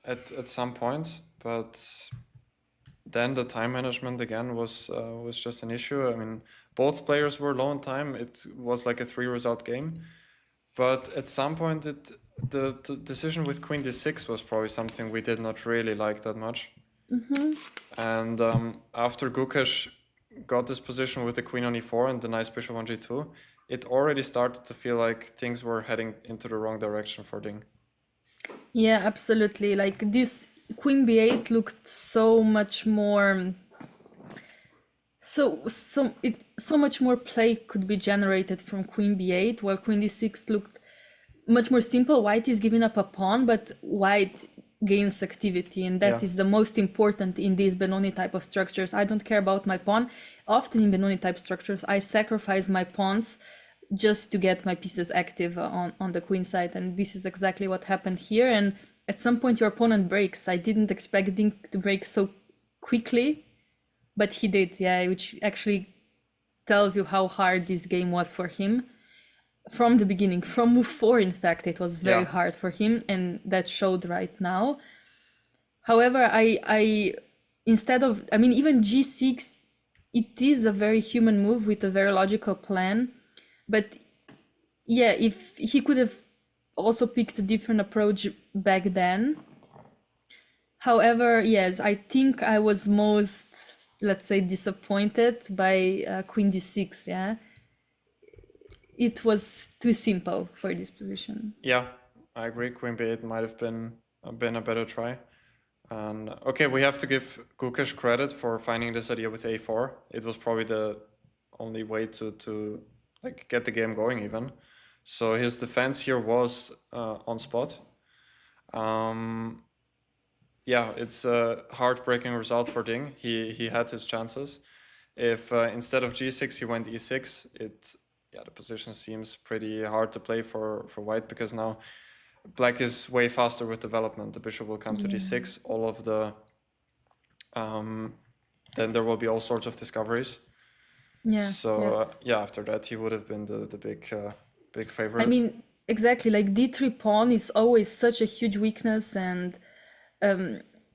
at some point, but then the time management again was just an issue. I mean, both players were low on time. It was like a 3-result game, but at some point, the decision with Queen d6 was probably something we did not really like that much. And after Gukesh got this position with the Queen on e4 and the nice Bishop on g2, it already started to feel like things were heading into the wrong direction for Ding. Yeah, absolutely. Like this queen b8 looked so much more. So much more play could be generated from queen b8, while queen d6 looked much more simple. White is giving up a pawn, but white gains activity, and that is the most important in these Benoni type of structures. I don't care about my pawn. Often in Benoni type structures, I sacrifice my pawns just to get my pieces active on the queen side, and this is exactly what happened here. And at some point your opponent breaks. I didn't expect Ding to break so quickly, but he did, yeah, which actually tells you how hard this game was for him from the beginning. From move 4, in fact, it was very hard for him, and that showed right now. However, I instead of, I mean, even g6, it is a very human move with a very logical plan. But yeah, if he could have also picked a different approach back then. However, yes, I think I was most, let's say, disappointed by queen d6, yeah. It was too simple for this position. Yeah, I agree. Queen b8 might have been a better try. And okay, we have to give Gukesh credit for finding this idea with a4. It was probably the only way to like get the game going even. So his defense here was on spot. Yeah, it's a heartbreaking result for Ding. He had his chances. If instead of g6 he went e6, the position seems pretty hard to play for white, because now black is way faster with development. The bishop will come to d6. All of the then there will be all sorts of discoveries. Yeah. So after that he would have been the big favorite. I mean, exactly. Like d3 pawn is always such a huge weakness, and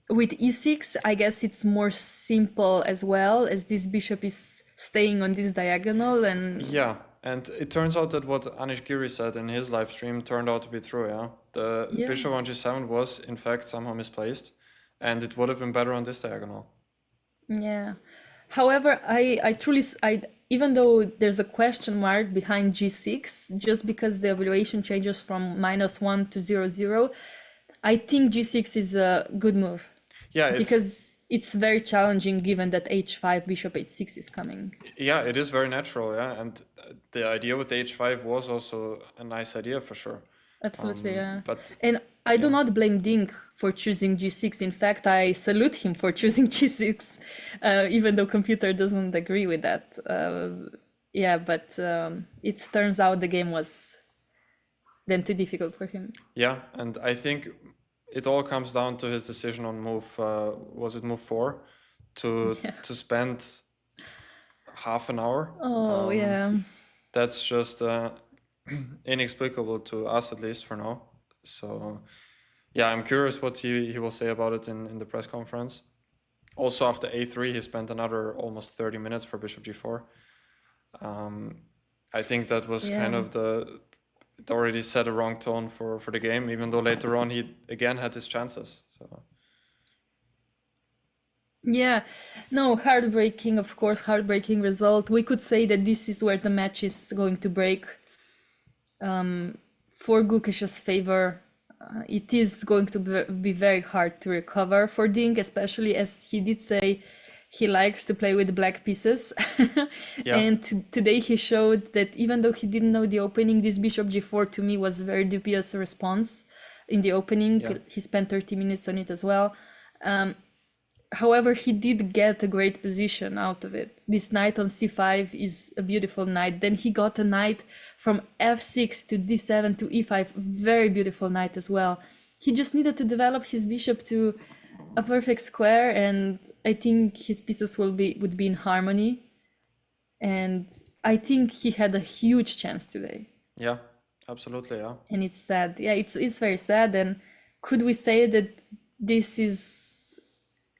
with e6, I guess it's more simple as well, as this bishop is staying on this diagonal. And yeah, and it turns out that what Anish Giri said in his live stream turned out to be true. Yeah, the bishop on g7 was in fact somehow misplaced, and it would have been better on this diagonal. Yeah. However, I truly, even though there's a question mark behind g6, just because the evaluation changes from -1 to 0-0, I think g6 is a good move. Yeah, because it's very challenging given that h5, bishop h6 is coming. Yeah, it is very natural, yeah, and the idea with h5 was also a nice idea for sure. Absolutely, yeah. But and I do not blame Ding for choosing g6. In fact, I salute him for choosing g6, even though computer doesn't agree with that. But it turns out the game was then too difficult for him. Yeah, and I think it all comes down to his decision on move, was it move 4? To spend half an hour. Oh, yeah. That's just inexplicable to us, at least for now. So yeah, I'm curious what he will say about it in the press conference. Also, after a3, he spent another almost 30 minutes for bishop g4. I think that was kind of it already set a wrong tone for the game, even though later on he again had his chances. So. Yeah, no, heartbreaking, of course, heartbreaking result. We could say that this is where the match is going to break. For Gukesh's favor, it is going to be very hard to recover for Ding, especially as he did say he likes to play with black pieces. And today he showed that even though he didn't know the opening, this bishop g4 to me was a very dubious response in the opening. He spent 30 minutes on it as well. However, he did get a great position out of it. This knight on c5 is a beautiful knight. Then he got a knight from f6 to d7 to e5, very beautiful knight as well. He just needed to develop his bishop to a perfect square, and I think his pieces would be in harmony. And I think he had a huge chance today. Yeah, absolutely. Yeah. And it's sad. Yeah, it's very sad. And could we say that this is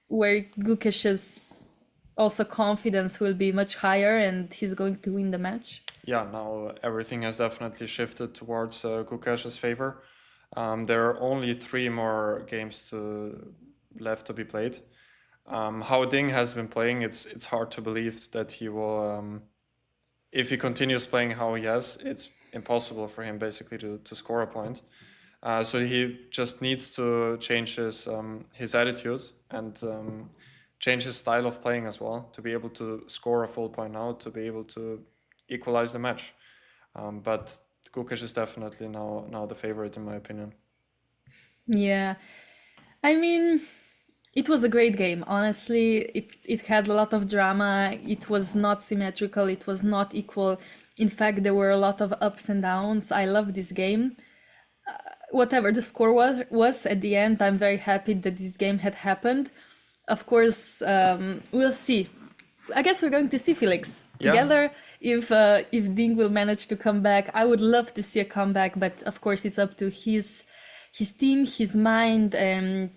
where Gukesh's also confidence will be much higher and he's going to win the match? Yeah, now everything has definitely shifted towards Gukesh's favor. There are only 3 more games left to be played. How Ding has been playing, it's hard to believe that he will, if he continues playing how he has, it's impossible for him basically to score a point. So he just needs to change his attitude and change his style of playing as well to be able to score a full point now, to be able to equalize the match. But Gukesh is definitely now the favorite in my opinion. Yeah, I mean, it was a great game. Honestly, it had a lot of drama. It was not symmetrical. It was not equal. In fact, there were a lot of ups and downs. I love this game. Whatever the score was at the end, I'm very happy that this game had happened. Of course, we'll see. I guess we're going to see Felix together. If Ding will manage to come back, I would love to see a comeback. But of course, it's up to his team, his mind, and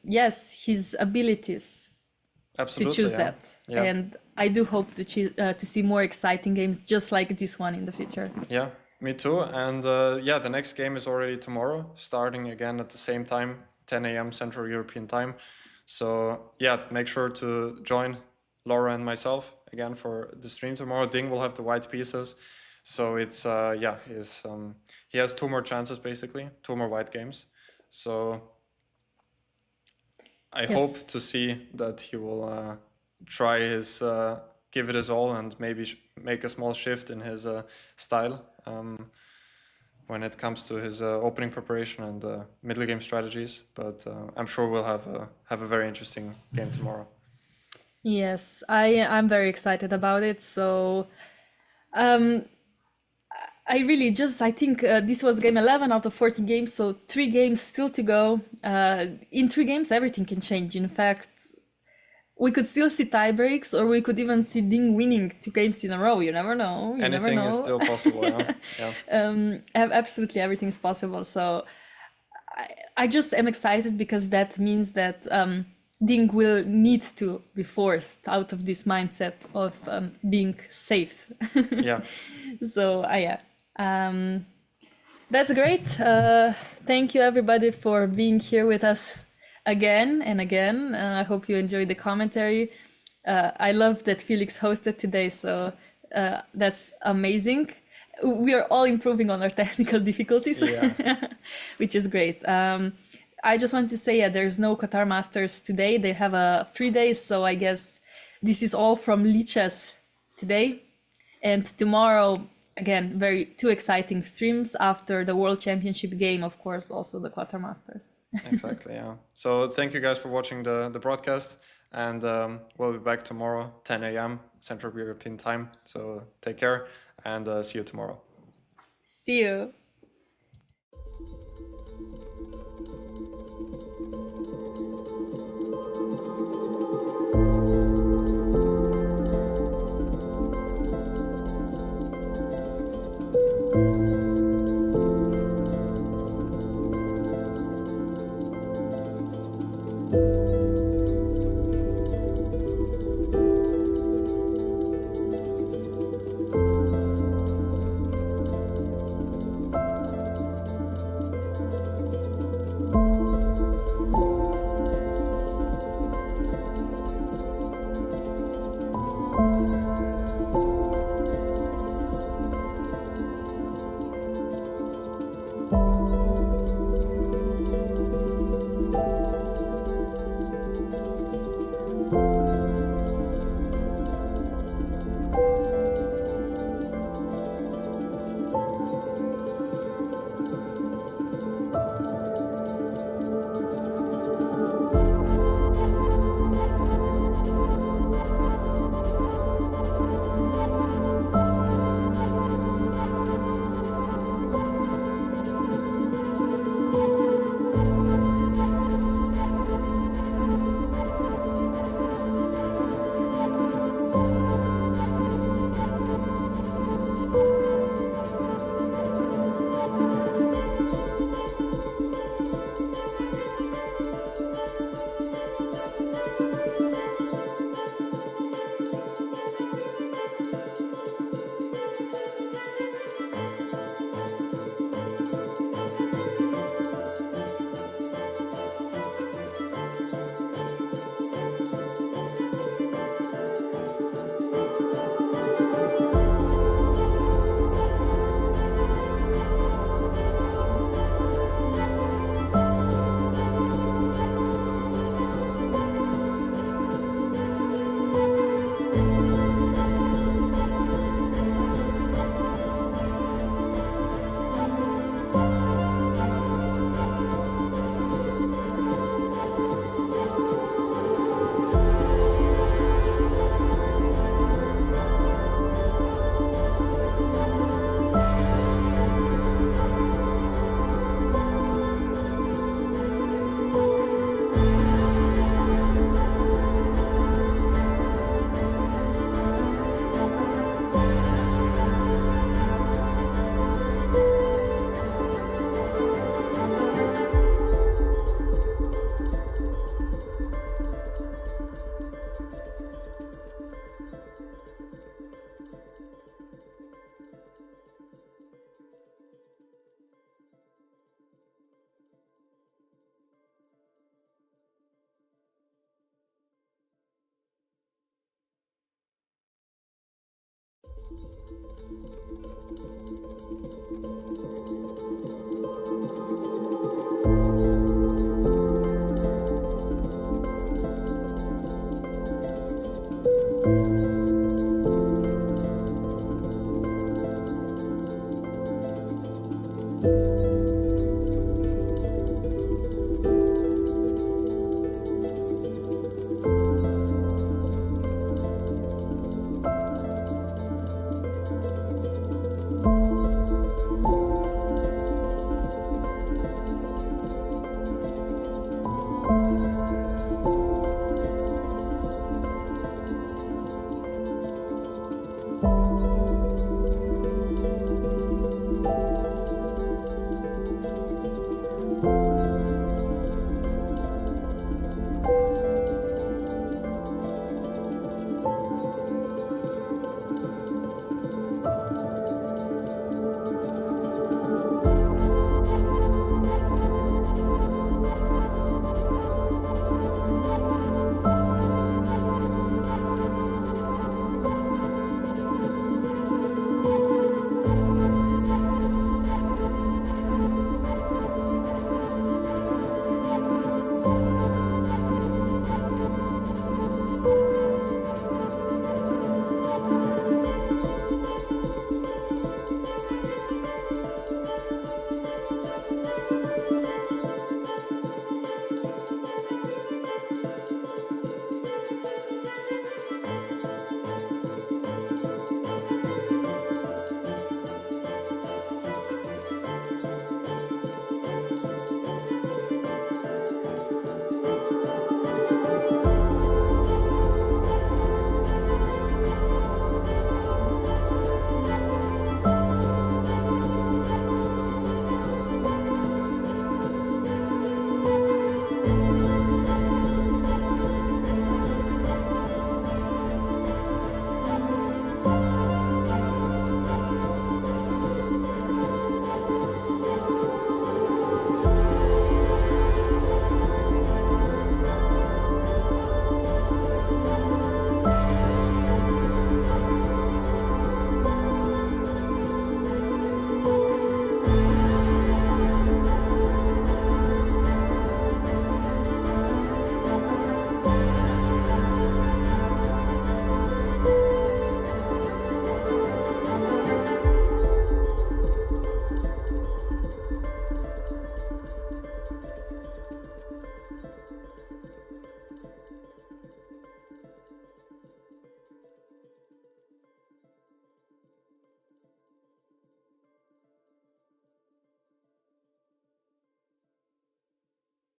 yes, his abilities. Absolutely, to choose that. Yeah. And I do hope to see more exciting games just like this one in the future. Yeah, me too. And yeah, the next game is already tomorrow, starting again at the same time, 10 a.m. Central European time. So yeah, make sure to join Laura and myself again for the stream tomorrow. Ding will have the white pieces. So it's, yeah, he has 2 more chances basically, 2 more white games. So I hope to see that he will try his, give it his all and maybe make a small shift in his style when it comes to his opening preparation and middle game strategies. But I'm sure we'll have a very interesting game tomorrow. Yes, I'm very excited about it. So I really I think this was game 11 out of 40 games, so 3 games still to go. In 3 games, everything can change. In fact, we could still see tie breaks, or we could even see Ding winning 2 games in a row. You never know. Anything is still possible. Yeah. Absolutely, everything is possible. So I just am excited because that means that Ding will need to be forced out of this mindset of being safe. Yeah. So yeah. That's great. Thank you everybody for being here with us again and again. I hope you enjoyed the commentary. I love that Felix hosted today, so that's amazing. We are all improving on our technical difficulties, which is great. I just want to say, yeah, there's no Qatar Masters today. They have a free day, so I guess this is all from Lichess today. And tomorrow, again, 2 exciting streams after the World Championship game, of course, also the Qatar Masters. Exactly, yeah. So thank you guys for watching the broadcast, and we'll be back tomorrow, 10 a.m. Central European time. So take care and see you tomorrow. See you.